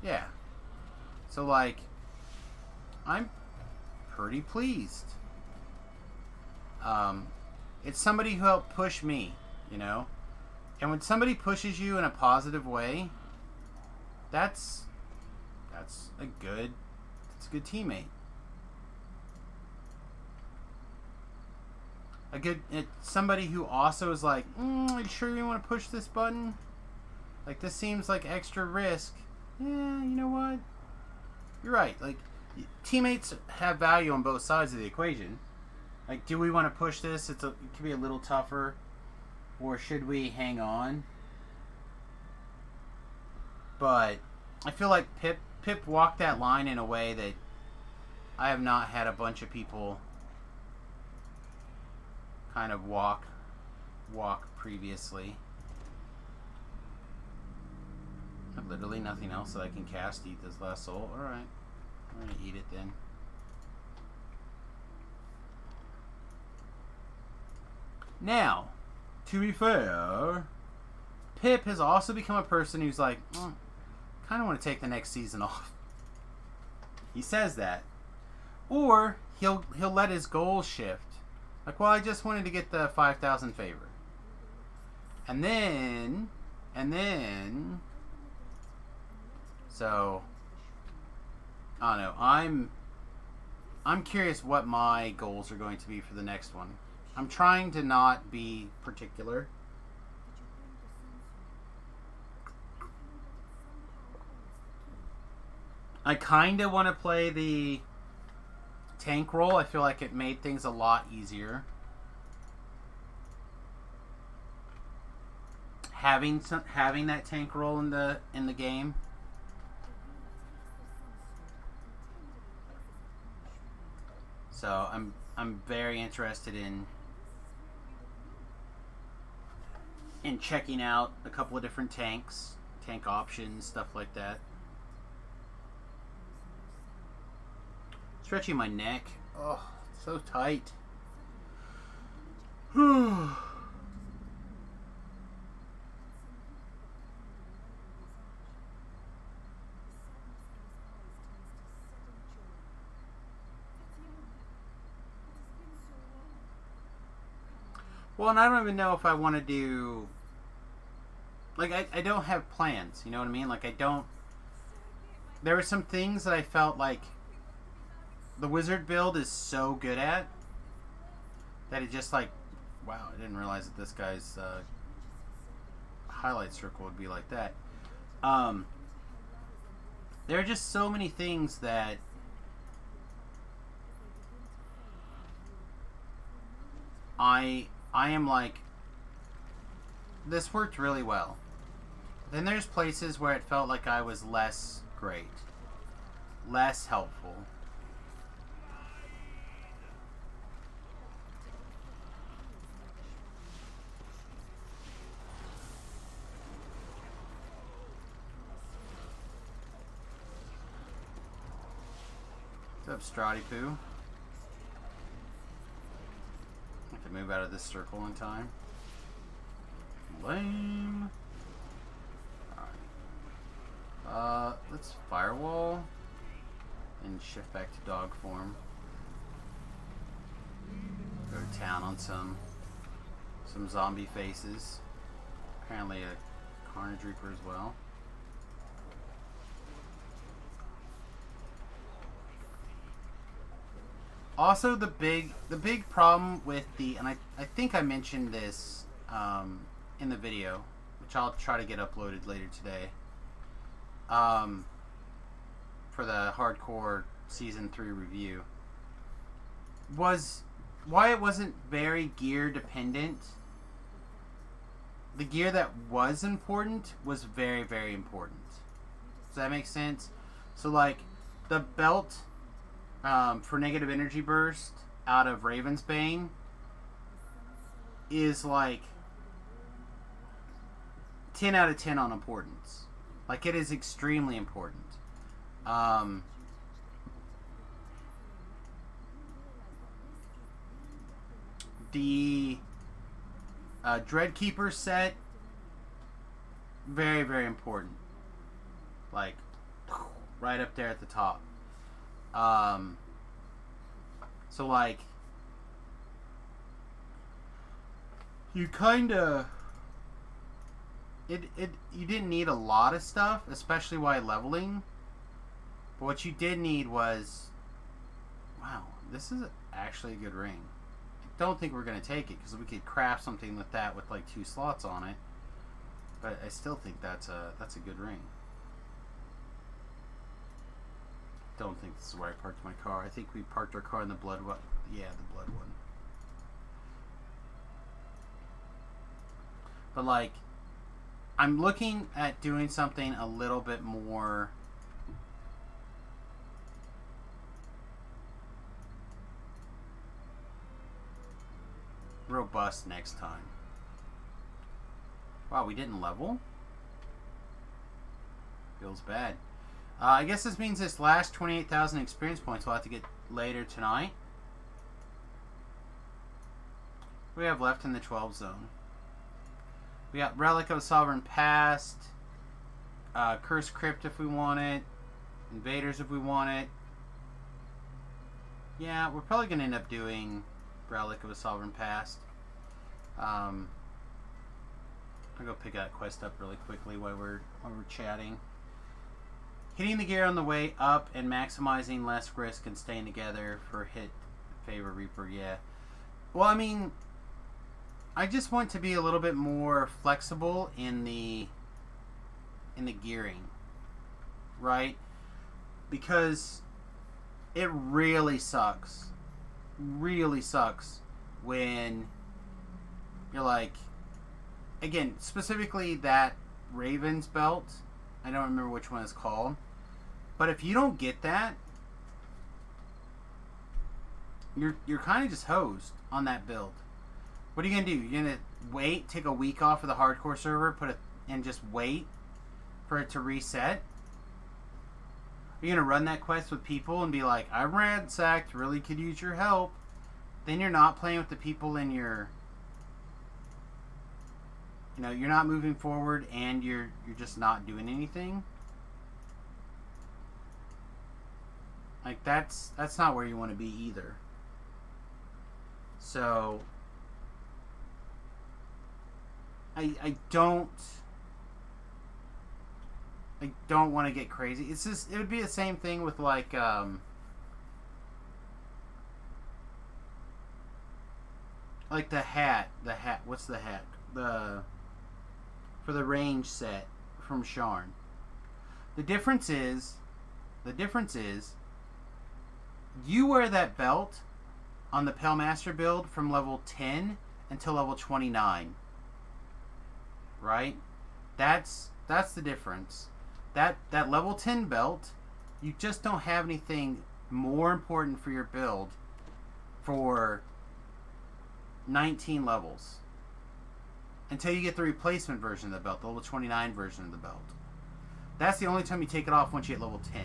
Yeah. So, like, I'm pretty pleased. It's somebody who helped push me, you know? And when somebody pushes you in a positive way, that's a good teammate. Somebody who also is like, are you sure you want to push this button? Like, this seems like extra risk. Yeah, you know what? You're right. Like, teammates have value on both sides of the equation. Like, do we want to push this? It could be a little tougher. Or should we hang on? But I feel like Pip walked that line in a way that I have not had a bunch of people kind of walk previously. Literally nothing else that I can cast. Eat this last soul. Alright. I'm gonna eat it then. Now, to be fair, Pip has also become a person who's like, kind of want to take the next season off. He says that. Or he'll let his goals shift. Like, well, I just wanted to get the 5,000 favor. And then, so, I don't know. I'm curious what my goals are going to be for the next one. I'm trying to not be particular. I kind of want to play the tank role. I feel like it made things a lot easier. Having that tank role in the game. So I'm very interested in checking out a couple of different tank options, stuff like that. Stretching my neck. Oh, so tight. Well, and I don't even know if I want to do... Like, I don't have plans, you know what I mean? Like, I don't... There were some things that I felt like the wizard build is so good at that it just, like... Wow, I didn't realize that this guy's highlight circle would be like that. There are just so many things that... I am like, this worked really well. Then there's places where it felt like I was less great, less helpful. What's up, Strati Poo? I can move out of this circle in time. Lame. Alright. Let's firewall and shift back to dog form. Go to town on some zombie faces. Apparently a Carnage Reaper as well. Also, the big problem with the, and I think I mentioned this in the video, which I'll try to get uploaded later today, for the Hardcore Season 3 review, was why it wasn't very gear dependent. The gear that was important was very, very important. Does that make sense? So, like, the belt... for negative energy burst out of Raven's Bane is like 10 out of 10 on importance. Like, it is extremely important. The Dreadkeeper set, very, very important. Like, right up there at the top. So like, you kinda, you didn't need a lot of stuff, especially while leveling, but what you did need was, wow, this is actually a good ring. I don't think we're gonna take it, because we could craft something with that with like 2 slots on it, but I still think that's a good ring. Don't think this is where I parked my car. I think we parked our car in the blood one. Yeah, the blood one. But like, I'm looking at doing something a little bit more robust next time. Wow, we didn't level? Feels bad. I guess this means this last 28,000 experience points we'll have to get later tonight. What do we have left in the 12 zone? We got Relic of Sovereign Past, Cursed Crypt if we want it, Invaders if we want it. Yeah, we're probably going to end up doing Relic of a Sovereign Past. I'll go pick that quest up really quickly while we're chatting. Hitting the gear on the way up and maximizing less risk and staying together for hit favor Reaper, yeah. Well, I mean, I just want to be a little bit more flexible in the gearing, right? Because it really sucks when you're like, again, specifically that Raven's belt, I don't remember which one it's called, but if you don't get that, you're kind of just hosed on that build. What are you gonna do? You're gonna wait, take a week off of the hardcore server, and just wait for it to reset? You're gonna run that quest with people and be like, I ransacked, really could use your help. Then you're not playing with the people in your, you're not moving forward, and you're just not doing anything. Like, that's not where you want to be either. So I don't want to get crazy. It's just, it would be the same thing with like the hat. What's the hat? For the range set from Sharn. The difference is you wear that belt on the Pellmaster build from level 10 until level 29. Right? That's the difference. That level 10 belt, you just don't have anything more important for your build for 19 levels. Until you get the replacement version of the belt, the level 29 version of the belt. That's the only time you take it off, once you hit level 10.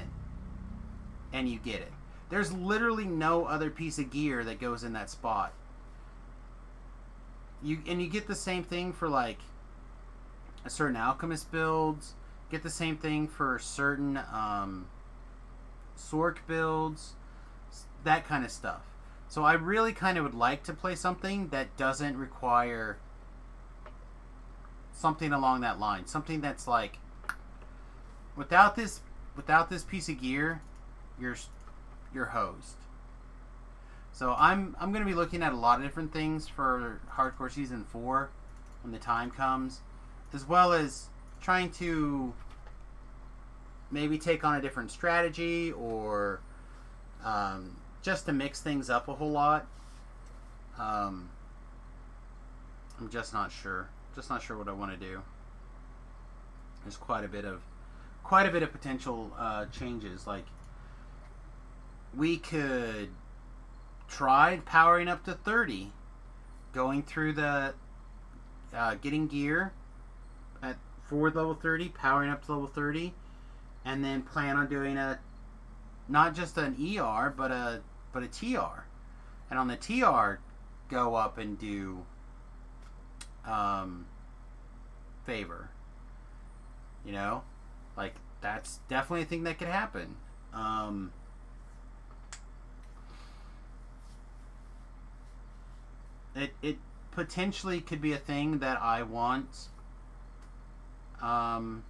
And you get it. There's literally no other piece of gear that goes in that spot. You get the same thing for like a certain alchemist builds. Get the same thing for certain Sork builds. That kind of stuff. So I really kind of would like to play something that doesn't require something along that line. Something that's like, without this piece of gear, you're hosed. So I'm going to be looking at a lot of different things for Hardcore Season 4 when the time comes, as well as trying to maybe take on a different strategy, or just to mix things up a whole lot. I'm just not sure. Just not sure what I want to do. There's quite a bit of potential changes. Like, we could try powering up to 30, going through the getting gear at forward level 30, powering up to level 30, and then plan on doing not just an ER but a TR, and on the TR go up and do favor. Like, that's definitely a thing that could happen. It potentially could be a thing that I want. I'm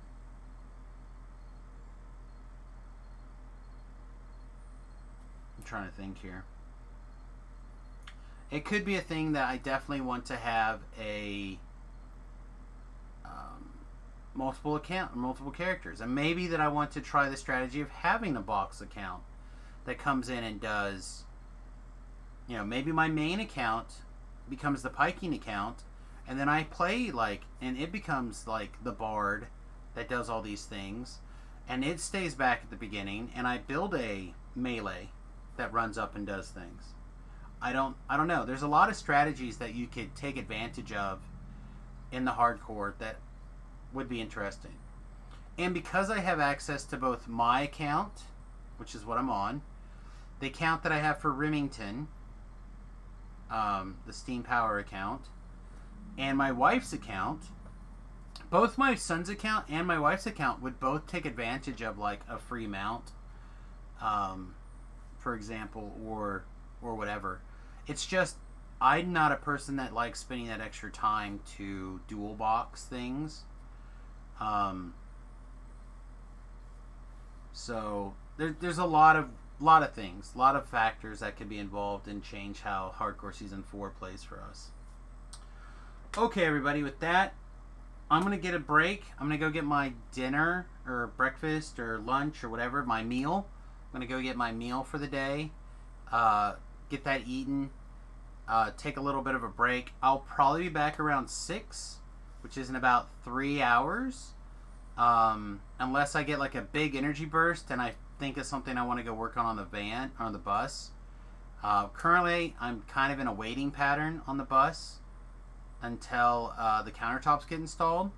trying to think here. It could be a thing that I definitely want to have a multiple characters, and maybe that I want to try the strategy of having a box account that comes in and does, maybe my main account becomes the piking account, and then I play and it becomes like the bard that does all these things, and it stays back at the beginning, and I build a melee that runs up and does things. I don't know. There's a lot of strategies that you could take advantage of in the hardcore that would be interesting. And because I have access to both my account, which is what I'm on, the account that I have for Remington, the Steam Power account, and my wife's account, both my son's account and my wife's account would both take advantage of like a free mount, for example, or or whatever. It's just I'm not a person that likes spending that extra time to dual box things. So there's a lot of things, a lot of factors that could be involved and change how Hardcore Season 4 plays for us. Okay, everybody, with that, I'm going to get a break. I'm going to go get my dinner or breakfast or lunch or whatever, my meal. I'm going to go get my meal for the day, get that eaten, take a little bit of a break. I'll probably be back around 6, which is in about 3 hours. Unless I get like a big energy burst and I think of something I want to go work on the van or on the bus. Currently, I'm kind of in a waiting pattern on the bus until the countertops get installed.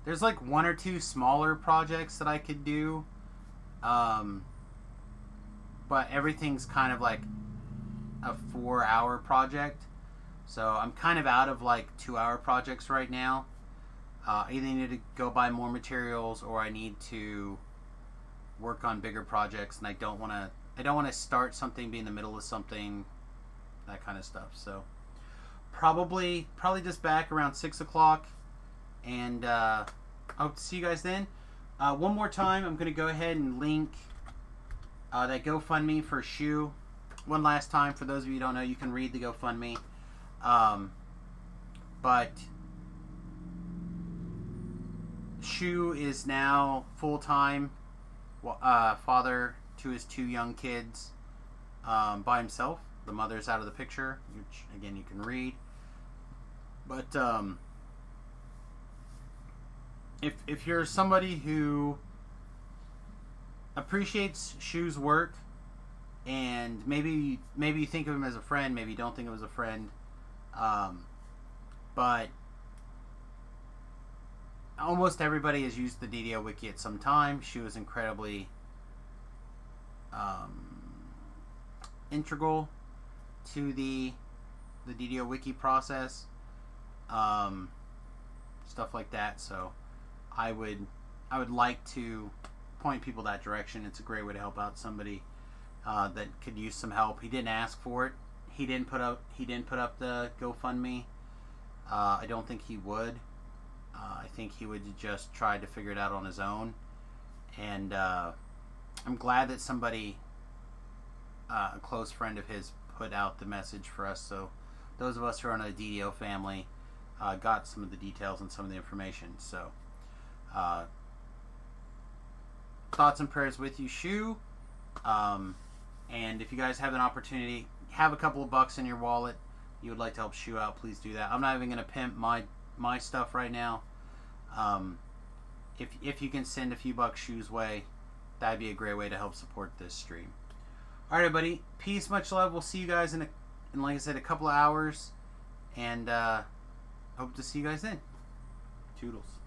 There's like 1 or 2 smaller projects that I could do, but everything's kind of like a 4-hour project. So I'm kind of out of like 2-hour projects right now. I either need to go buy more materials or I need to work on bigger projects, and I don't want to start something, be in the middle of something, that kind of stuff. So probably just back around 6 o'clock, and I hope to see you guys then. One more time, I'm going to go ahead and link that GoFundMe for Shu. One last time, for those of you who don't know, you can read the GoFundMe. But Shu is now full-time father to his 2 young kids by himself. The mother's out of the picture, which again you can read. But if you're somebody who appreciates Shu's work, and maybe you think of him as a friend, maybe you don't think of him as a friend, but almost everybody has used the DDO Wiki at some time. Shu is incredibly integral to the DDO Wiki process, stuff like that. So I would like to point people that direction. It's a great way to help out somebody that could use some help. He didn't ask for it. He didn't put up the GoFundMe. I don't think he would. I think he would just try to figure it out on his own. And I'm glad that somebody, a close friend of his, put out the message for us. So those of us who are in a DDO family got some of the details and some of the information. So thoughts and prayers with you, Shu. And if you guys have an opportunity, have a couple of bucks in your wallet, you would like to help Shu out, please do that. I'm not even going to pimp my stuff right now. If you can send a few bucks Shu's way, that'd be a great way to help support this stream. All right, everybody. Peace, much love. We'll see you guys in like I said, a couple of hours, and hope to see you guys then. Toodles.